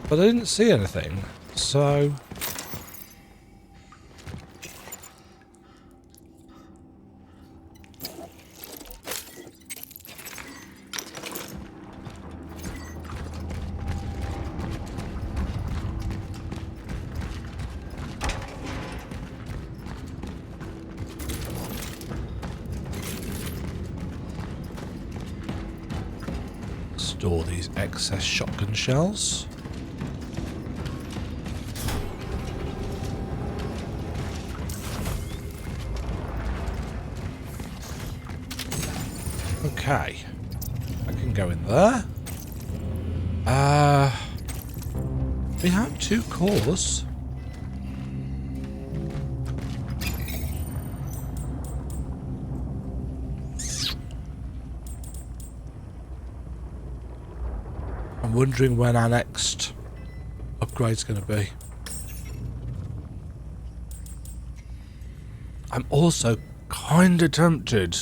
But I didn't see anything, so... Store these excess shotgun shells. Okay, I can go in there. We have 2 cores. I'm wondering when our next upgrade's going to be. I'm also kinda tempted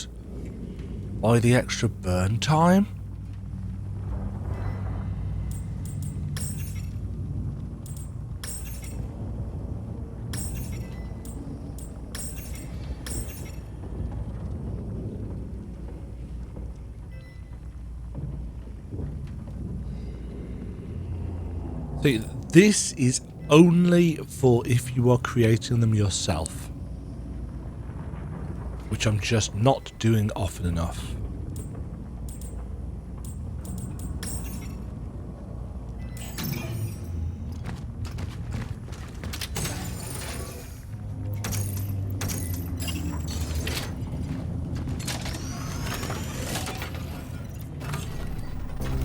by the extra burn time. See, this is only for if you are creating them yourself, which I'm just not doing often enough.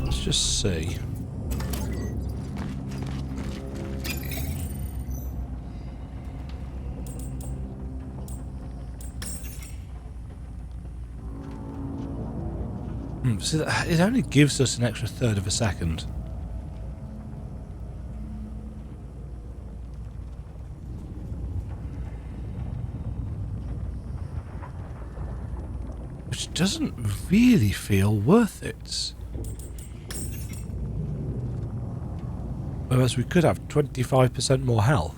Let's just see. So it only gives us an extra third of a second. Which doesn't really feel worth it. Whereas we could have 25% more health.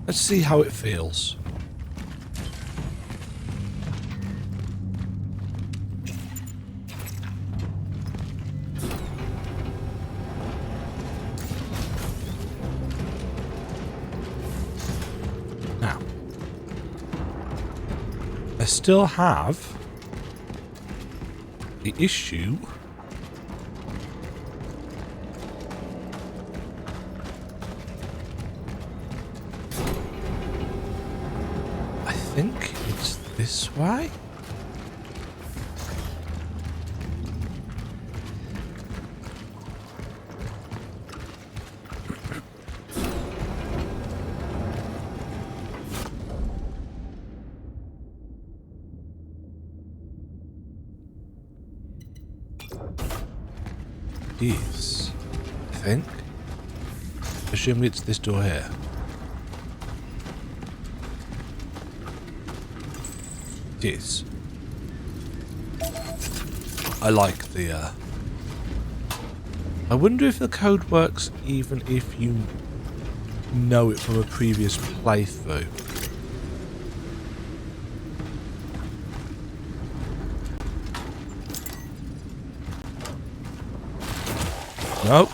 Let's see how it feels. Now, I still have the issue I think it's this way. Yes, I think. Assuming it's this door here. Yes. I like the I wonder if the code works even if you know it from a previous playthrough. Nope.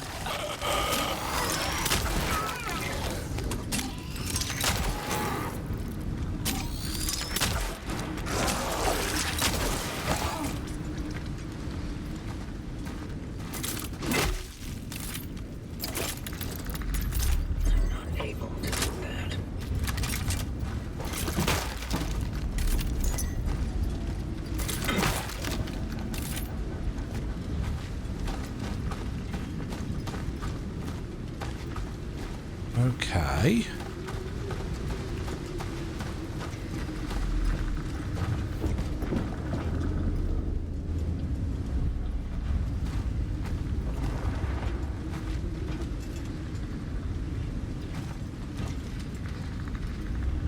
Okay.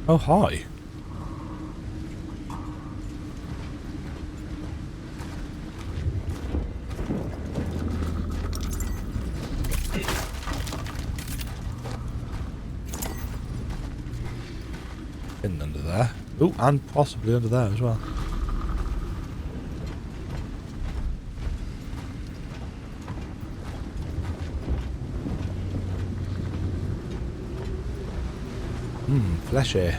Oh, hi. In under there. Oh, and possibly under there as well. Fleshy.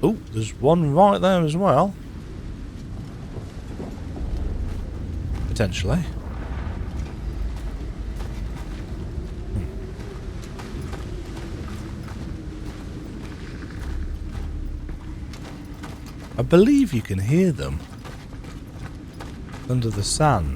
Oh, there's one right there as well. Potentially. I believe you can hear them under the sand.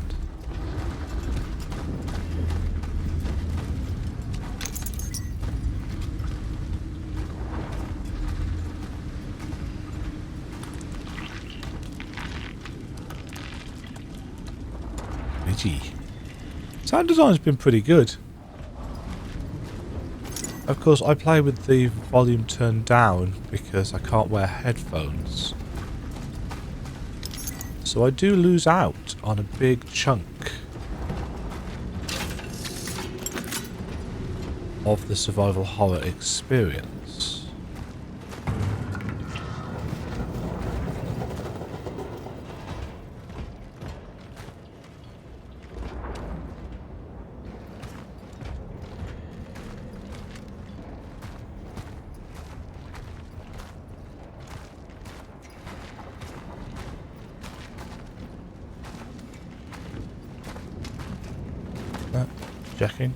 Sound design's been pretty good. Of course, I play with the volume turned down because I can't wear headphones. So I do lose out on a big chunk of the survival horror experience. Checking.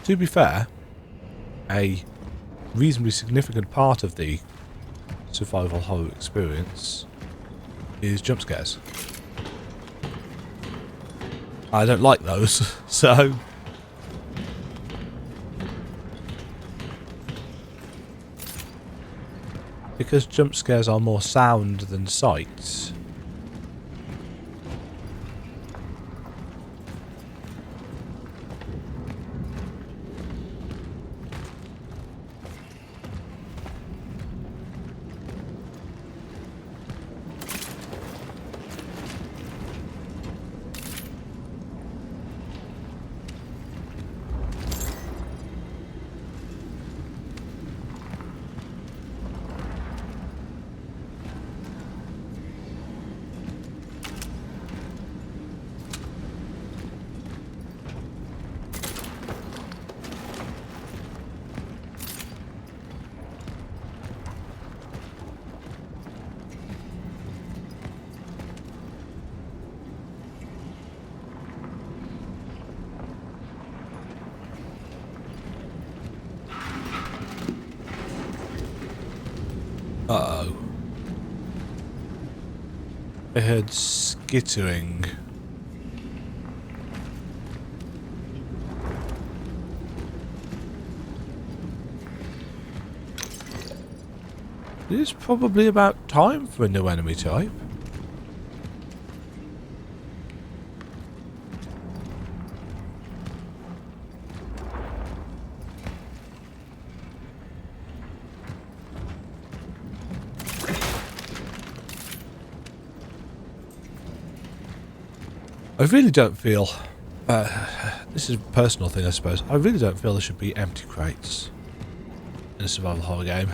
To be fair, a reasonably significant part of the survival horror experience is jump scares. I don't like those, so because jump scares are more sound than sight. Uh-oh. I heard skittering. It is probably about time for a new enemy type. I really don't feel, this is a personal thing I suppose, I really don't feel there should be empty crates in a survival horror game.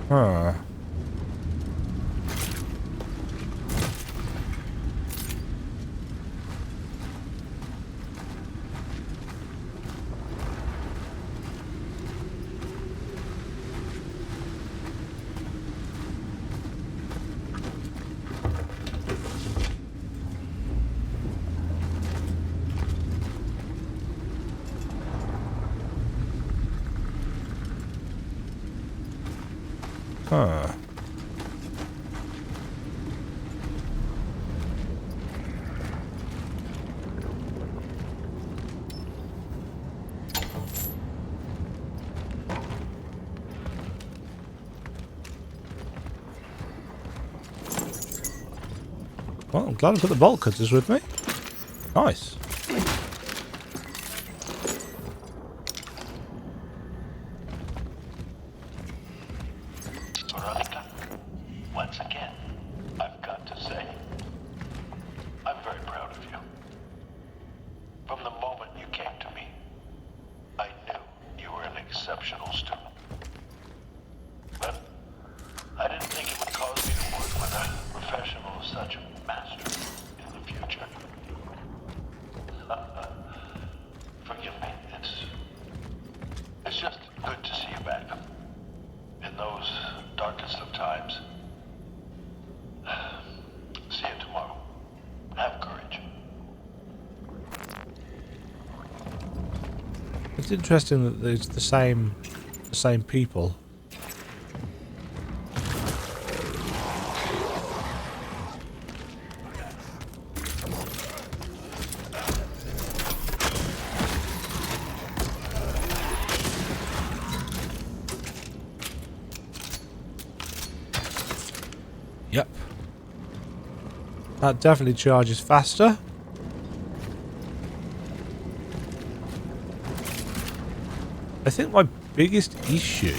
Huh. Huh. Well, I'm glad I put the bolt cutters with me. Nice. Veronica, once again, I've got to say, I'm very proud of you. From the moment you came to me, I knew you were an exceptional student. But I didn't think it would cause me to work with a professional of such a master in the future. Forgive me, it's just good to see you back. In those darkest of times. See you tomorrow. Have courage. It's interesting that it's the same people. Yep. That definitely charges faster. I think my biggest issue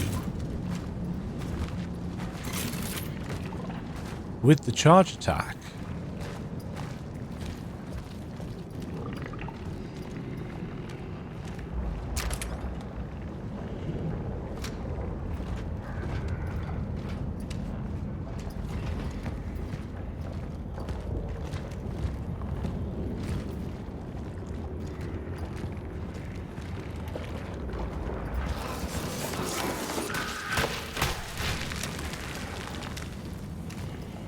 with the charge attack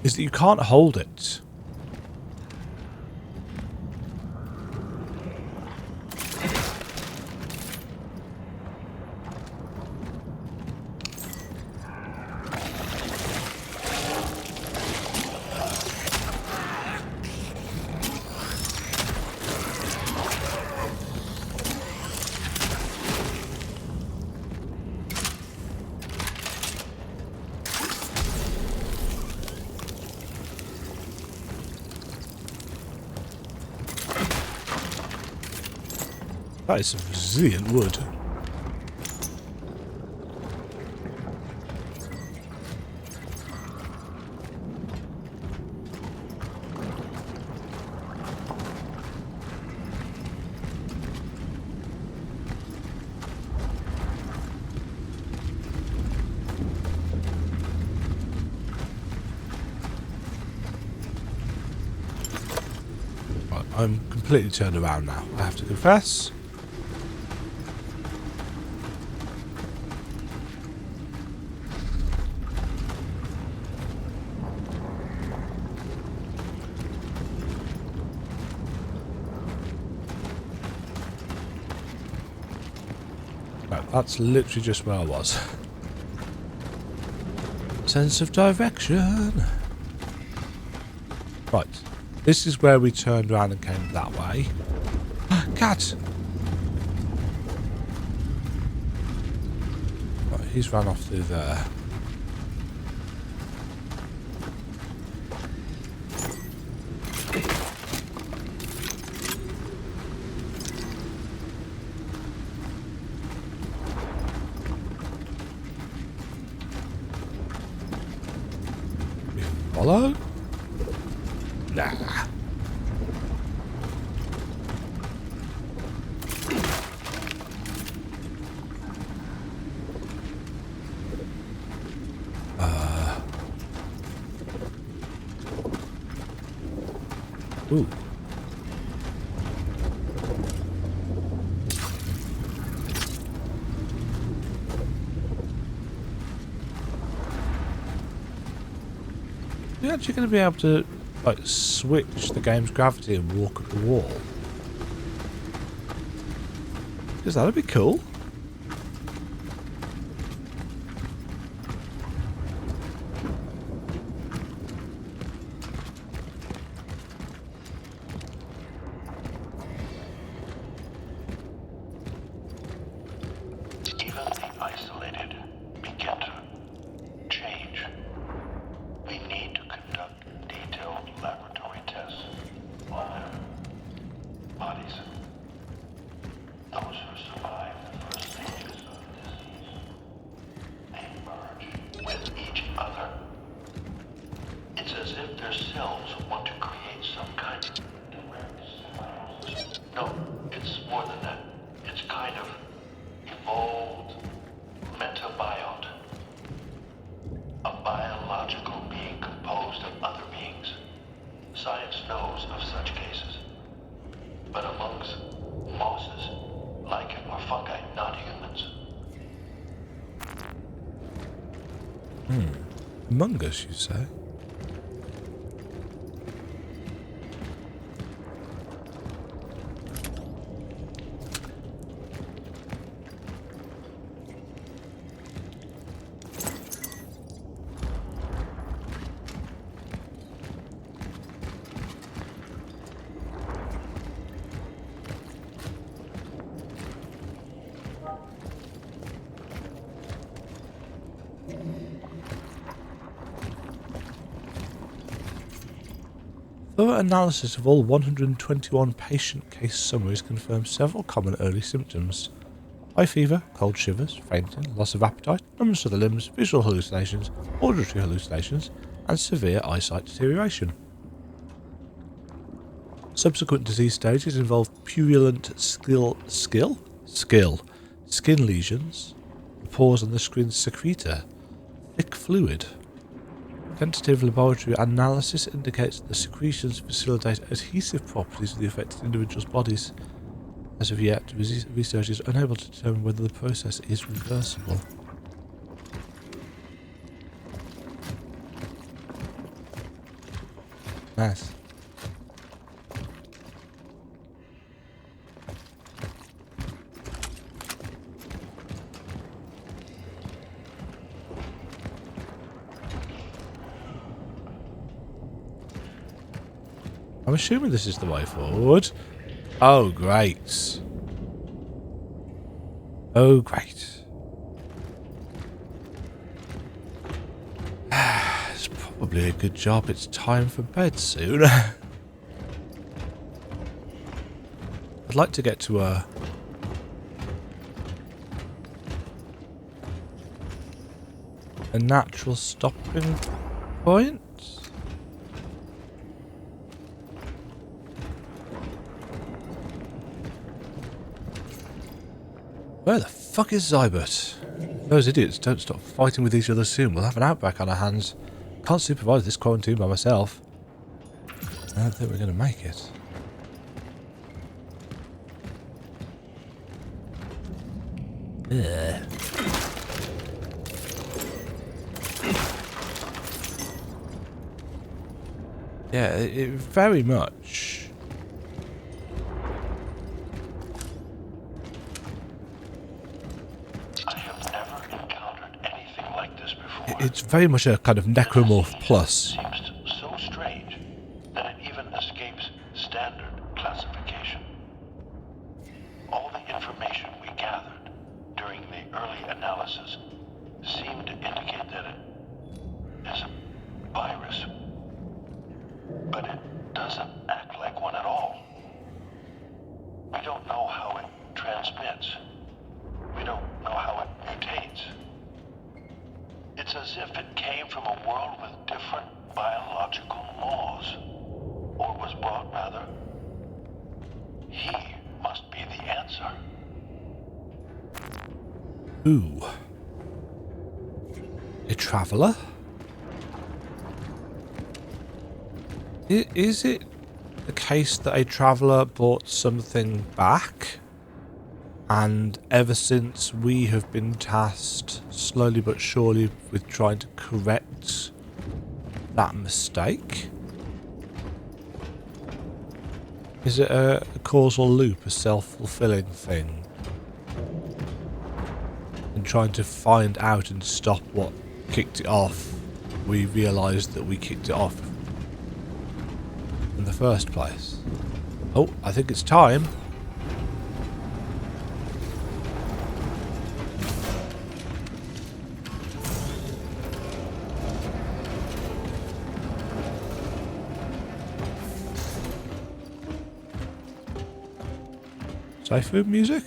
is that you can't hold it. That is some resilient wood. Right, I'm completely turned around now, I have to confess. That's literally just where I was. Sense of direction. Right. This is where we turned around and came that way. Cat! Right, he's run off through there. Follow? Nah. Ooh. You're actually going to be able to like switch the game's gravity and walk up the wall. Because that would be cool. Even the isolated begin to change. We need to conduct detailed laboratory tests science knows of such cases. But amongst mosses, lichen, or fungi, not humans. Among us, you say? Thorough analysis of all 121 patient case summaries confirms several common early symptoms. High fever, cold shivers, fainting, loss of appetite, numbness of the limbs, visual hallucinations, auditory hallucinations, and severe eyesight deterioration. Subsequent disease stages involve purulent skin lesions, pores on the skin secreta, thick fluid. Tentative laboratory analysis indicates that the secretions facilitate adhesive properties of the affected individuals' bodies. As of yet, research is unable to determine whether the process is reversible. Nice. I'm assuming this is the way forward. Oh, great. Oh, great. It's probably a good job it's time for bed soon. I'd like to get to a natural stopping point. Where the fuck is Zybert? Those idiots don't stop fighting with each other soon. We'll have an outbreak on our hands. Can't supervise this quarantine by myself. I don't think we're going to make it. Ugh. Yeah, it very much. It's very much a kind of necromorph plus. Seems so strange that it even escapes standard classification. All the information we gathered during the early analysis seemed to indicate that it is a virus, but it doesn't act like one at all. We don't know how it transmits. We don't know how it mutates. It's as if it came from a world with different biological laws. Or was brought, rather. He must be the answer. Who? A traveller? Is it the case that a traveller brought something back? And ever since we have been tasked, slowly but surely, with trying to correct that mistake? Is it a causal loop, a self-fulfilling thing? And trying to find out and stop what kicked it off, we realised that we kicked it off in the first place. Oh, I think it's time. Sci-fi music?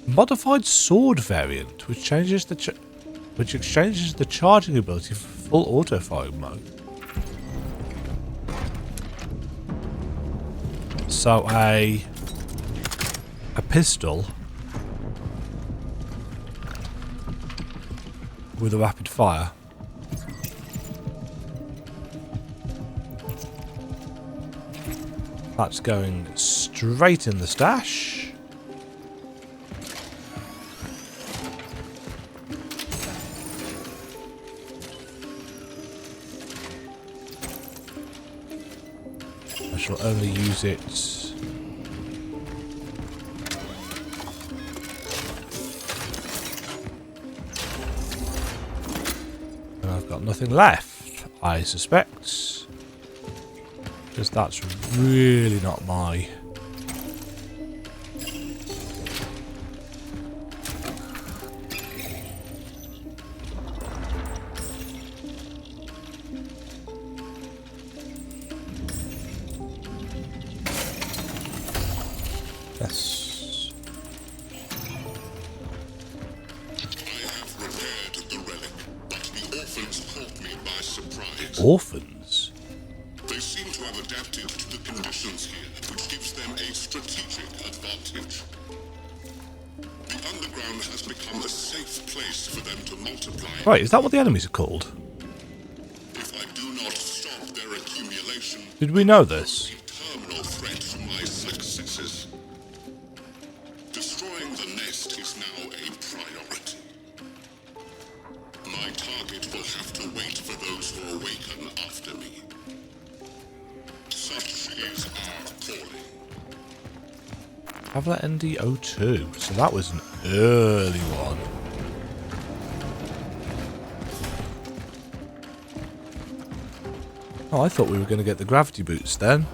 Modified sword variant, which changes which exchanges the charging ability for full auto-firing mode. So a a pistol with a rapid fire. That's going straight in the stash. I shall only use it when I've got nothing left, I suspect. Because that's really not my... Yes. I have repaired the relic, but the orphans caught me by surprise. Orphans? They seem to have adapted to the conditions here, which gives them a strategic advantage. The underground has become a safe place for them to multiply. Right, is that what the enemies are called? If I do not stop their accumulation, Did we know this? a terminal threat to my successes. Destroying the nest is now a priority. My target will have to wait for those who awaken after me. Such is our calling. Traveler ND02. So that was an early one. Oh, I thought we were going to get the gravity boots then.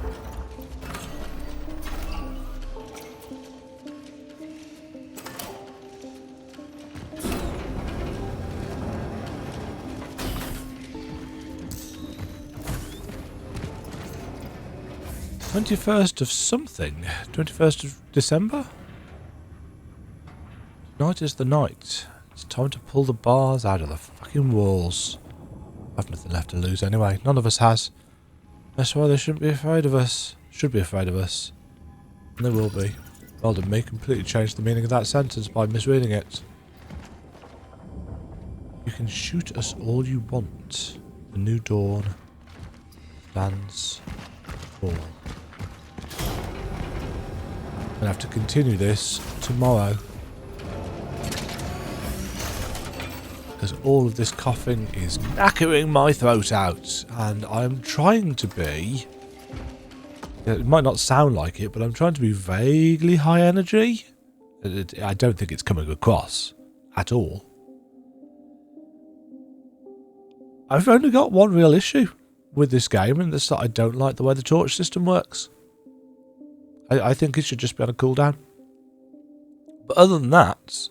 "21st of something. 21st of December? Tonight is the night. It's time to pull the bars out of the fucking walls. I've nothing left to lose anyway. None of us has. That's why they shouldn't be afraid of us. Should be afraid of us. And they will be. Well done me. Completely changed the meaning of that sentence by misreading it. You can shoot us all you want. The new dawn lands fall. I'm gonna have to continue this tomorrow. Because all of this coughing is knackering my throat out. And I'm trying to be... It might not sound like it, but I'm trying to be vaguely high energy. I don't think it's coming across at all. I've only got one real issue with this game, and that's that I don't like the way the torch system works. I think it should just be on a cooldown. But other than that,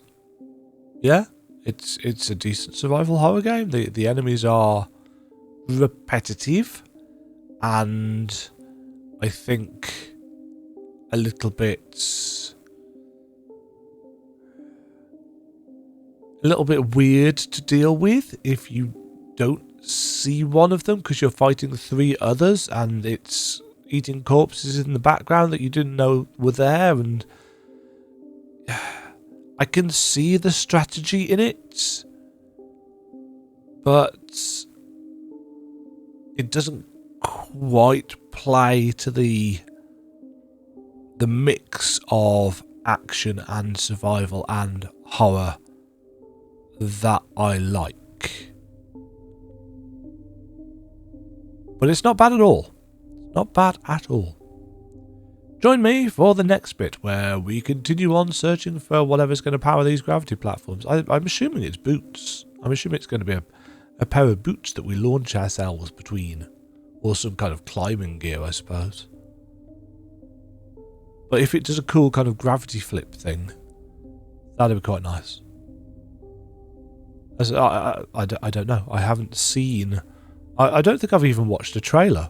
yeah, it's a decent survival horror game. The enemies are repetitive, and I think a little bit weird to deal with if you don't see one of them because you're fighting 3 others and it's eating corpses in the background that you didn't know were there, and I can see the strategy in it, but it doesn't quite play to the mix of action and survival and horror that I like. But it's not bad at all. Not bad at all. Join me for the next bit where we continue on searching for whatever's going to power these gravity platforms. I'm assuming it's boots. I'm assuming it's going to be a pair of boots that we launch ourselves between. Or some kind of climbing gear, I suppose. But if it does a cool kind of gravity flip thing, that'd be quite nice. I don't know. I haven't seen... I don't think I've even watched a trailer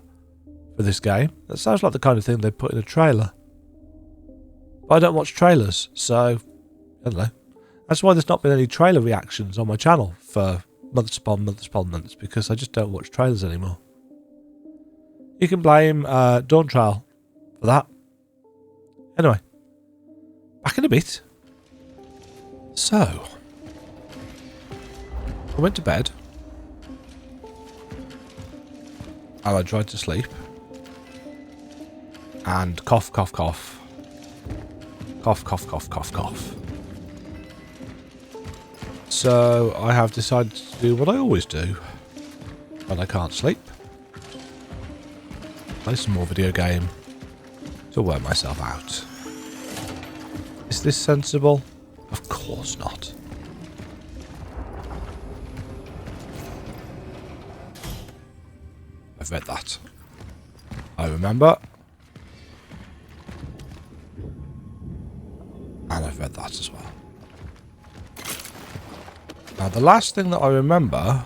for this game. That sounds like the kind of thing they'd put in a trailer. But I don't watch trailers, so I don't know. That's why there's not been any trailer reactions on my channel for months upon months upon months, because I just don't watch trailers anymore. You can blame Dawn Trail for that. Anyway, back back in a bit. So, I went to bed. And I tried to sleep. And cough, cough, cough. Cough, cough, cough, cough, cough. So I have decided to do what I always do when I can't sleep. Play some more video game to wear myself out. Is this sensible? Of course not. I've read that. I remember. And I've read that as well. Now the last thing that I remember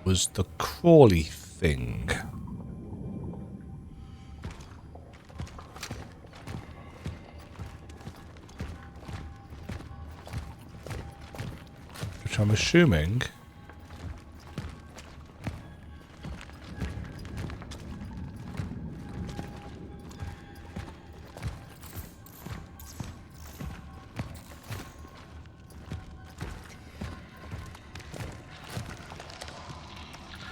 was the crawly thing. Which I'm assuming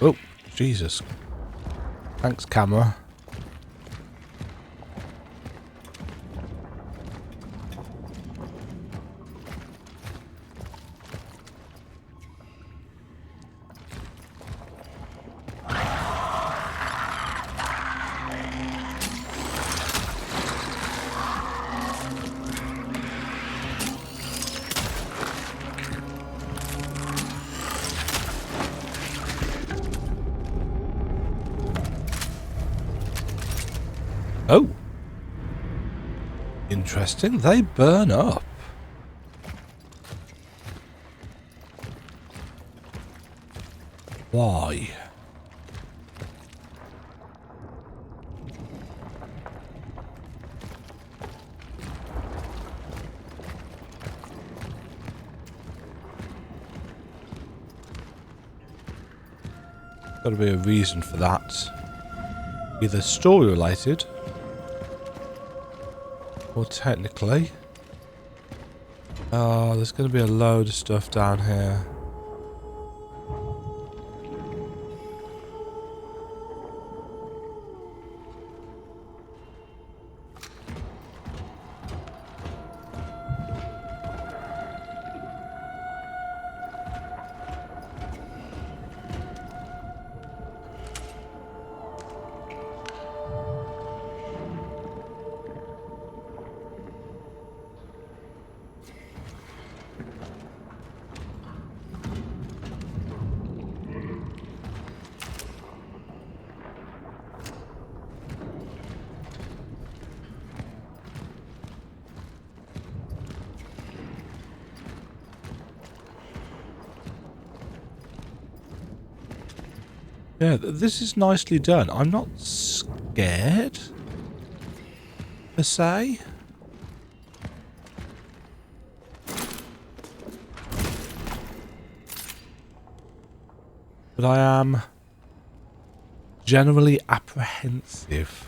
oh, Jesus. Thanks, camera. Oh. Interesting. They burn up. Why? Got to be a reason for that. Either story related, or technically. Oh, there's going to be a load of stuff down here. Yeah, this is nicely done. I'm not scared, per se. But I am generally apprehensive.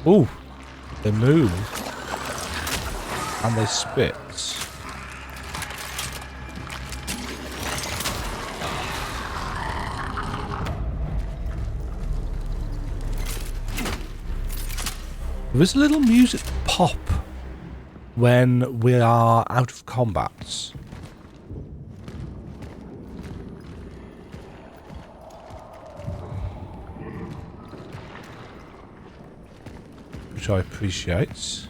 Ooh, they move and they spit. There is a little music pop when we are out of combat. Which I appreciate.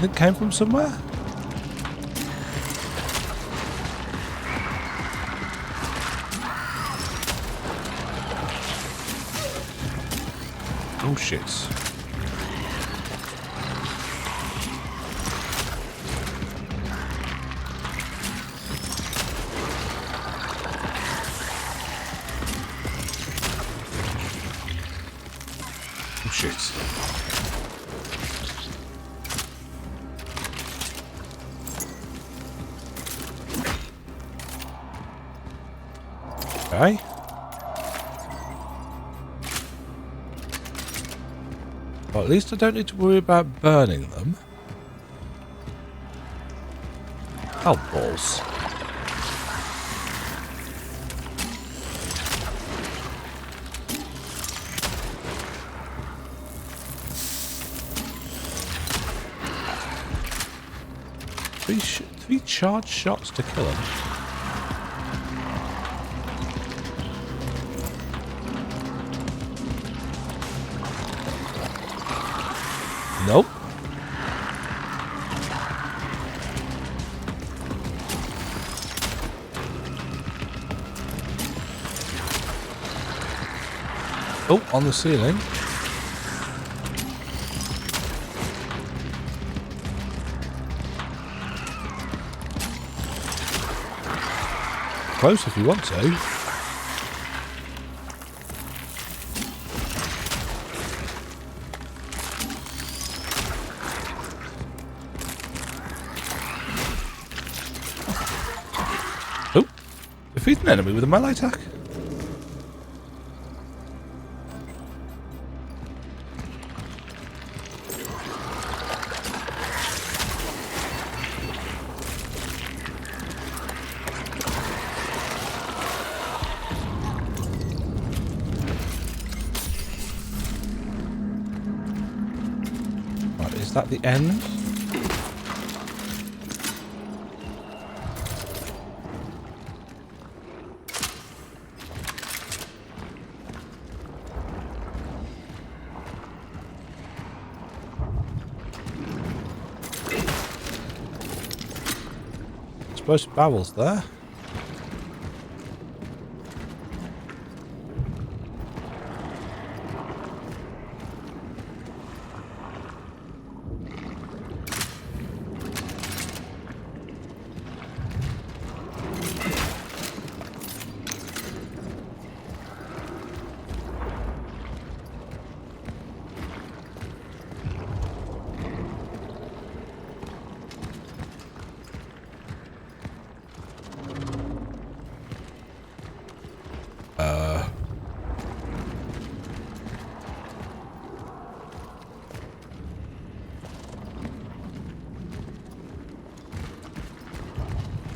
think came from somewhere? Oh shit. Oh shit. Okay. Well, at least I don't need to worry about burning them. Oh, balls. Three charged shots to kill him. Nope. Oh, on the ceiling. Close if you want to. Oh, defeat an enemy with a melee attack. Right, is that the end? Suppose barrels there.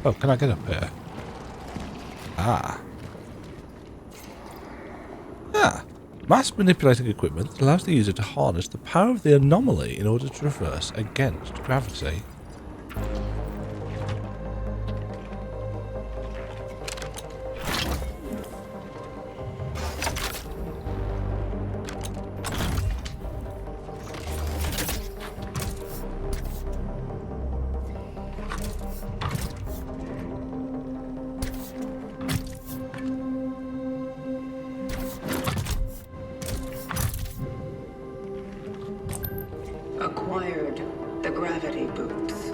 Oh, can I get up here? Ah. Ah. Mass manipulating equipment that allows the user to harness the power of the anomaly in order to reverse against gravity. Acquired the gravity boots.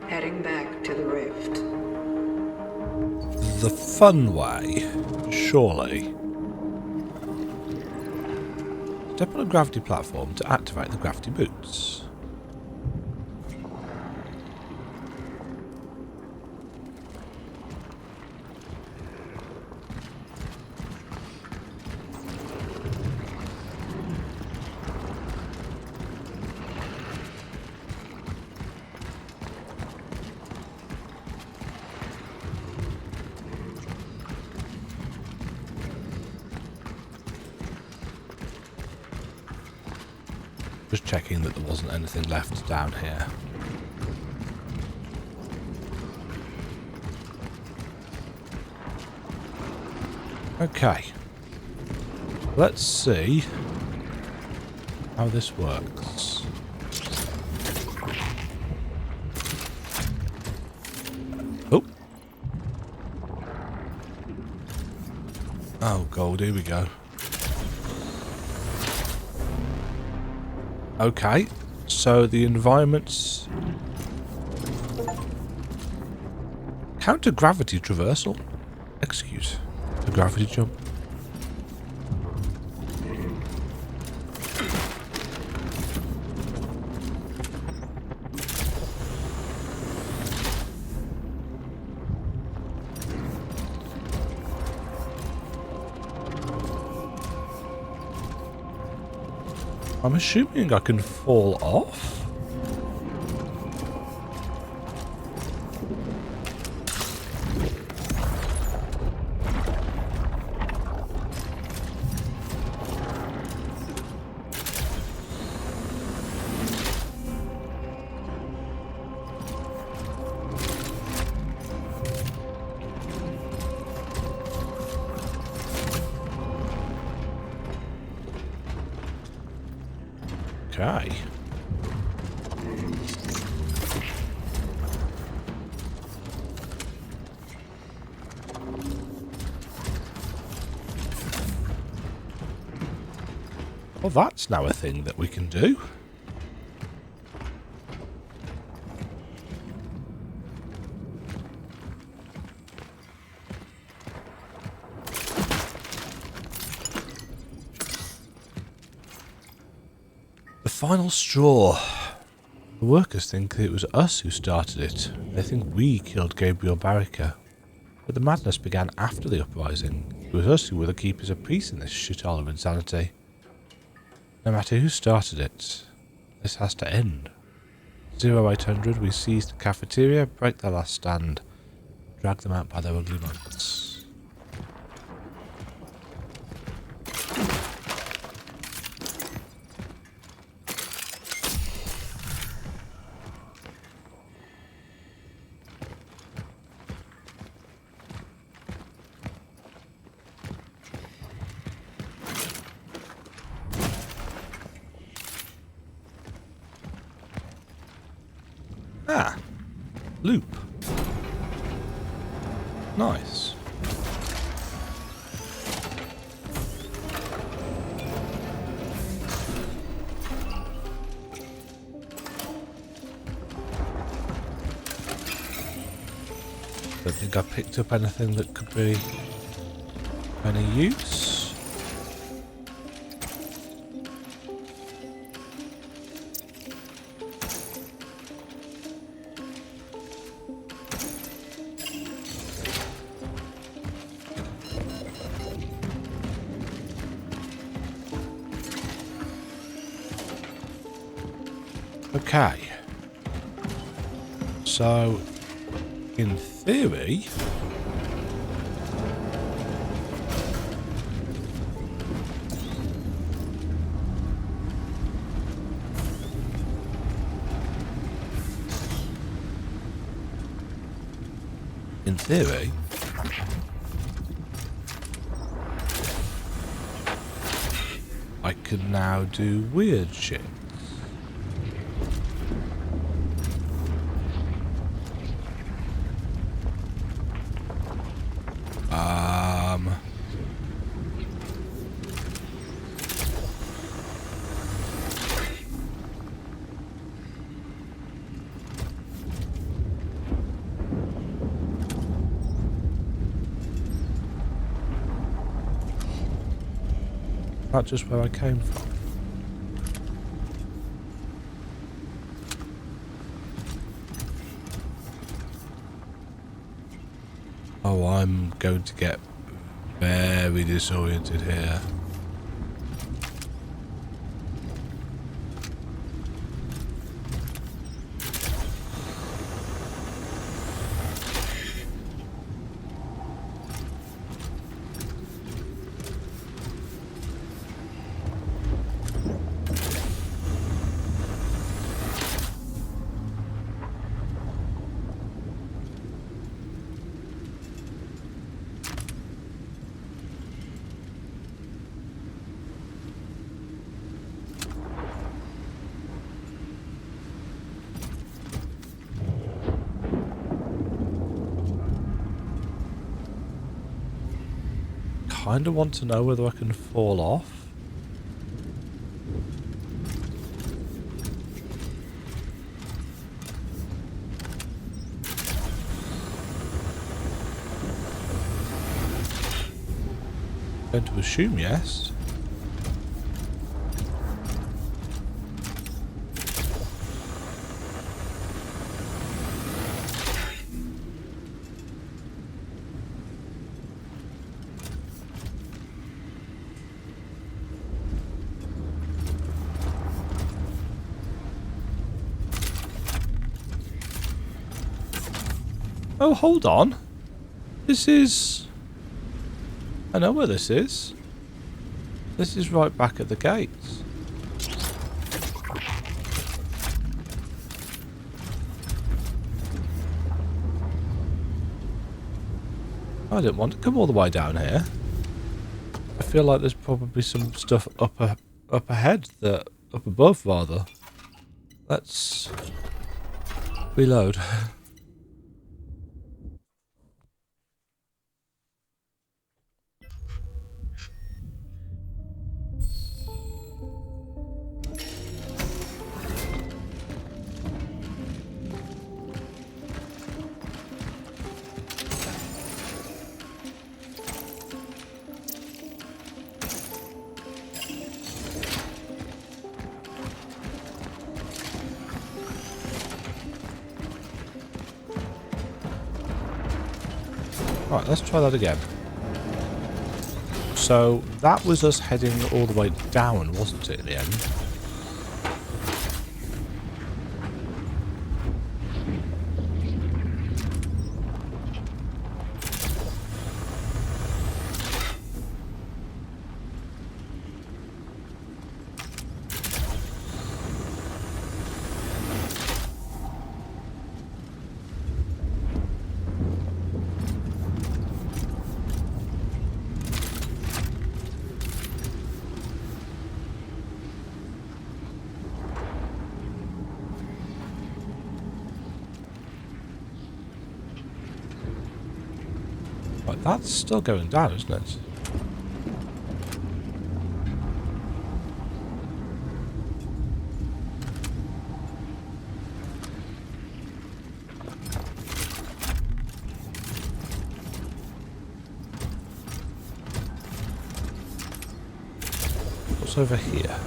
Heading back to the rift. The fun way, surely. Step on a gravity platform to activate the gravity boots. Just checking that there wasn't anything left down here. Okay. Let's see how this works. Oh. Oh god, here we go. Okay, so the environment's counter-gravity traversal. Execute the gravity jump. I'm assuming I can fall off. Okay. Well, that's now a thing that we can do. The final straw. The workers think it was us who started it. They think we killed Gabriel Barrica. But the madness began after the uprising. It was us who were the keepers of peace in this shithole of insanity. No matter who started it, this has to end. 0800, we seize the cafeteria, break their last stand, drag them out by their ugly mugs. Ah, loop. Nice. Don't think I picked up anything that could be any use. Okay, so in theory, I can now do weird shit. Not just where I came from. Oh, I'm going to get very disoriented here. kind of want to know whether I can fall off. Going to assume yes. Oh, hold on. This is... I know where this is. This is right back at the gates. I didn't want to come all the way down here. I feel like there's probably some stuff up ahead, up above rather. Let's reload. Right, let's try that again. So that was us heading all the way down, wasn't it, in the end? Right, that's still going down, isn't it? What's over here?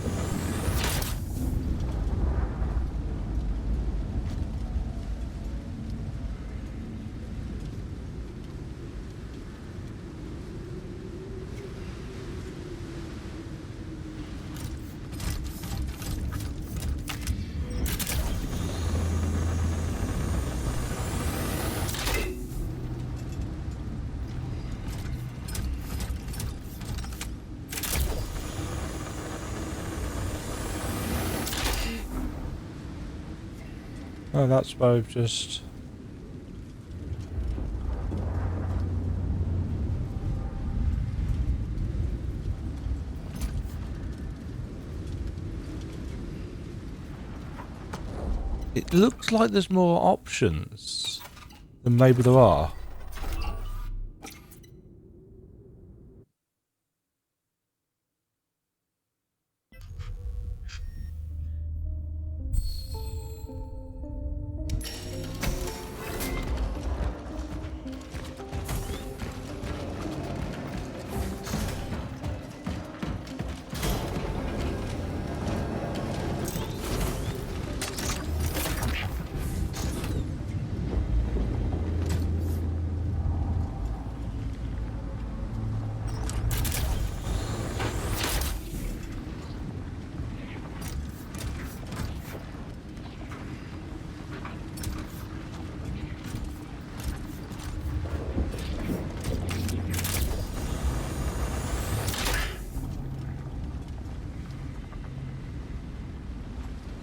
Oh, that's why I've just... It looks like there's more options than maybe there are.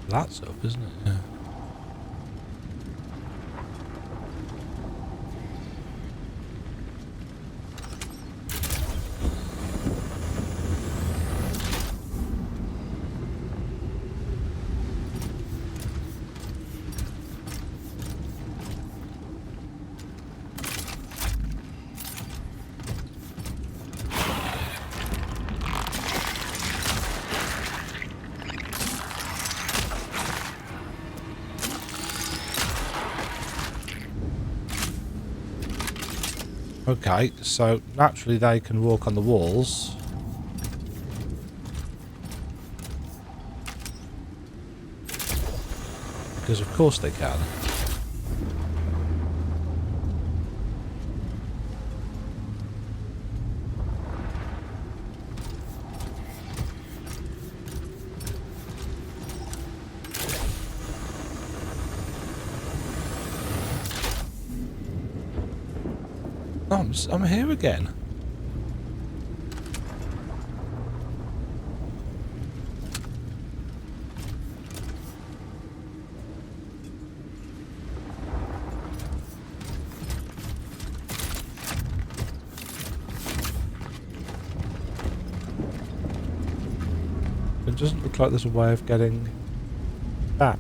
That's up, isn't it? Yeah. Okay, so naturally they can walk on the walls. Because of course they can. Oh, I'm here again. It doesn't look like there's a way of getting back.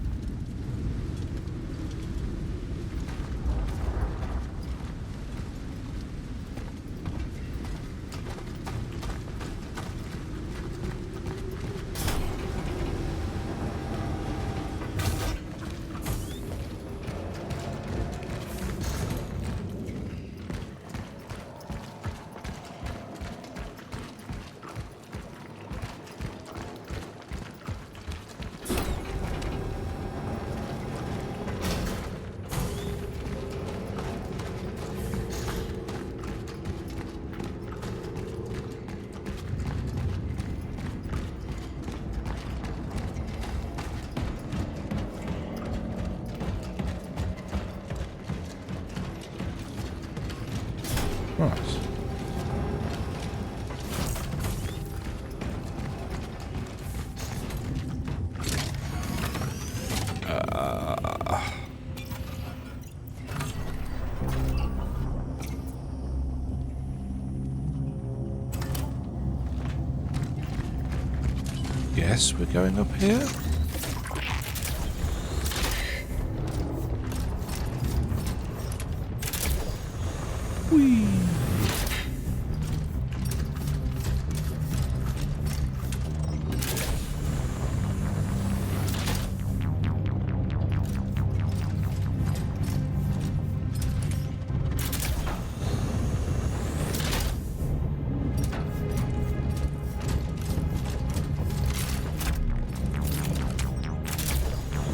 Right. Guess we're going up here. Whee!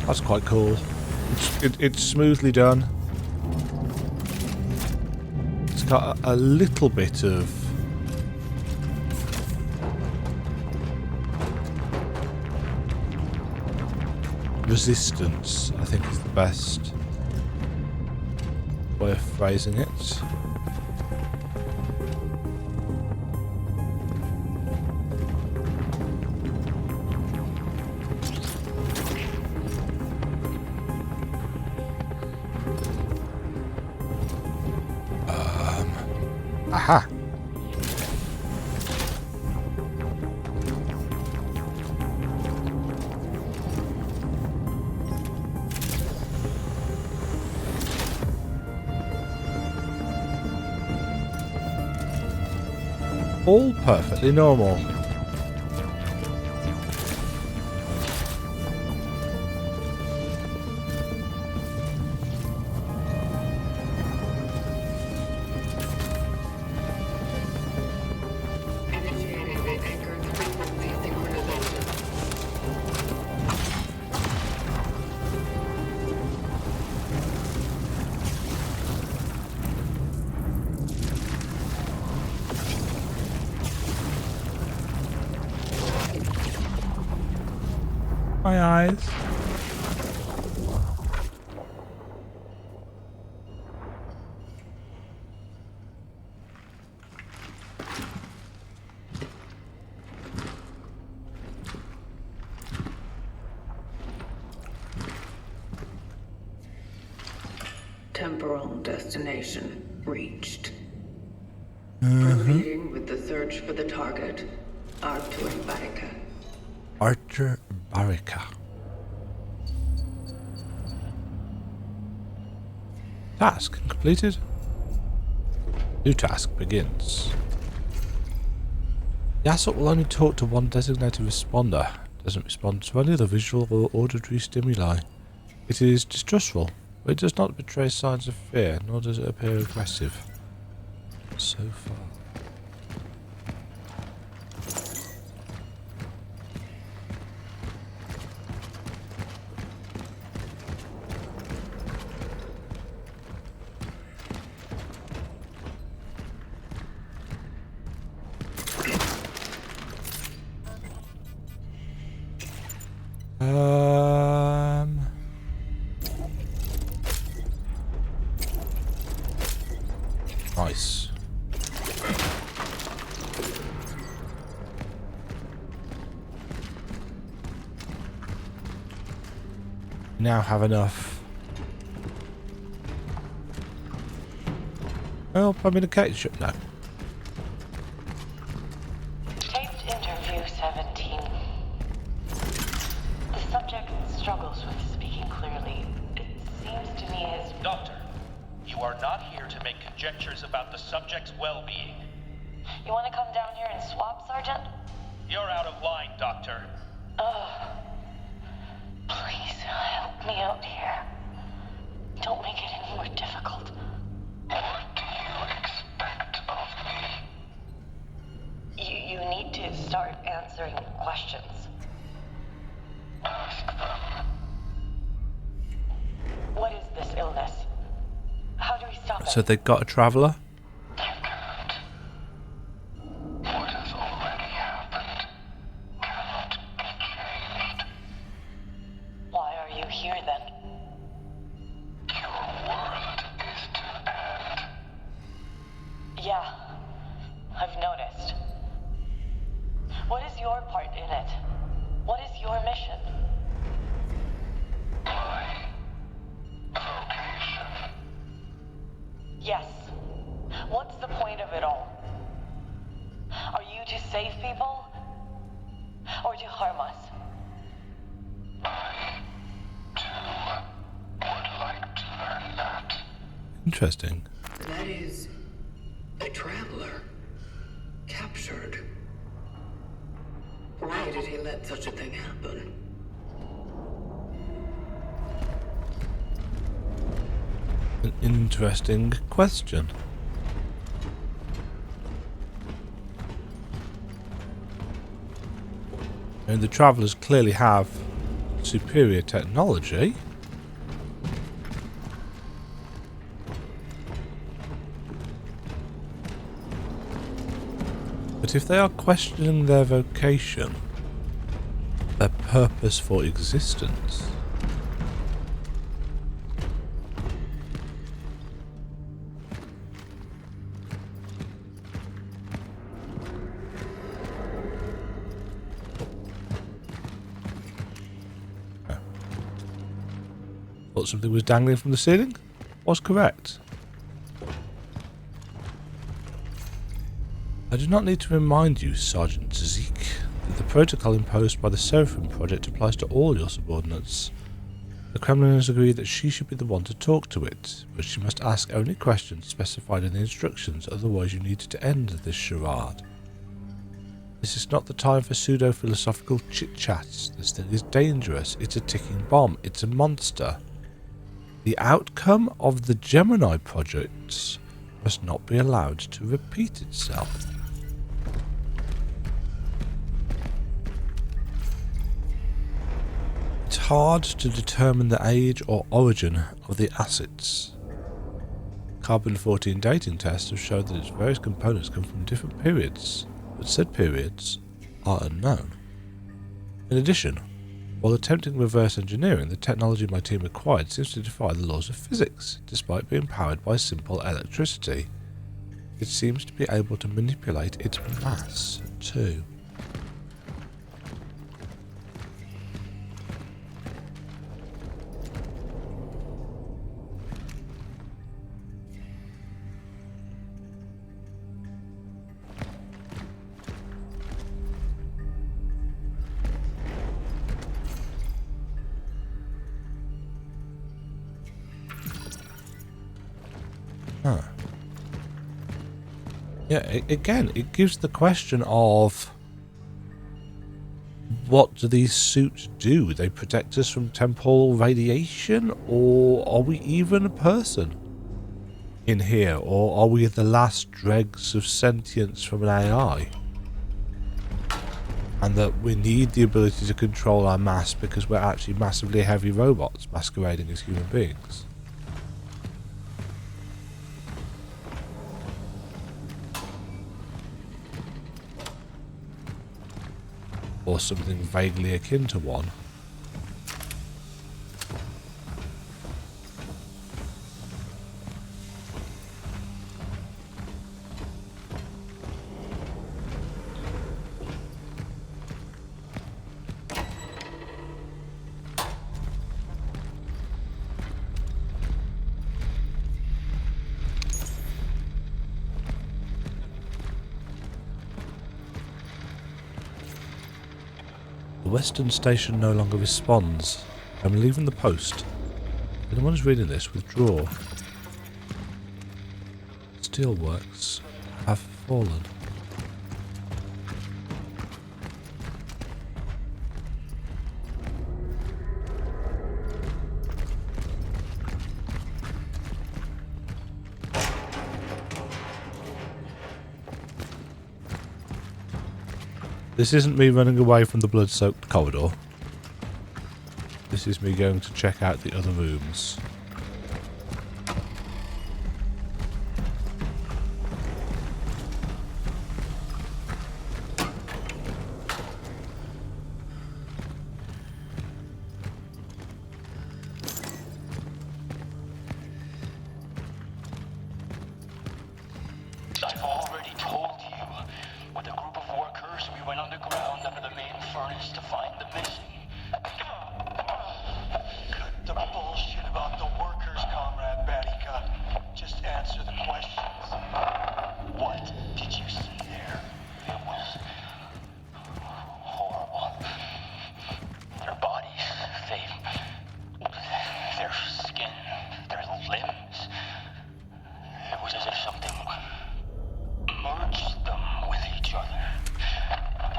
That's quite cool. It's smoothly done. It's got a little bit of resistance, I think is the best way of phrasing it. Aha! All perfectly normal. Initiating the anchored frequency synchronization. My eyes. Temporal destination reached. Proceeding with the search for the target, Artur Barika. Artur Barika. Task completed. New task begins. The asset will only talk to one designated responder. Doesn't respond to any other visual or auditory stimuli. It is distrustful, but it does not betray signs of fear, nor does it appear aggressive. so far. Nice. Now have enough. Well, I'm in a cage. No. Taped interview 17. The subject struggles with speaking clearly. It seems to me his... Doctor, you are not here to make conjectures about the subject's well-being. You want to come down here and swap, Sergeant? You're out of line, Doctor. Please, help me out here. Don't make it any more difficult. What do you expect of me? You need to start answering questions. Ask them. What is this illness? How do we stop it? So they got a traveller? You can't. What has already happened cannot be changed. Why are you here then? Your world is to end. Yeah, I've noticed. What is your part in it? What is your mission? My vocation. Yes. What's the point of it all? Are you to save people? Or to harm us? I, too, would like to learn that. Interesting. That is a traveler. Captured. Why did he let such a thing happen? An interesting question. And the travellers clearly have superior technology. But if they are questioning their vocation, their purpose for existence, thought something was dangling from the ceiling? Was correct. I do not need to remind you, Sergeant Zeke, that the protocol imposed by the Seraphim Project applies to all your subordinates. The Kremlin has agreed that she should be the one to talk to it, but she must ask only questions specified in the instructions, otherwise you need to end this charade. This is not the time for pseudo-philosophical chit-chats. This thing is dangerous. It's a ticking bomb. It's a monster. The outcome of the Gemini projects must not be allowed to repeat itself. It's hard to determine the age or origin of the assets. Carbon-14 dating tests have shown that its various components come from different periods, but said periods are unknown. In addition, while attempting reverse engineering, the technology my team acquired seems to defy the laws of physics, despite being powered by simple electricity. It seems to be able to manipulate its mass, too. Huh. Yeah, again, it gives the question of what do these suits do? They protect us from temporal radiation, or are we even a person? in here, or are we the last dregs of sentience from an AI? And that we need the ability to control our mass because we're actually massively heavy robots masquerading as human beings. Or something vaguely akin to one. The Western Station no longer responds. I'm leaving the post. If anyone is reading this, withdraw. Steelworks have fallen. This isn't me running away from the blood-soaked corridor. This is me going to check out the other rooms. I've already told you. With a group of workers, we went underground under the main furnace to find the missing. Cut the bullshit about the workers, Comrade Batika. Just answer the questions. What did you see there? It was horrible. Their bodies, their skin, their limbs. It was as if something merged them with each other.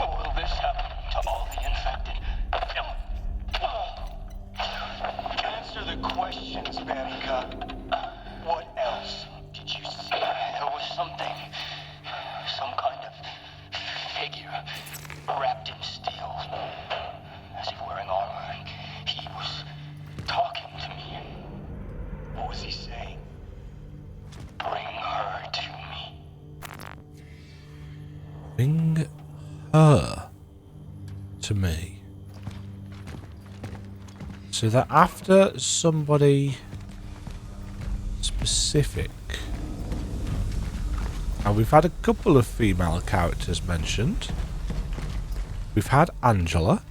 Will this happen to all the infected? Answer the questions, Batika. What else did you see? There was something, some kind of figure wrapped in steel, as if wearing armor, and he was talking to me. What was he saying? Bring her to me. Bring her to me. So that after somebody specific, and we've had a couple of female characters mentioned. We've had Angela,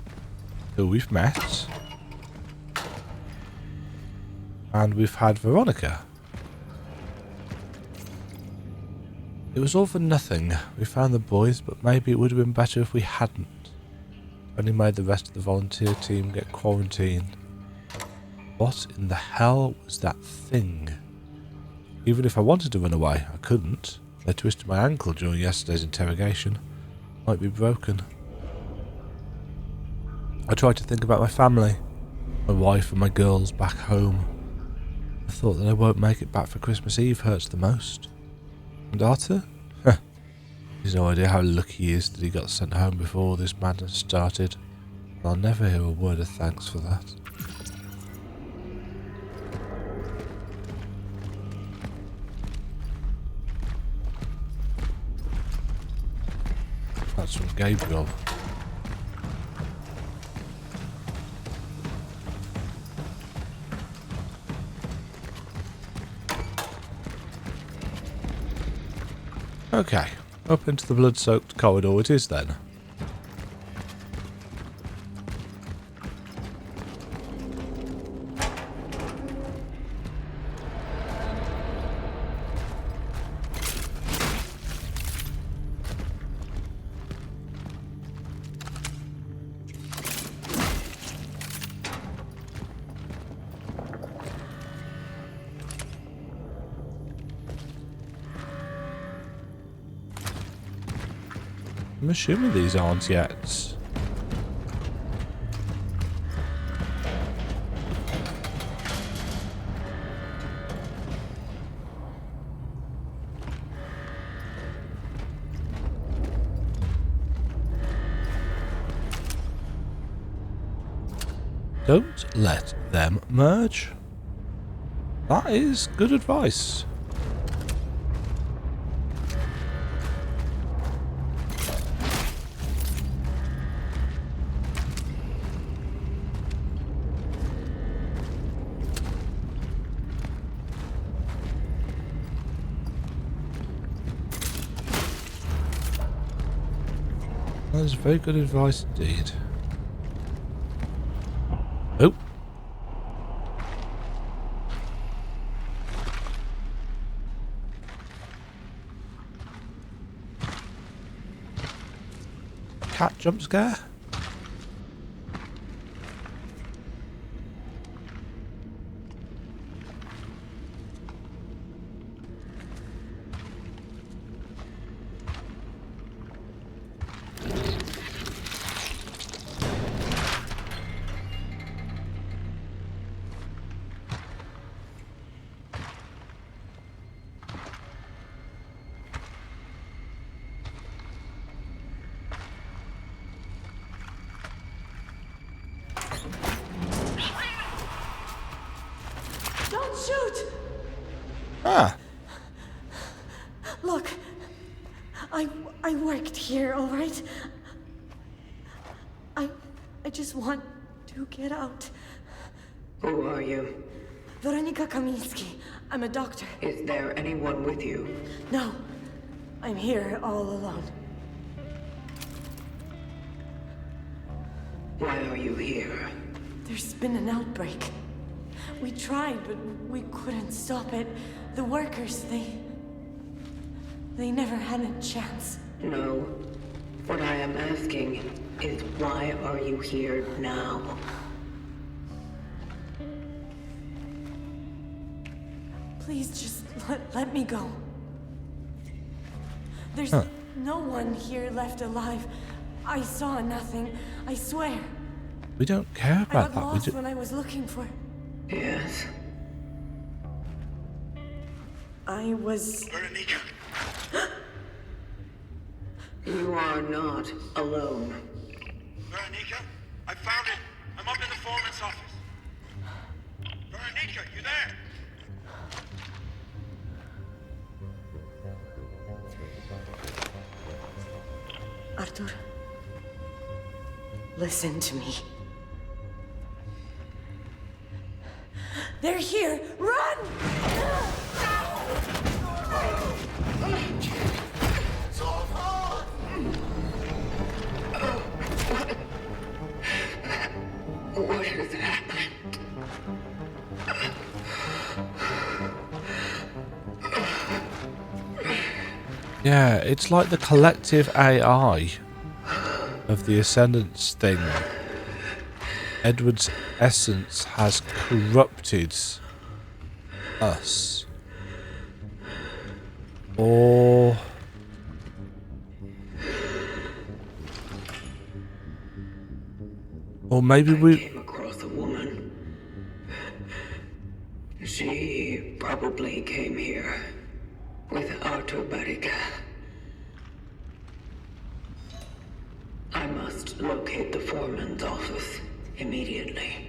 who we've met, and we've had Veronica. It was all for nothing. We found the boys, but maybe it would have been better if we hadn't. Only made the rest of the volunteer team get quarantined. What in the hell was that thing? Even if I wanted to run away, I couldn't. They twisted my ankle during yesterday's interrogation. Might be broken. I tried to think about my family, my wife and my girls back home. The thought that I won't make it back for Christmas Eve hurts the most. And Arthur? He's no idea how lucky he is that he got sent home before this madness started. And I'll never hear a word of thanks for that. That's from Gabriel. Okay, up into the blood-soaked corridor it is then. I'm assuming these aren't yet. Don't let them merge. That is good advice. That is very good advice indeed. Oh. Cat jump scare? Don't shoot! Ah. Look, I worked here, all right? I just want to get out. Who are you? Veronika Kamiński. I'm a doctor. Is there anyone with you? No, I'm here all alone. Why are you here? There's been an outbreak. We tried, but we couldn't stop it. The workers, they never had a chance. No. What I am asking is why are you here now? Please just let me go. There's no one here left alive. I saw nothing, I swear. We don't care I about got that. lost when I was looking for... Yes. I was... Veronika! You are not alone. Veronika? I found it! I'm up in the foreman's office. Veronika, you there? Arthur, listen to me. They're here! Run! What has happened? Yeah, it's like the collective AI of the Ascendance thing. Edward's essence has corrupted us. Or maybe I came across a woman. She probably came here with Arthur Barrica. I must locate the foreman's office immediately.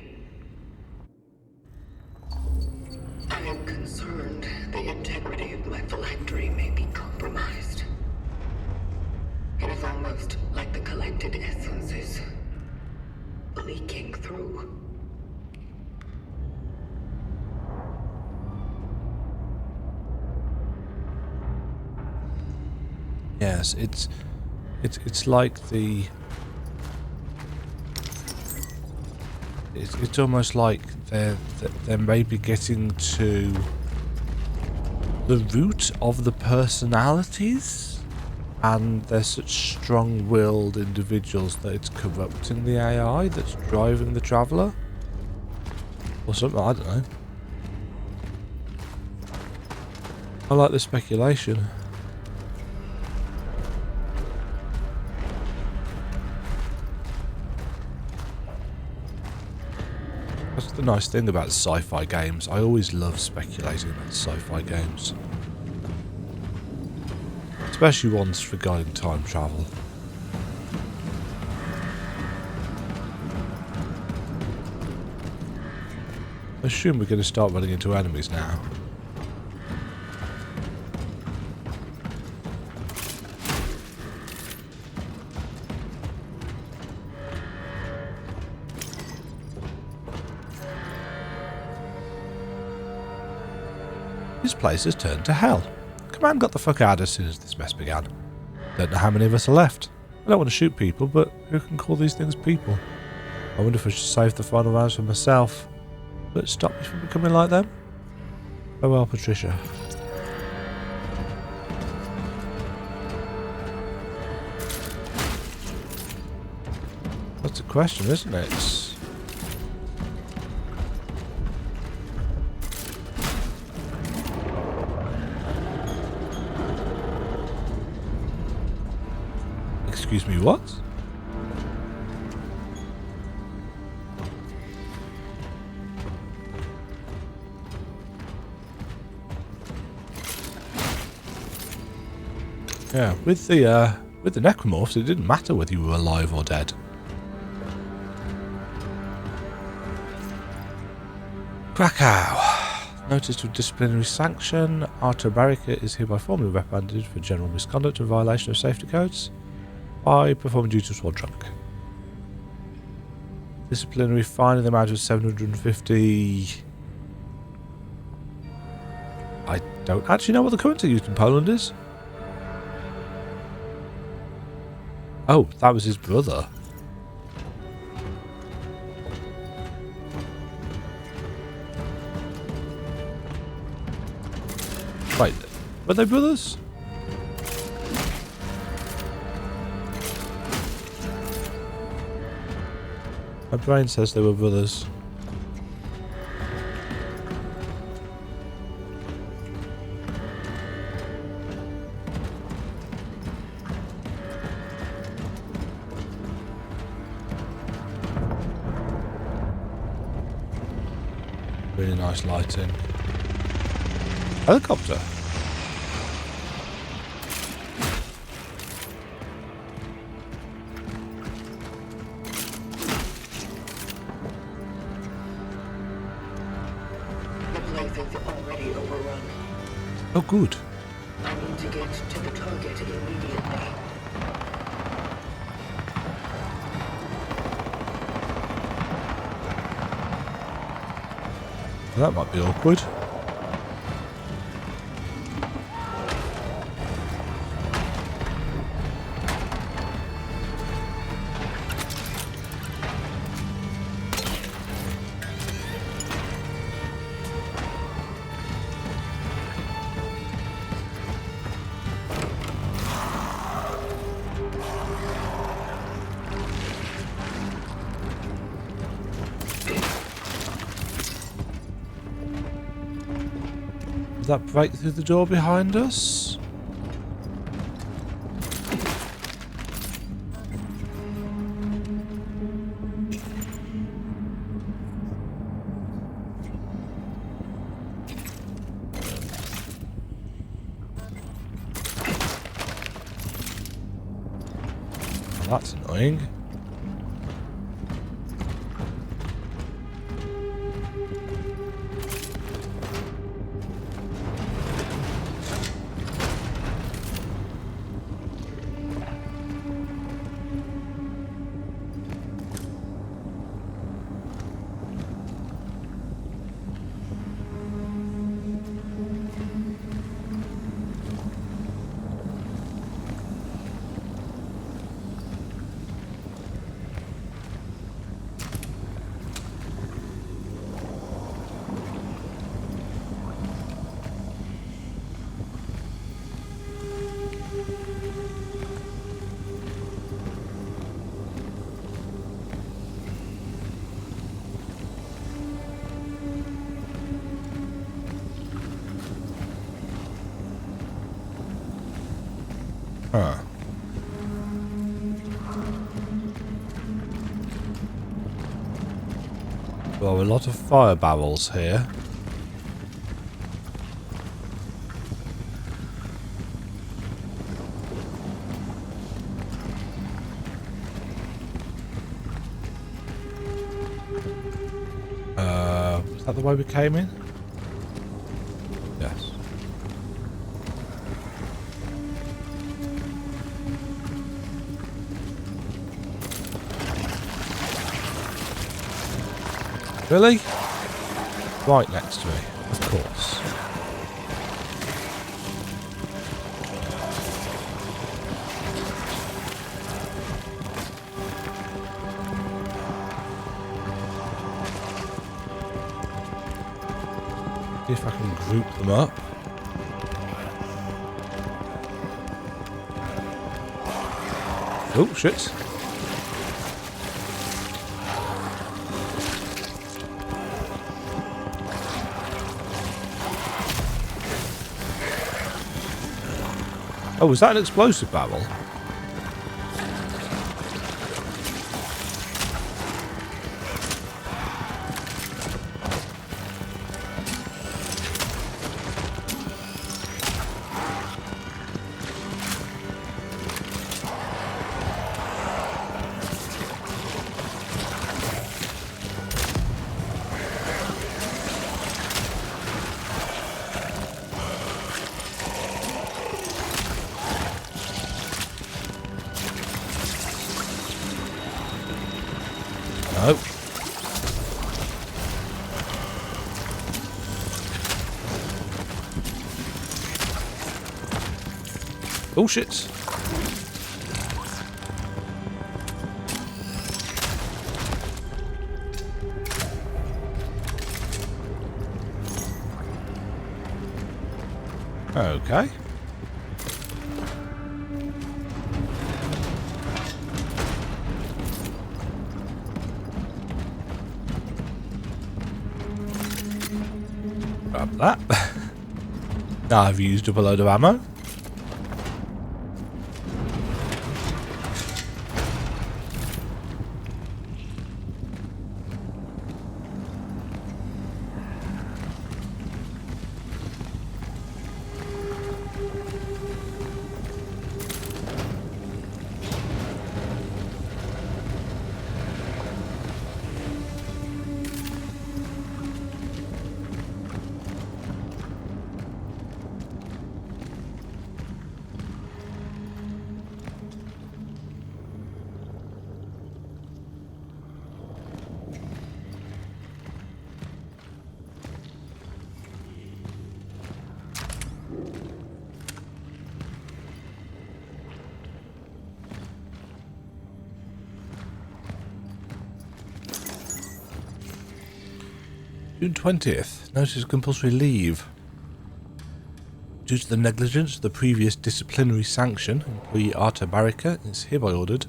I am concerned the integrity of my phylactery may be compromised. It is almost like the collected essences leaking through. yes, it's like the. It's almost like they're maybe getting to the root of the personalities, and they're such strong-willed individuals that it's corrupting the AI that's driving the Traveller, or something. I don't know. I like the speculation. That's the nice thing about sci-fi games. I always love speculating about sci-fi games. Especially ones regarding time travel. I assume we're going to start running into enemies now. This place has turned to hell. Command got the fuck out as soon as this mess began. Don't know how many of us are left. I don't want to shoot people, but who can call these things people? I wonder if I should save the final rounds for myself. Will it stop me from becoming like them? Oh well, Patricia. That's a question, isn't it? Excuse me, what? Yeah, with the necromorphs, it didn't matter whether you were alive or dead. Krakow. Noticed with disciplinary sanction. Arthur Barrica is hereby formally reprimanded for general misconduct and violation of safety codes by performing duty while drunk. Disciplinary fine in the amount of 750. I don't actually know what the currency used in Poland is. Oh, that was his brother. Wait, were they brothers? My brain says they were brothers. Really nice lighting. Helicopter. Oh, good. I need to get to the target immediately. That might be awkward. That break through the door behind us? Well, that's annoying. Huh. Well, a lot of fire barrels here. that the way we came in? Yes. Really? Right next to me, of course. See if I can group them up. Oh, shit. Oh, was that an explosive barrel? No. Bullshit. Okay. Grab that. Now I've used up a load of ammo. June 20th. Notice of compulsory leave. Due to the negligence of the previous disciplinary sanction, employee Arthur Barrica is hereby ordered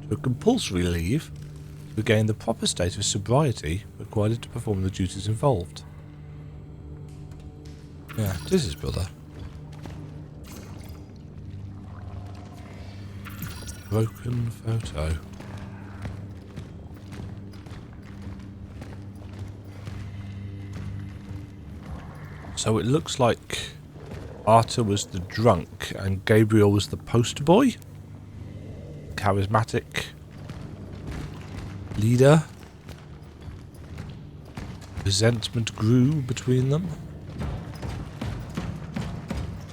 to a compulsory leave to regain the proper state of sobriety required to perform the duties involved. Yeah, it is his brother. Broken photo. So it looks like Arthur was the drunk and Gabriel was the poster boy. Charismatic leader. Resentment grew between them.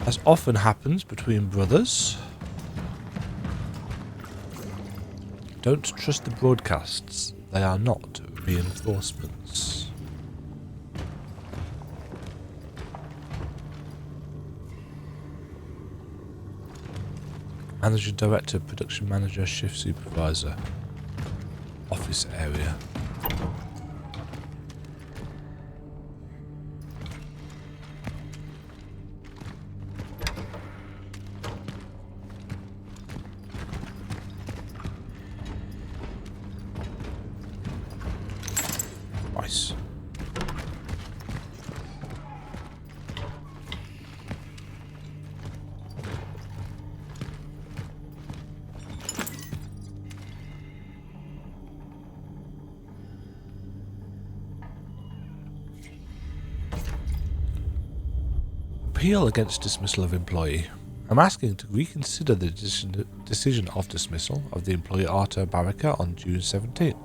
As often happens between brothers. Don't trust the broadcasts. They are not reinforcements. Manager, director, production manager, shift supervisor, office area. Nice. Appeal against dismissal of employee. I'm asking to reconsider the decision of dismissal of the employee Arthur Barrica on June 17th.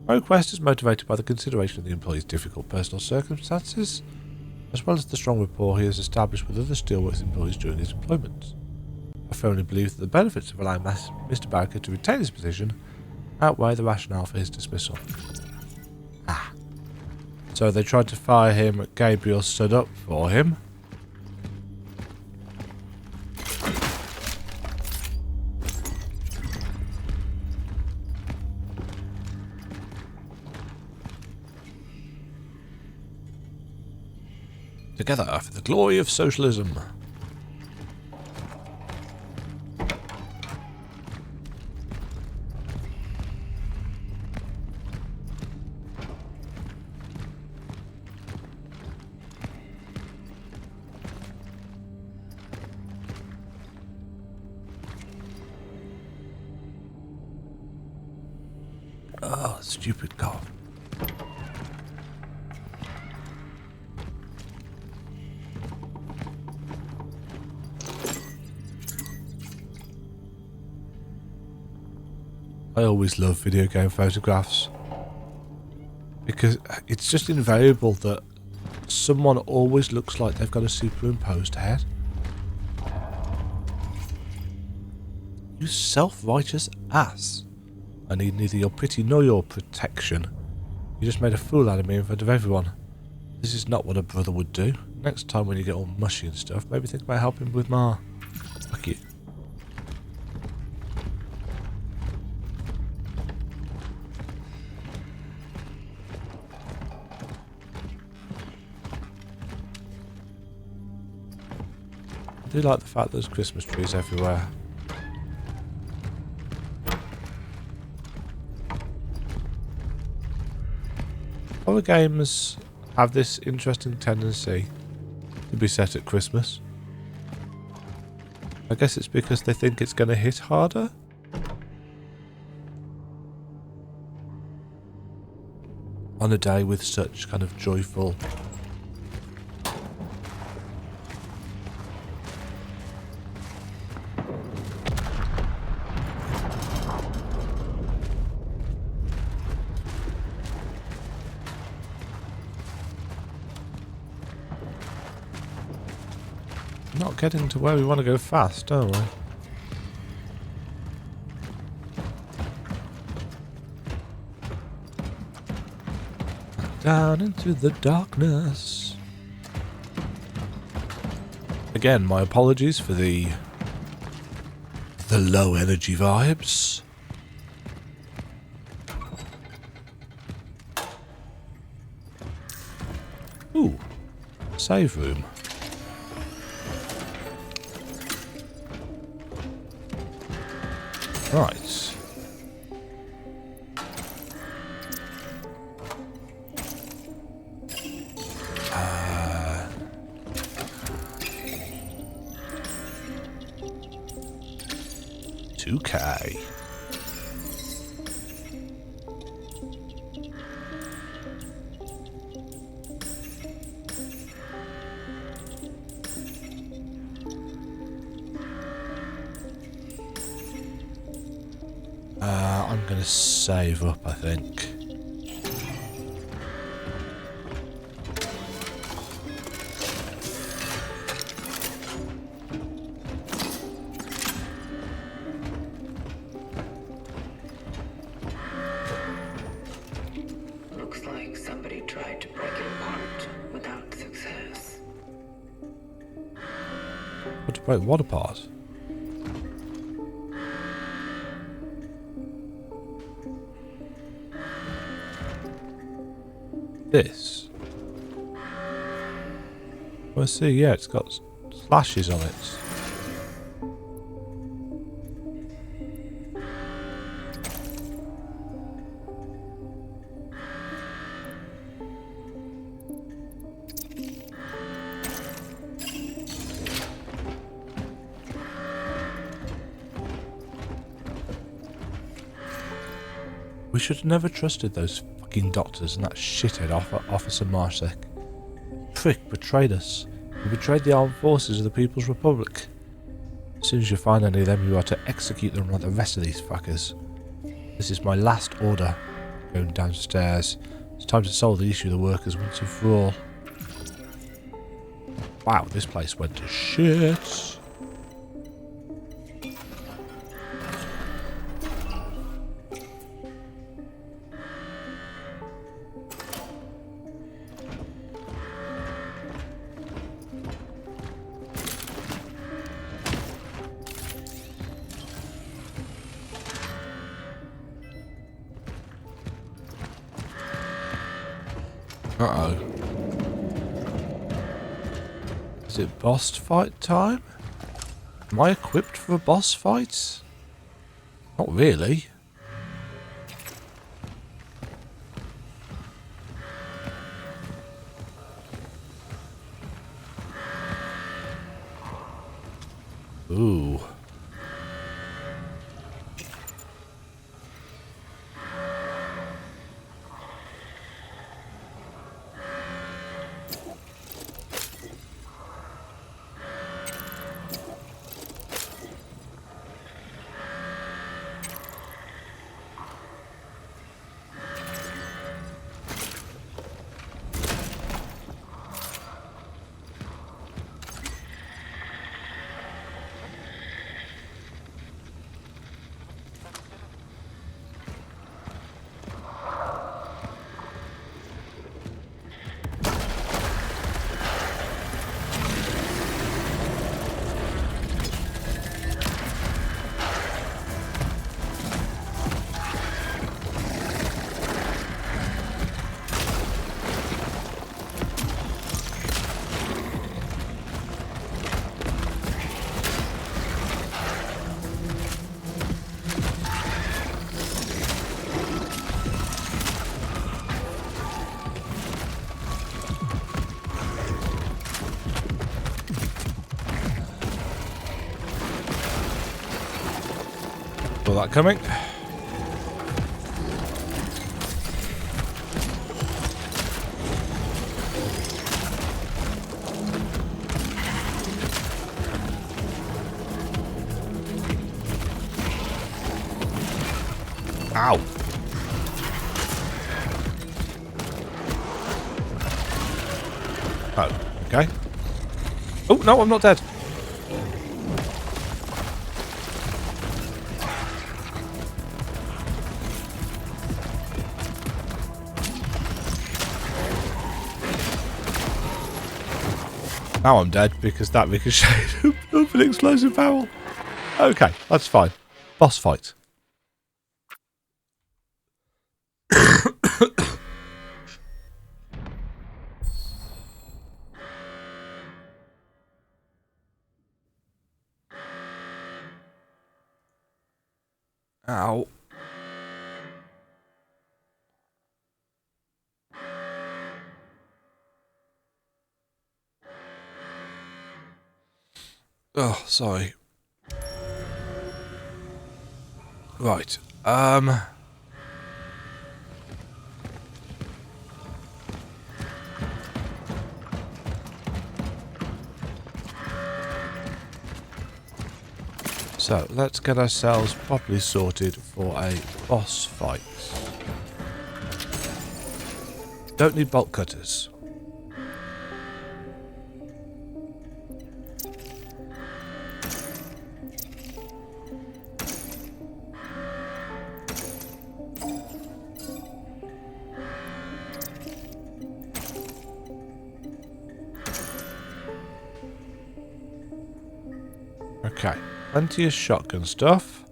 My request is motivated by the consideration of the employee's difficult personal circumstances, as well as the strong rapport he has established with other steelworks employees during his employment. I firmly believe that the benefits of allowing Mr. Barker to retain his position outweigh the rationale for his dismissal. Ah. So they tried to fire him, Gabriel stood up for him. Together for the glory of socialism. Oh, stupid cough. I always love video game photographs because it's just invariable that someone always looks like they've got a superimposed head. You self-righteous ass. I need neither your pity nor your protection. You just made a fool out of me in front of everyone. This is not what a brother would do. Next time when you get all mushy and stuff, maybe think about helping with Ma. Fuck you. I do like the fact there's Christmas trees everywhere. Other games have this interesting tendency to be set at Christmas. I guess it's because they think it's going to hit harder. On a day with such kind of joyful not getting to where we want to go fast, are we? Down into the darkness. Again, my apologies for the low energy vibes. Ooh, save room. Right. $2K. I'm going to save up, I think. Looks like somebody tried to break it apart without success. What to break what apart? This. Well, see, yeah, it's got slashes on it. We should have never trusted those fucking doctors and that shithead Officer Marsek. Prick betrayed us. He betrayed the armed forces of the People's Republic. As soon as you find any of them, you are to execute them like the rest of these fuckers. This is my last order. Going downstairs. It's time to solve the issue of the workers once and for all. Wow, this place went to shit. Uh-oh. Is it boss fight time? Am I equipped for a boss fight? Not really. Ooh. Saw that coming. Ow. Oh, okay. Oh, no, I'm not dead. Now I'm dead because that ricocheted of an explosive barrel. Okay, that's fine. Boss fight. Ow. Oh, sorry. Right. So, let's get ourselves properly sorted for a boss fight. Don't need bolt cutters. Okay, plenty of shotgun stuff.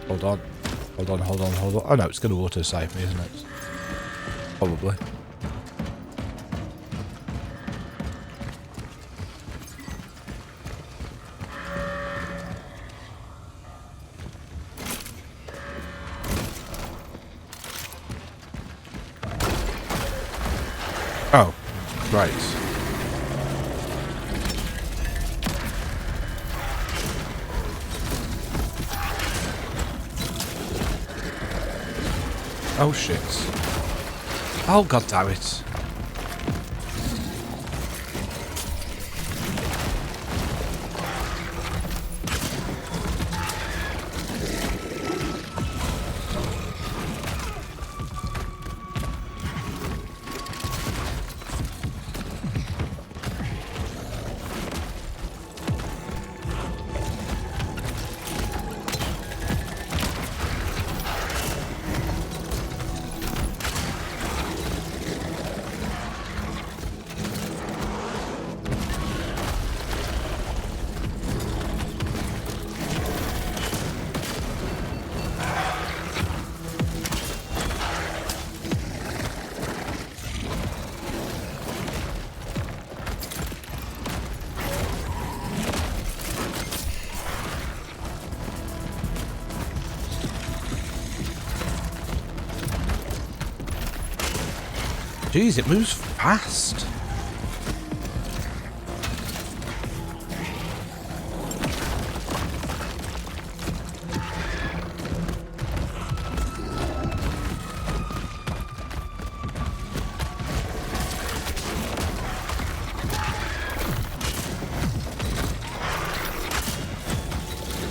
Hold on. Hold on, hold on, hold on. Oh no, it's going to auto-save me, isn't it? Probably. Oh, right. Oh shit. Oh, god damn it. Jeez, it moves fast.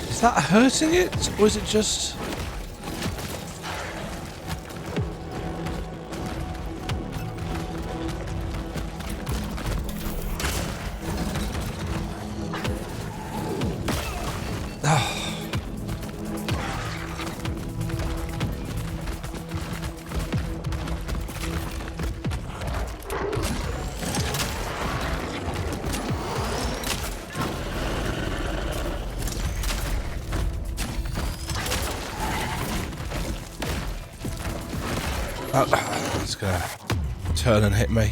Is that hurting it, or is it just... It's gonna turn and hit me.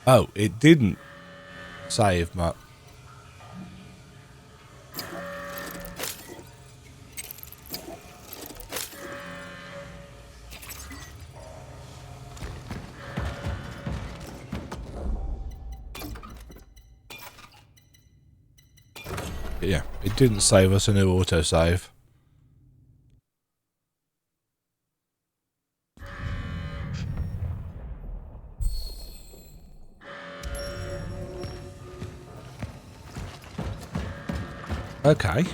Oh, it didn't save much. Yeah, it didn't save us a new autosave. Okay.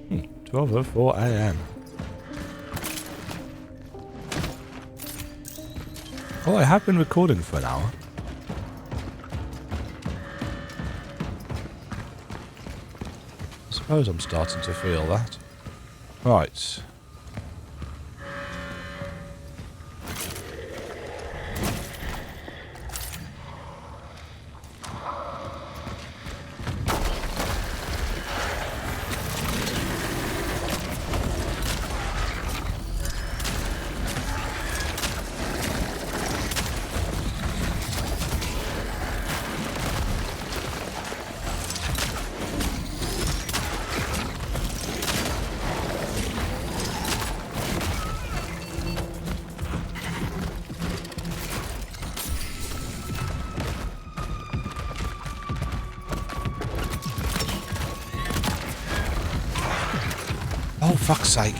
Hmm, 12:04 AM. Oh, I have been recording for an hour. I suppose I'm starting to feel that. Right. Oh, fuck's sake.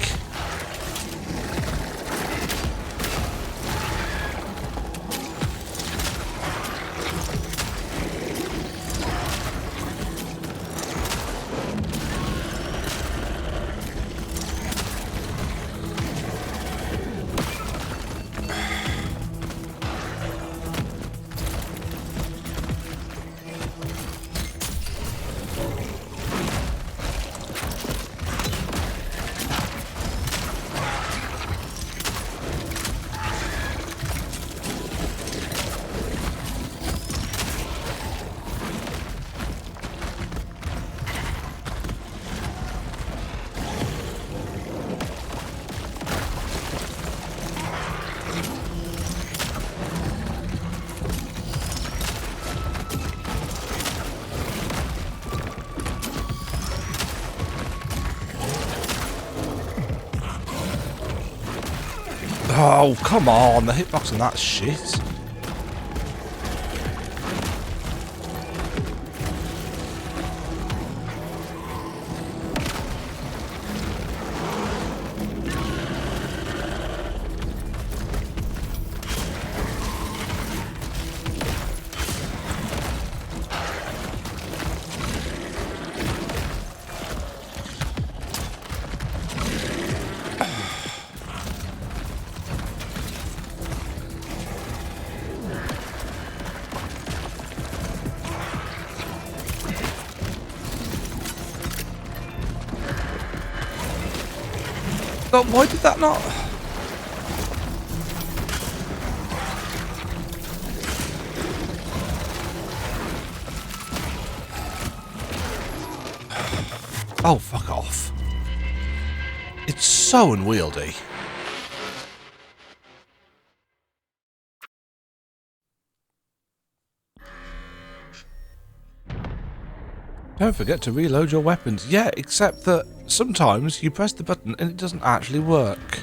Oh, come on. The hitbox on that shit. God, why did that not... Oh, fuck off. It's so unwieldy. Don't forget to reload your weapons. Yeah, except that sometimes you press the button and it doesn't actually work.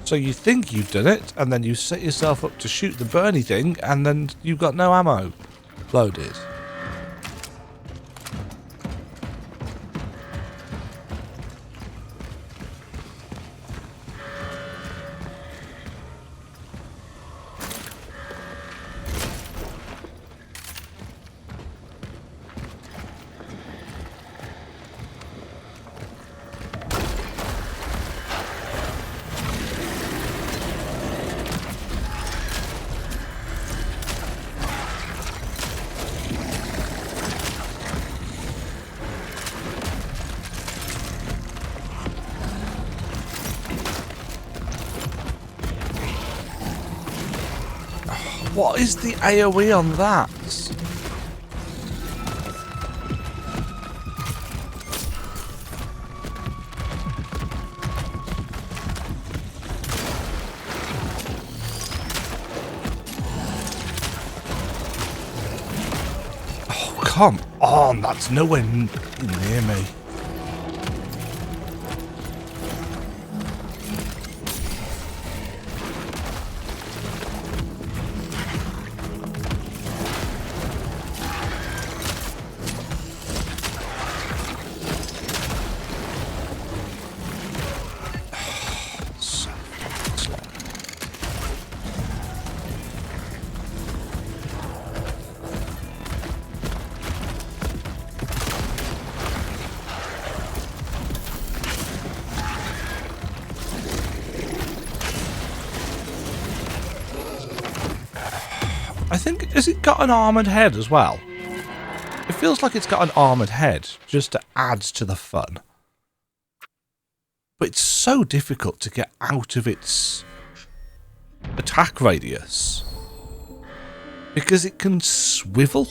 So you think you've done it, and then you set yourself up to shoot the burny thing, and then you've got no ammo loaded. What is the AoE on that? Oh, come on, that's nowhere near me. I think, has it got an armoured head as well? It feels like it's got an armoured head, just to add to the fun. But it's so difficult to get out of its attack radius. Because it can swivel.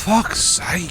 fuck's sake.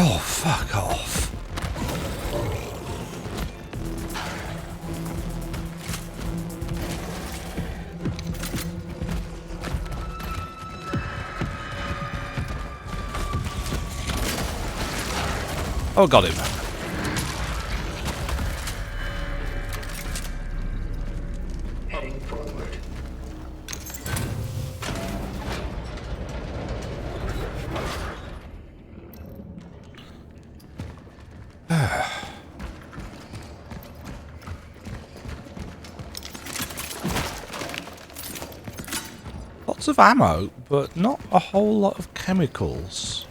Oh, fuck off. Oh, got him. Heading forward. Lots of ammo, but not a whole lot of chemicals.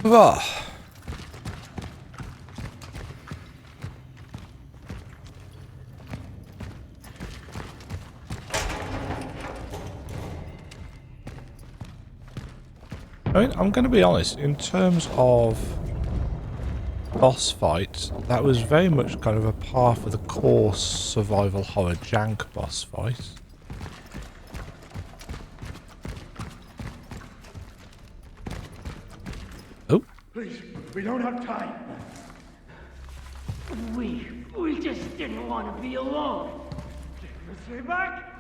Ugh. I mean, I'm going to be honest, in terms of boss fight, that was very much kind of a par for the course survival horror jank boss fight. Oh. Please, we don't have time. We just didn't want to be alone. Stay back!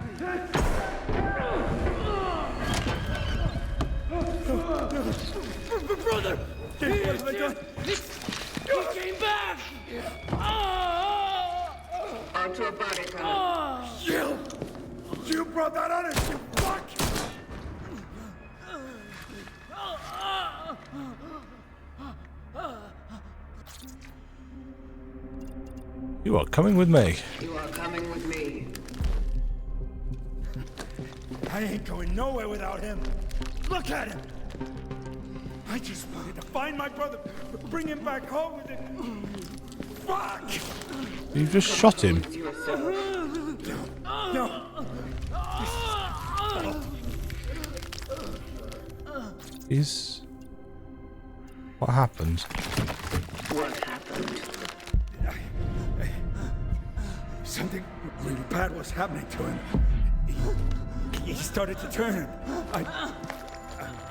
Brother! He came back! Onto a body count. You brought that on us, you fuck! You are coming with me. You are coming with me. I ain't going nowhere without him. Look at him! I just wanted to find my brother, bring him back home with it. Fuck! You just shot him. No. Is... What happened? What happened? Something really bad was happening to him. He started to turn.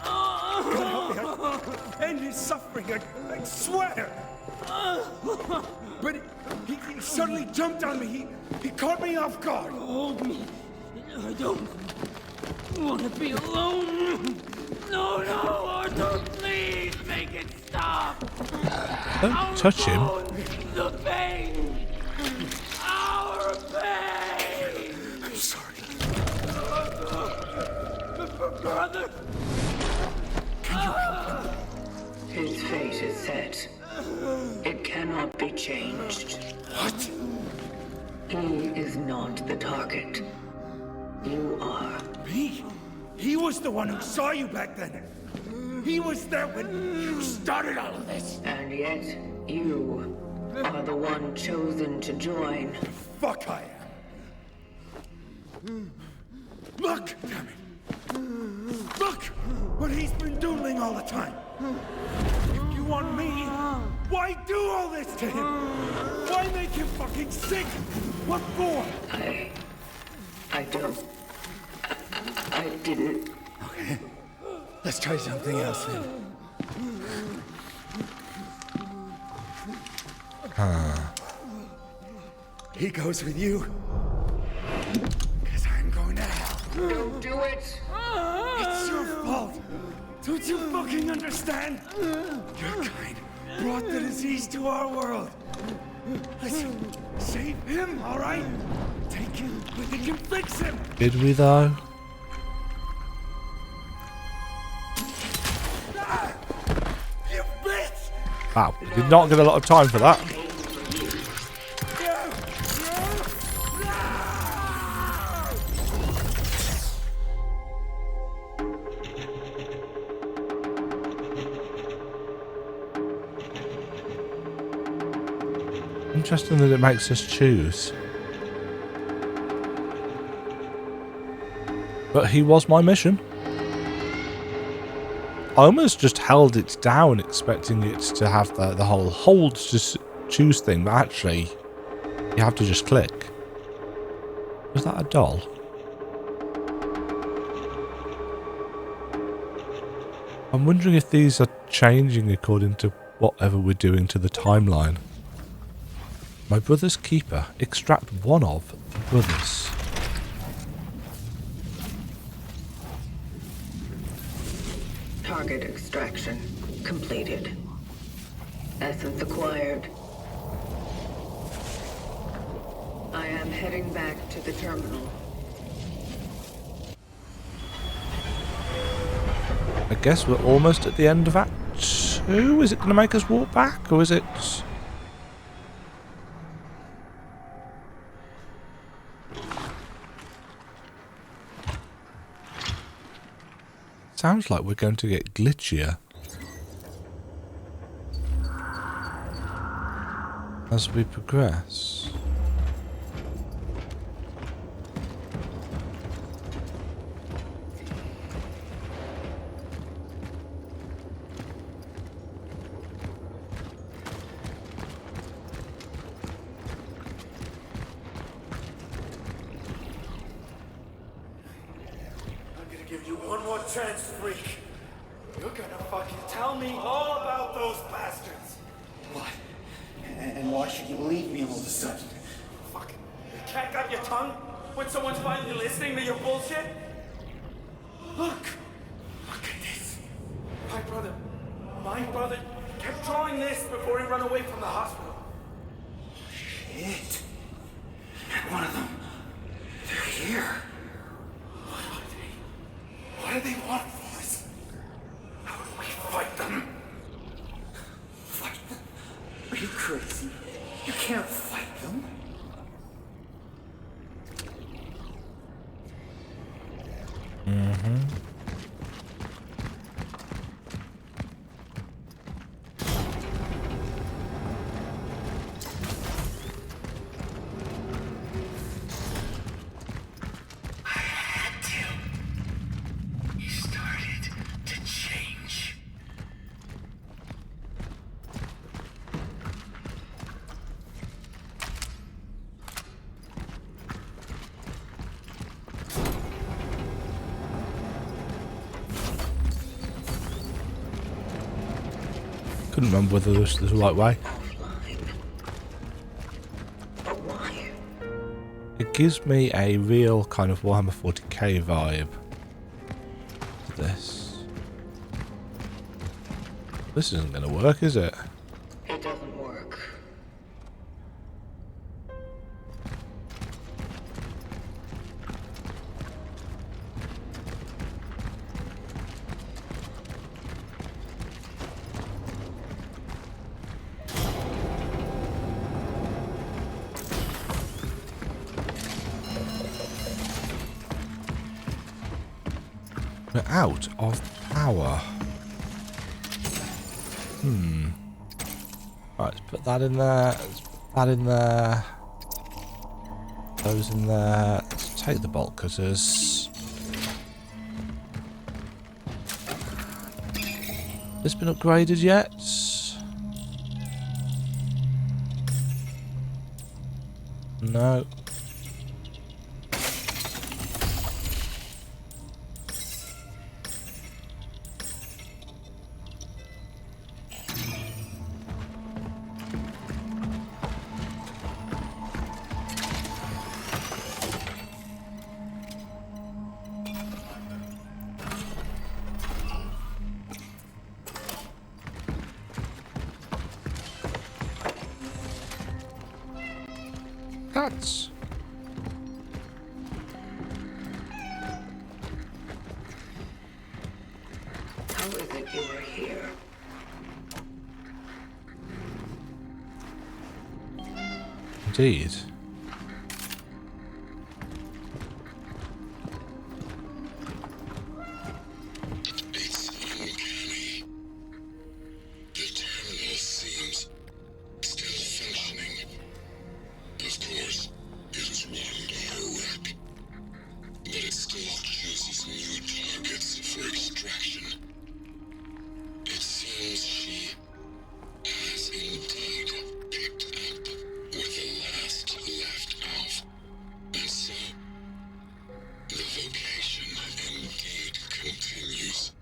God help me, I end his suffering, I swear. But he suddenly jumped on me. He caught me off guard. Hold me. I don't want to be alone. No, Arthur, please make it stop. Don't touch him. The pain. Our pain. I'm sorry. Brother. Can you help him? His fate is set. It cannot be changed. What? He is not the target. You are. Me? He was the one who saw you back then. He was there when you started all of this. And yet, you are the one chosen to join. Fuck I am. Look, damn it. Look what he's been doing all the time. If you want me, why do all this to him? Why make him fucking sick? What for? I don't. I didn't. Okay. Let's try something else then. He goes with you. Because I'm going to hell. Don't do it! It's your fault. Don't you fucking understand? Your kind brought the disease to our world. Listen, save him, all right? Take him where they can fix him. Did we though? You bitch! Wow, we did not get a lot of time for that. Interesting that it makes us choose. But he was my mission. I almost just held it down, expecting it to have the whole hold to choose thing, but actually, you have to just click. Was that a doll? I'm wondering if these are changing according to whatever we're doing to the timeline. My brother's keeper. Extract one of the brothers. Target extraction completed. Essence acquired. I am heading back to the terminal. I guess we're almost at the end of Act 2. Is it going to make us walk back, or is it... Sounds like we're going to get glitchier as we progress. Chance, freak. You're gonna fucking tell me all about those bastards. What? And why should you believe me all of a sudden? Fucking cat got your tongue when someone's finally listening to your bullshit? Look at this. My brother kept drawing this before he ran away from the hospital. Shit. And one of them, they're here. What do they want from us? How do we fight them? Fight them? Are you crazy? You can't fight them. Couldn't remember whether this was the right way. But why? It gives me a real kind of Warhammer 40k vibe to this. This isn't going to work, is it? It doesn't work. We're out of power. Right, let's put that in there. Let's put that in there. Those in there. Let's take the bolt cutters. This been upgraded yet? No. Cats. How is it you are here? Indeed. It's uncanny. The terminal seems still functioning. Of course, it is one wreck, but it still chooses new targets for extraction. It seems she has indeed picked up where the last left off, and so the vocation indeed continues,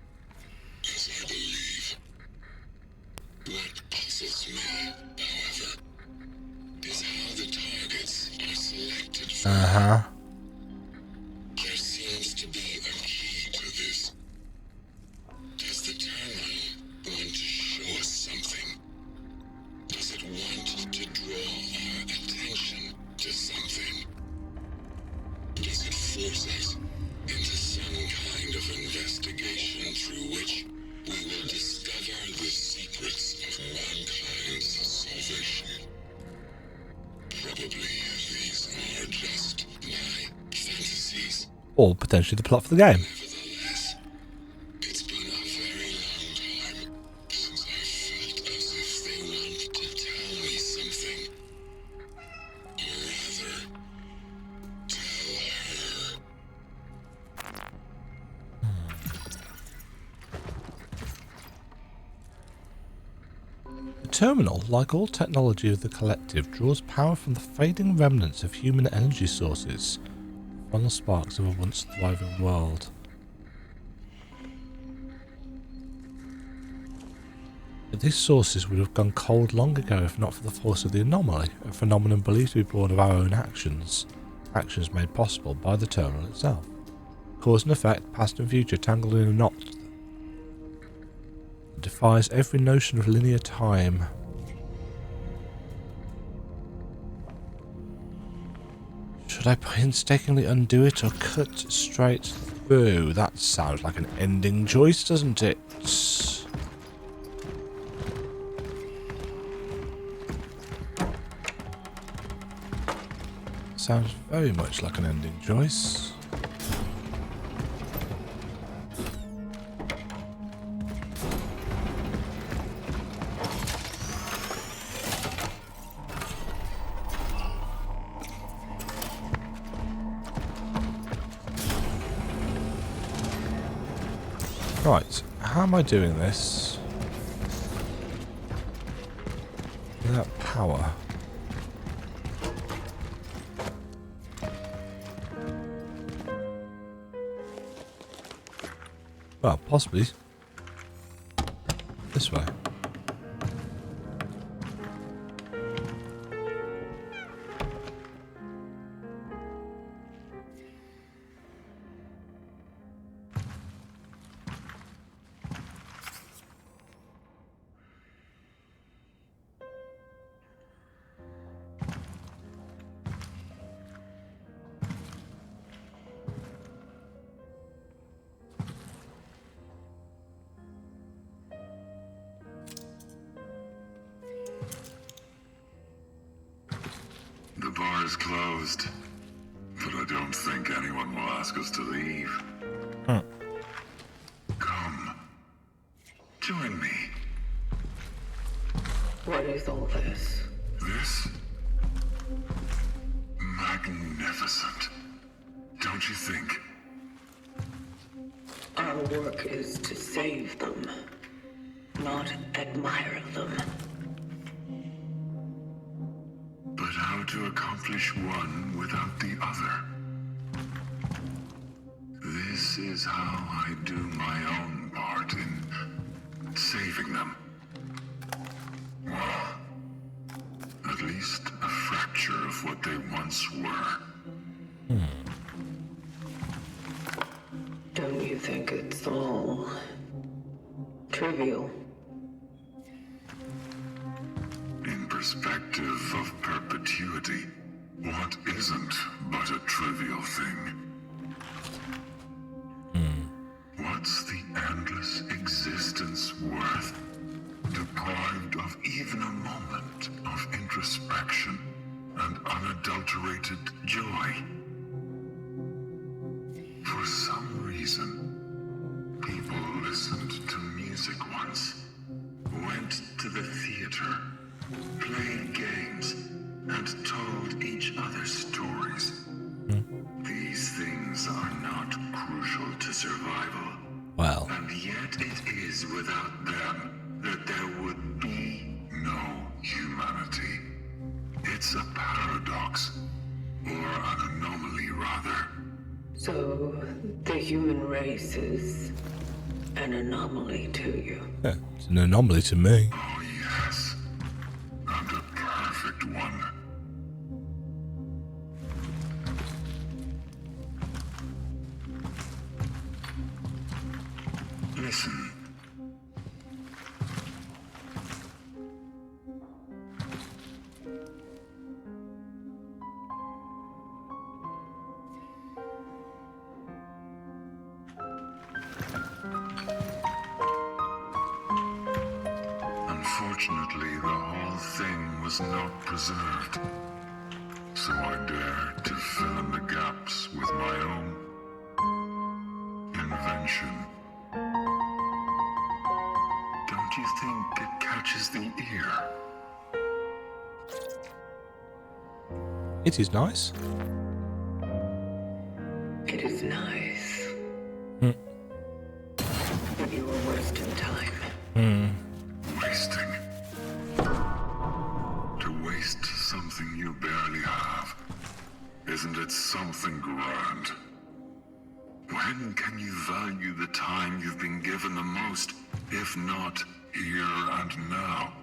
as I believe. What puzzles me, however, is how the targets are selected for. There seems to be a key to this. Does the terminal want to show us something? Does it want to draw our attention to something? Does it force us into some kind of investigation through which we will discover the secrets of mankind's salvation? Probably these are just my fantasies. Or potentially the plot for the game. Nevertheless, it's been a very long time since I felt as if they want to tell me something. Or rather, tell her. The terminal, like all technology of the collective, draws power from the fading remnants of human energy sources, final sparks of a once thriving world. But these sources would have gone cold long ago if not for the force of the anomaly, a phenomenon believed to be born of our own actions, actions made possible by the terminal itself. Cause and effect, past and future, tangled in a knot that defies every notion of linear time. Should I painstakingly undo it or cut straight through? That sounds like an ending choice, doesn't it? Sounds very much like an ending choice. Right, how am I doing this without power? Well, possibly this way. The bar is closed, but I don't think anyone will ask us to leave. Join me. What is all this? This? Magnificent. Don't you think? Our work is to save them, not admire them. But how to accomplish one without the other? This is how I do my own part in saving them. Well, at least a fracture of what they once were. Don't you think it's all trivial? In perspective of perpetuity, what isn't but a trivial thing? What's the endless existence worth, deprived of even a moment of introspection and unadulterated joy? For some reason, people listened to music once, went to the theater, played games, and told each other stories. These things are not crucial to survival. Well, And yet it is without them that there would be no humanity. It's a paradox, or an anomaly rather. So, the human race is an anomaly to you. yeah, it's an anomaly to me. Oh yes, and a perfect one. Listen. Unfortunately, the whole thing was not preserved. So I dared to fill in the gaps with my own invention. Don't you think it catches the ear? It is nice. It is nice. Hmm. But you are wasting time. Wasting. To waste something you barely have. Isn't it something grand? When can you value the time you've been given the most, if not here and now?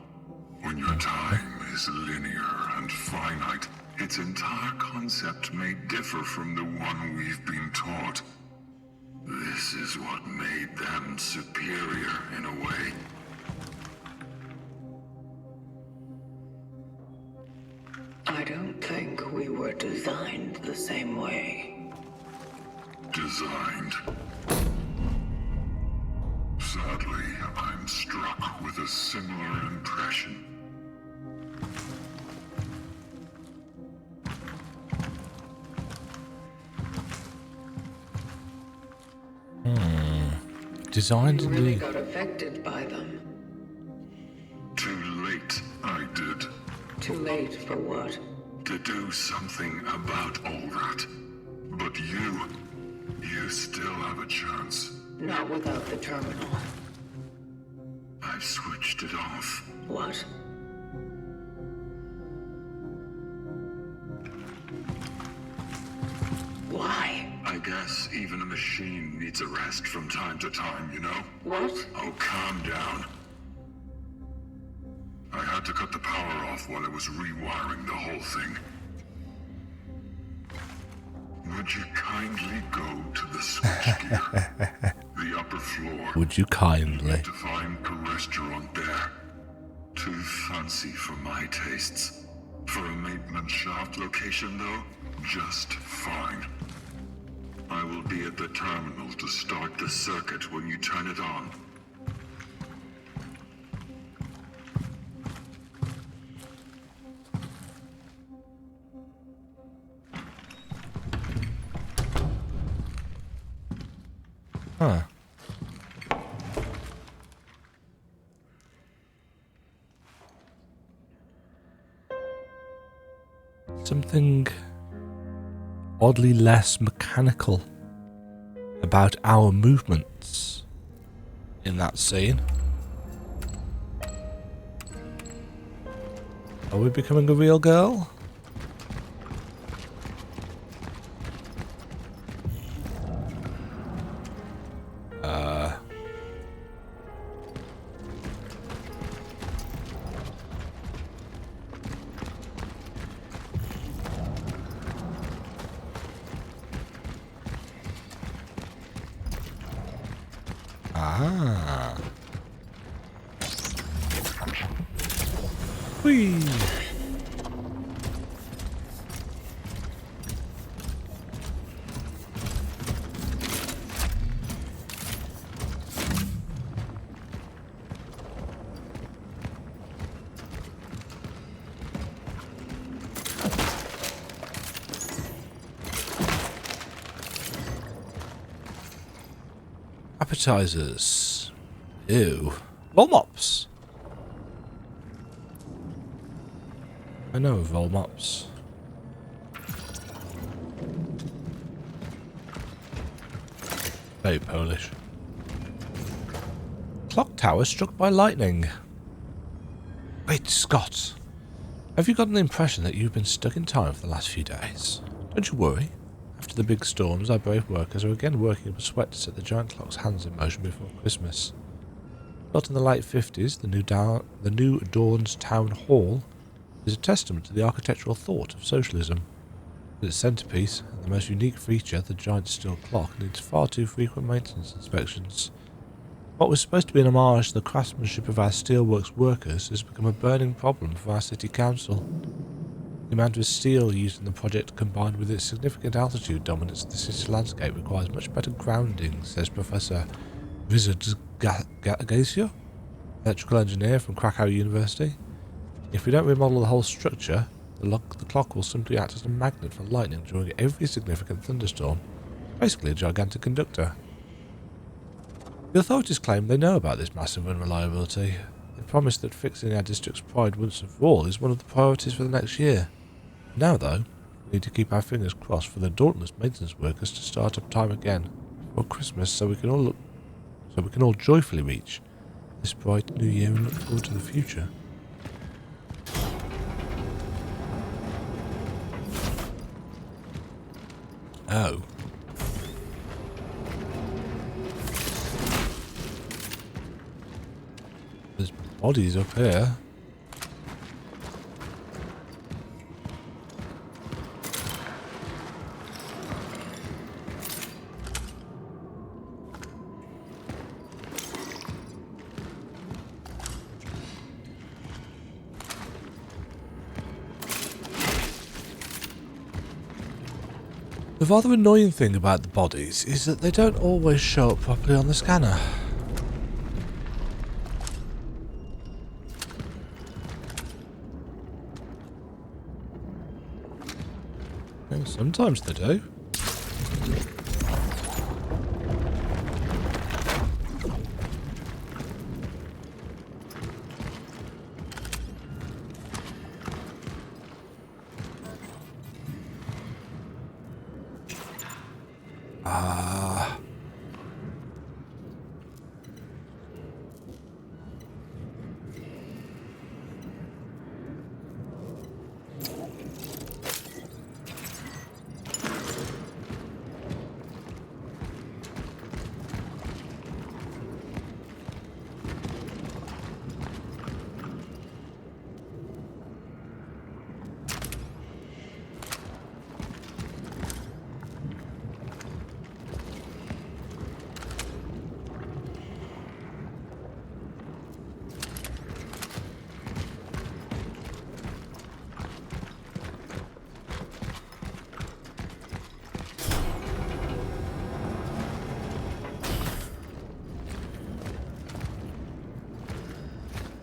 When your time is linear and finite, its entire concept may differ from the one we've been taught. This is what made them superior in a way. I don't think we were designed the same way. Designed. Sadly, I'm struck with a similar impression. Designed You really indeed. got affected by them. Too late, I did. Too late for what? To do something about all that. But you still have a chance. Not without the terminal. I've switched it off. What? Why? I guess even a machine needs a rest from time to time, you know? What? Oh, calm down. I had to cut the power off while I was rewiring the whole thing. Would you kindly go to the switchgear? The upper floor. Would you kindly? To find a restaurant there. Too fancy for my tastes. For a maintenance shaft location, though, just fine. I will be at the terminal to start the circuit when you turn it on. Huh. something oddly less mechanical about our movements in that scene. Are we becoming a real girl? Ah. Whee! Appetizers. Ew. Volmops. I know of Volmops. Very Polish. Clock tower struck by lightning. Wait, Scott. Have you gotten the impression that you've been stuck in time for the last few days? Don't you worry. After the big storms, our brave workers are again working up a sweat to set the giant clock's hands in motion before Christmas. Built in the late 50s, the new Dawn's Town Hall is a testament to the architectural thought of socialism. Its centrepiece, and the most unique feature, the giant steel clock, needs far too frequent maintenance inspections. What was supposed to be an homage to the craftsmanship of our steelworks workers has become a burning problem for our city council. The amount of steel used in the project, combined with its significant altitude dominance of the city's landscape, requires much better grounding, says Professor Wizard-Gacia, electrical engineer from Krakow University. If we don't remodel the whole structure, the clock will simply act as a magnet for lightning during every significant thunderstorm. Basically a gigantic conductor. The authorities claim they know about this massive unreliability. They promise that fixing our district's pride once and for all is one of the priorities for the next year. Now, though, we need to keep our fingers crossed for the dauntless maintenance workers to start up time again before Christmas, so we can all joyfully reach this bright new year and look forward to the future. Oh. There's bodies up here. The rather annoying thing about the bodies is that they don't always show up properly on the scanner. Well, sometimes they do.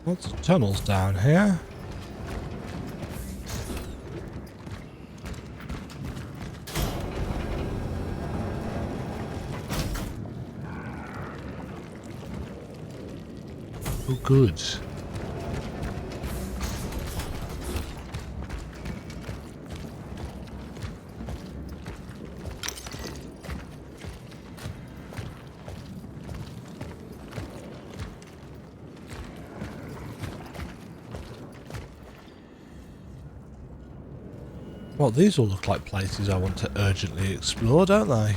Lots of tunnels down here. Oh, good. Well, these all look like places I want to urgently explore, don't they?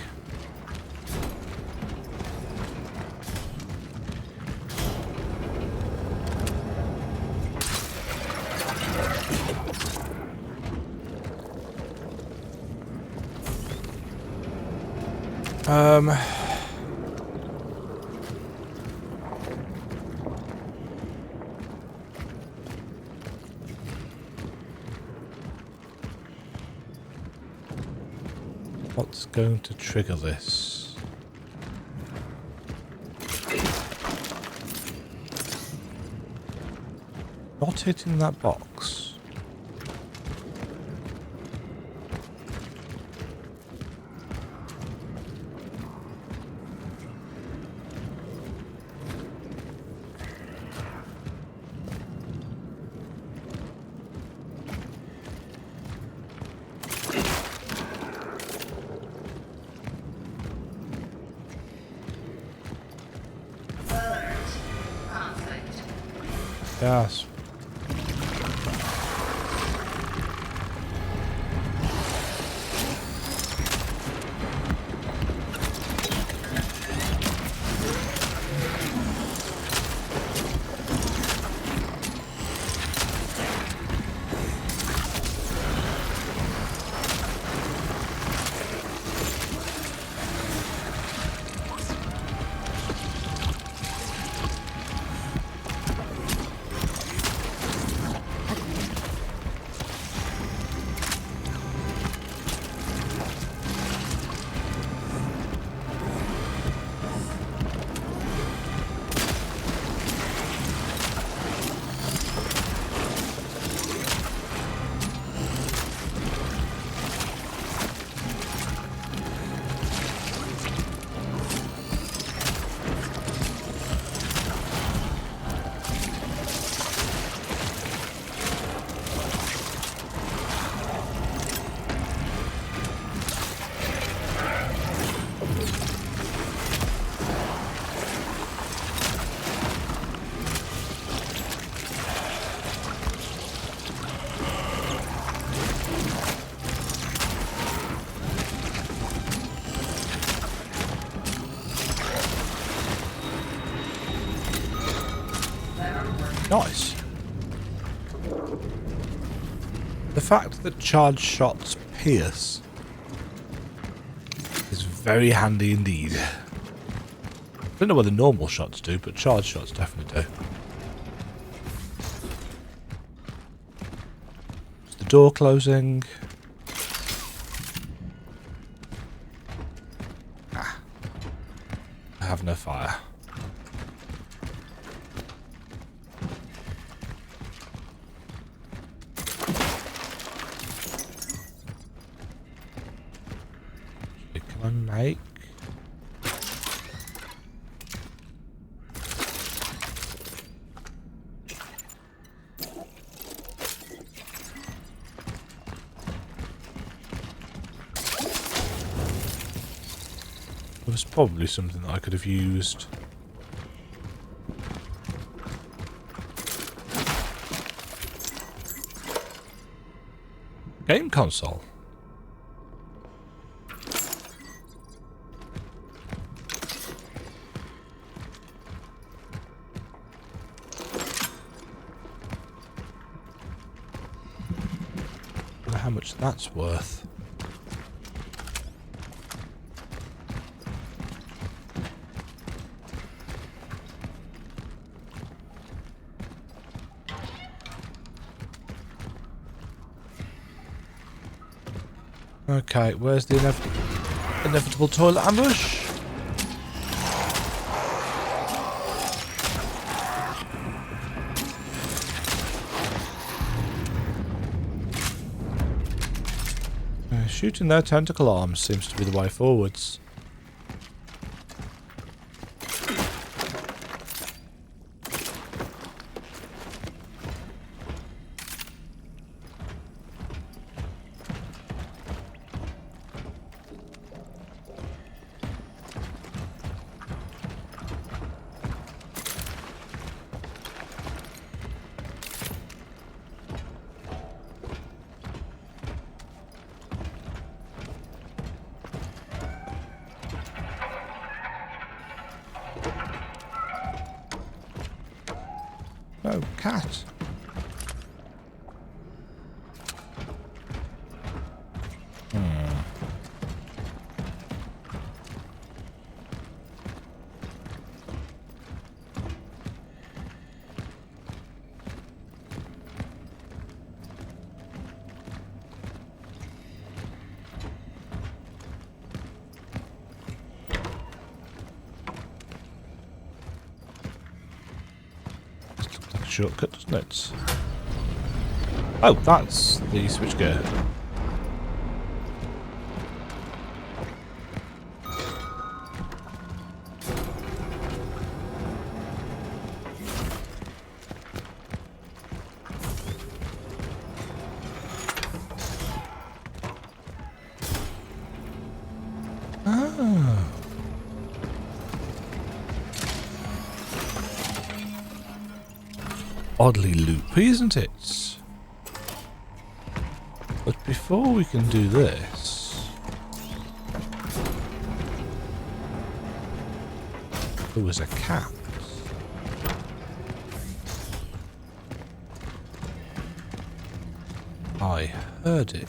What's going to trigger this? Not hitting that box. Conflict. Yes. Nice. The fact that charged shots pierce is very handy indeed. I don't know whether normal shots do, but charged shots definitely do. Is the door closing? Ah. I have no fire. Make. There was probably something that I could have used. Game console. How much that's worth. Okay, where's the inevitable toilet ambush? Shooting their tentacle arms seems to be the way forwards. go, cat. Shortcut, doesn't it? Oh, that's the switchgear. Ah. Oddly loopy, isn't it? But before we can do this, there was a cat. I heard it.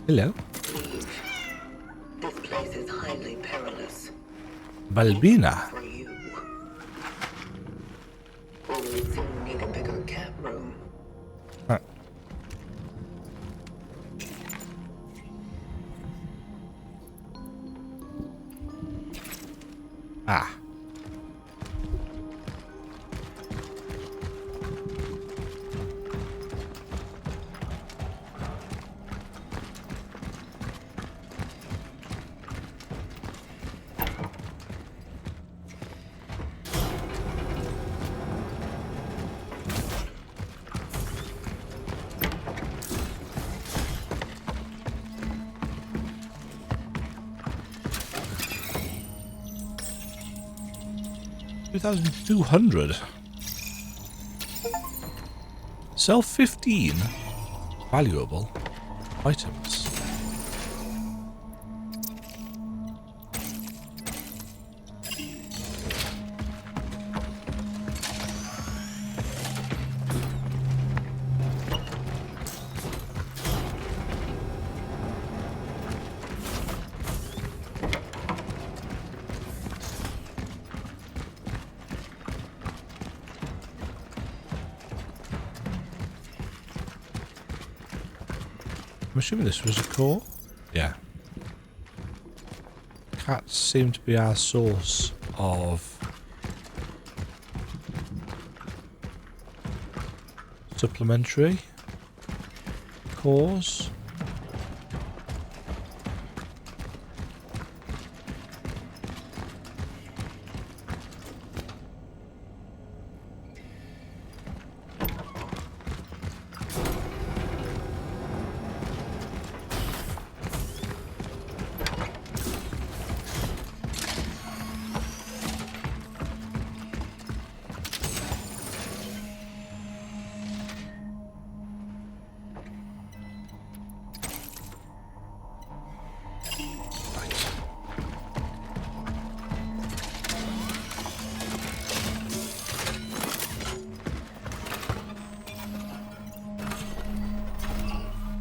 Hello. This place is highly perilous. Balbina. For you. We'll soon need a bigger cat room. Huh. Ah. $2,200. Sell 15 valuable items. I'm assuming this was a core? Yeah. Cats seem to be our source of supplementary cores.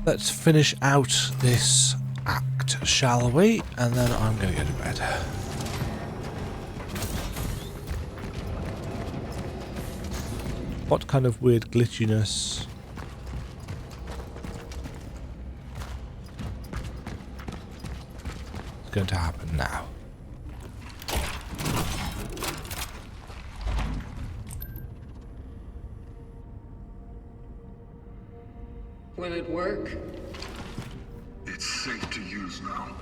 Let's finish out this act, shall we? And then I'm going to go to bed. What kind of weird glitchiness? Is going to happen now? Will it work? It's safe to use now.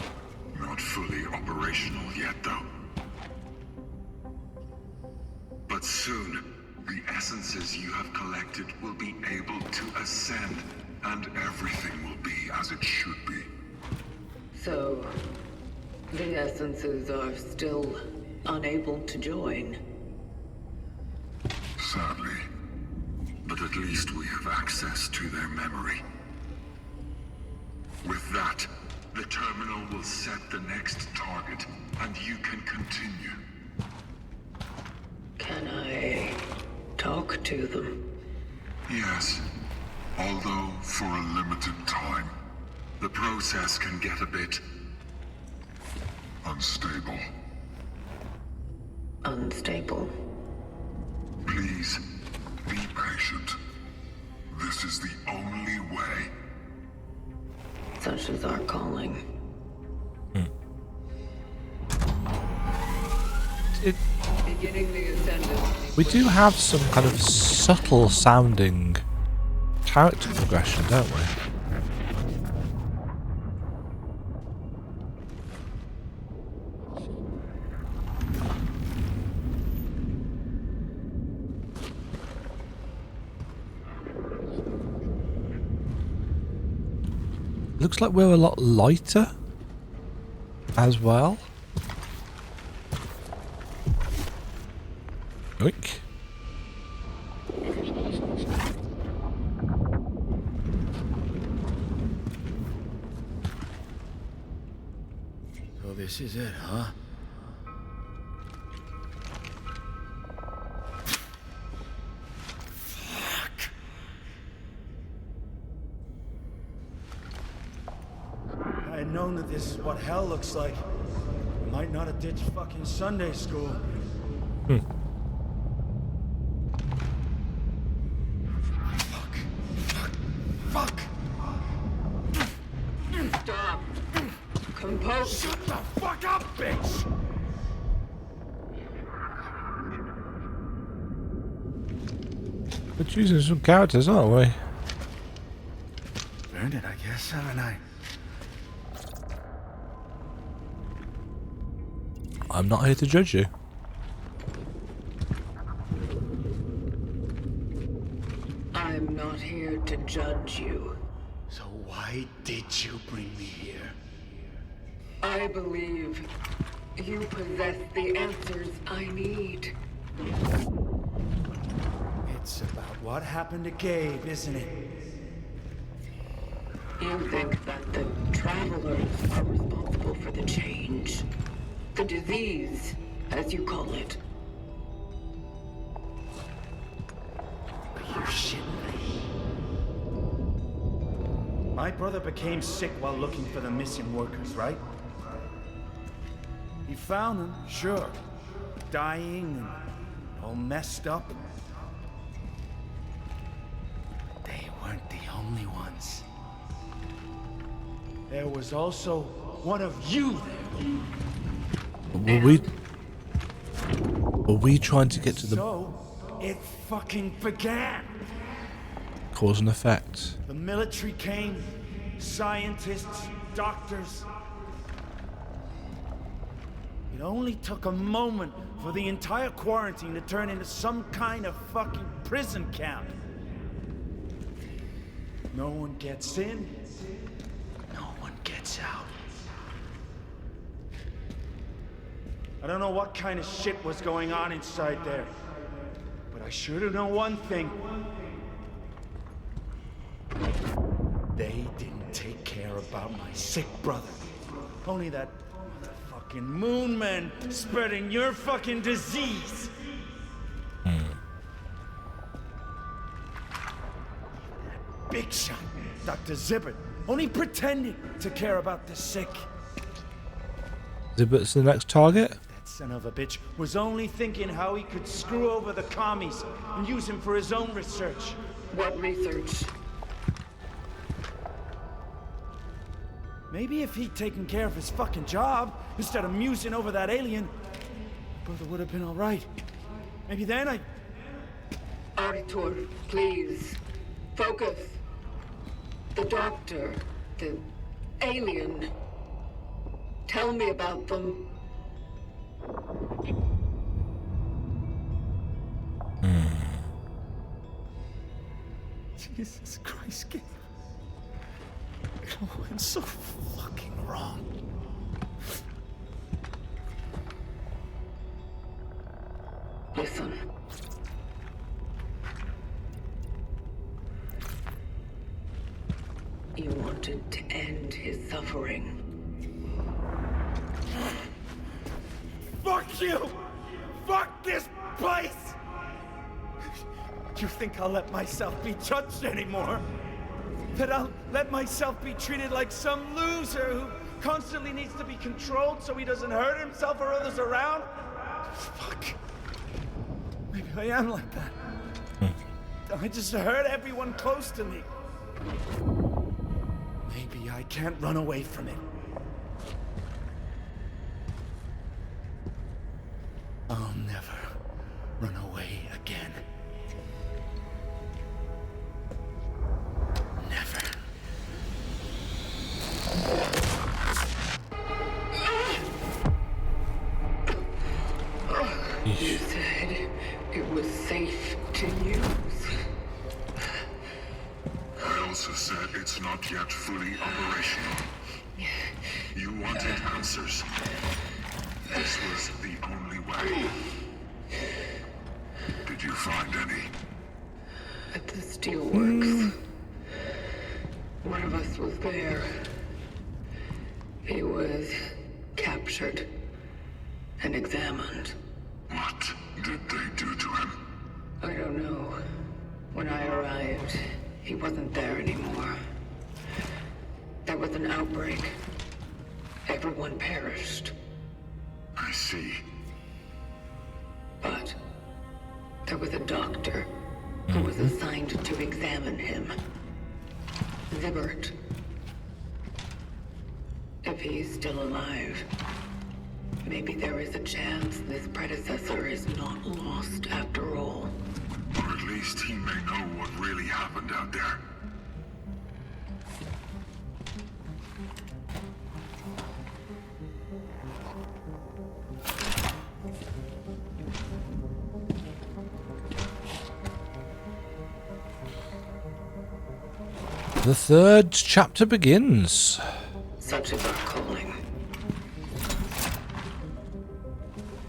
Not fully operational yet, though. But soon, the essences you have collected will be able to ascend, and everything will be as it should be. So, the essences are still unable to join. Sadly. But at least we have access to their memory. With that, the terminal will set the next target, and you can continue. Can I talk to them? Yes. Although for a limited time. The process can get a bit unstable. Unstable. Please, be patient. This is the only way. Such is our calling. Beginning the Ascendance. We do have some kind of subtle sounding character progression, don't we? Looks like we're a lot lighter as well. Quick. So this is it, huh? Fuck. I had known that this is what hell looks like. I might not have ditched fucking Sunday school. Fuck! Stop! Compose! Shut the fuck up, bitch! We're choosing some characters, aren't we? Earned it, I guess, haven't I? I'm not here to judge you. I'm not here to judge you. So why did you bring me here? I believe you possess the answers I need. It's about what happened to Gabe, isn't it? You think that the travelers are responsible for the change. The disease, as you call it. You're shitting me. My brother became sick while looking for the missing workers, right? He found them, sure. Dying and all messed up. But they weren't the only ones. There was also one of you there. Were we trying to get to the So, it fucking began. cause and effect? The military came, scientists, doctors. It only took a moment for the entire quarantine to turn into some kind of fucking prison camp. No one gets in, no one gets out. I don't know what kind of shit was going on inside there, but I sure do know one thing. They didn't take care about my sick brother. Only that motherfucking moon man spreading your fucking disease. That big shot, Dr. Zibbert, only pretending to care about the sick. Zibbert's the next target? That son of a bitch was only thinking how he could screw over the commies and use him for his own research. What research? Maybe if he'd taken care of his fucking job, instead of musing over that alien, brother would have been alright. Maybe then I... Artur, please. Focus. The doctor, the alien. Tell me about them. Jesus Christ, Gabe. It all went so fucking wrong. Listen. You wanted to end his suffering. Fuck you! Fuck this place! You think I'll let myself be judged anymore? That I'll let myself be treated like some loser who constantly needs to be controlled so he doesn't hurt himself or others around? Fuck. Maybe I am like that. I just hurt everyone close to me. Maybe I can't run away from it. I'll never run away again. Never. You said it was safe to use. I also said it's not yet fully operational. You wanted answers. This was the only way. Did you find any? At the steelworks. One of us was there. He was captured and examined. What did they do to him? I don't know. When I arrived, he wasn't there anymore. There was an outbreak. Everyone perished. I see. But there was a doctor who was assigned to examine him. Zibbert. If he's still alive, maybe there is a chance this predecessor is not lost after all. Or at least he may know what really happened out there. The third chapter begins. Such is our calling.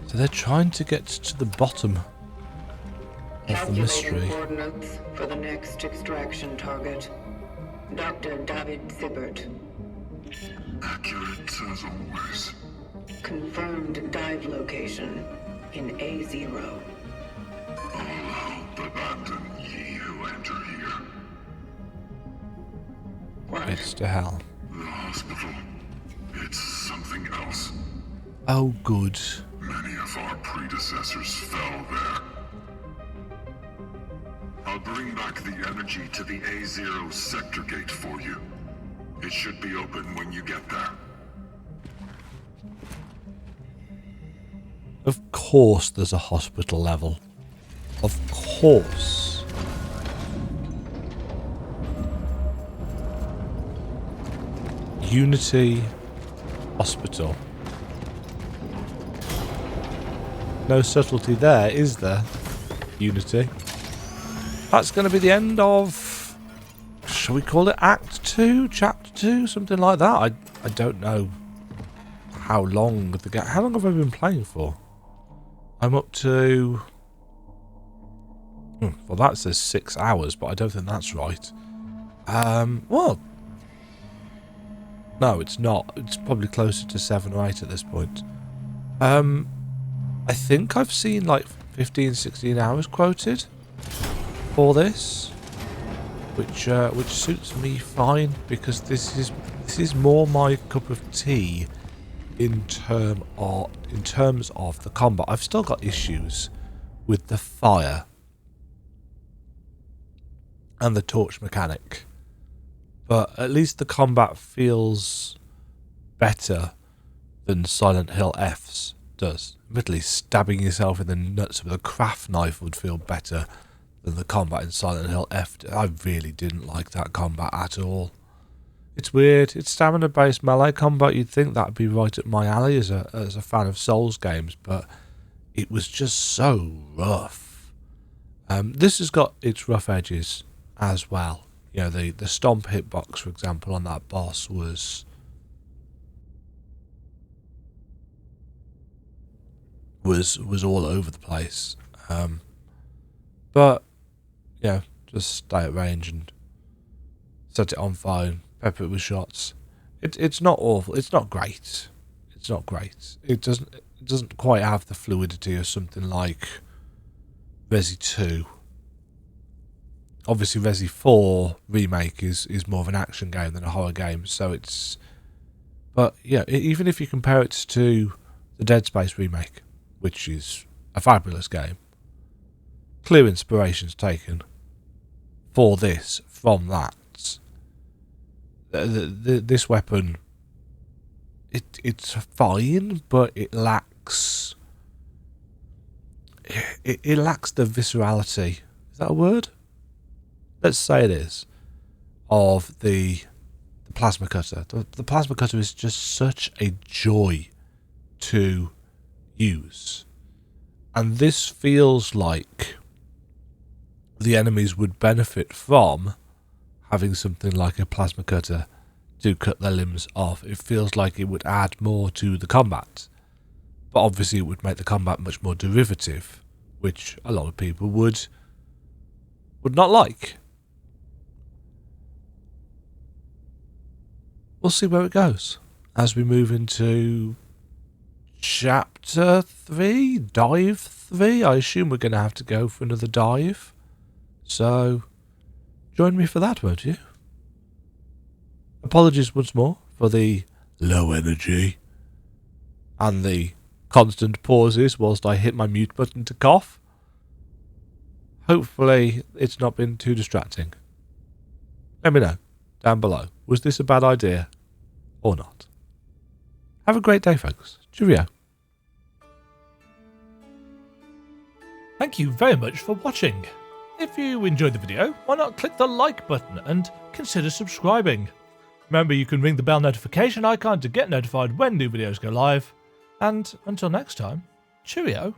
So they're trying to get to the bottom of the Calculating mystery. coordinates for the next extraction target. Dr. David Zibbert. Accurate as always. Confirmed dive location in A0. All hope abandon ye who enter here. What? It's to hell. The hospital. It's something else. Oh, good. Many of our predecessors fell there. I'll bring back the energy to the A0 sector gate for you. It should be open when you get there. Of course there's a hospital level. Of course. Unity Hospital. No subtlety there, is there? Unity. That's going to be the end of... Shall we call it Act 2? Chapter 2? Something like that? I don't know how long the game... How long have I been playing for? I'm up to... Well, that says 6 hours, but I don't think that's right. Well... No, it's not. It's probably closer to 7 or 8 at this point. I think I've seen like 15, 16 hours quoted for this, which suits me fine because this is more my cup of tea in terms of the combat. I've still got issues with the fire and the torch mechanic. But at least the combat feels better than Silent Hill F's does. Admittedly, stabbing yourself in the nuts with a craft knife would feel better than the combat in Silent Hill F. I really didn't like that combat at all. It's weird. It's stamina-based melee combat. You'd think that'd be right up my alley as a fan of Souls games, but it was just so rough. This has got its rough edges as well. You know, the stomp hitbox, for example, on that boss was all over the place. But yeah, just stay at range and set it on fire and pepper it with shots. It's not awful. It's not great. It's not great. It doesn't quite have the fluidity of something like Resi 2. Obviously, Resi 4 remake is more of an action game than a horror game, so it's. But yeah, even if you compare it to the Dead Space remake, which is a fabulous game, clear inspirations taken for this from that. This weapon, it's fine, but it lacks. It lacks the viscerality. Is that a word? Let's say it is. Of the plasma cutter. The plasma cutter is just such a joy to use, and this feels like the enemies would benefit from having something like a plasma cutter to cut their limbs off. It feels like it would add more to the combat, but obviously it would make the combat much more derivative, which a lot of people would not like. We'll see where it goes as we move into Chapter 3, Dive 3. I assume we're going to have to go for another dive, so join me for that, won't you? Apologies once more for the low energy and the constant pauses whilst I hit my mute button to cough. Hopefully it's not been too distracting. Let me know down below. Was this a bad idea or not? Have a great day, folks. Cheerio. Thank you very much for watching. If you enjoyed the video, why not click the like button and consider subscribing. Remember, you can ring the bell notification icon to get notified when new videos go live. And until next time, cheerio.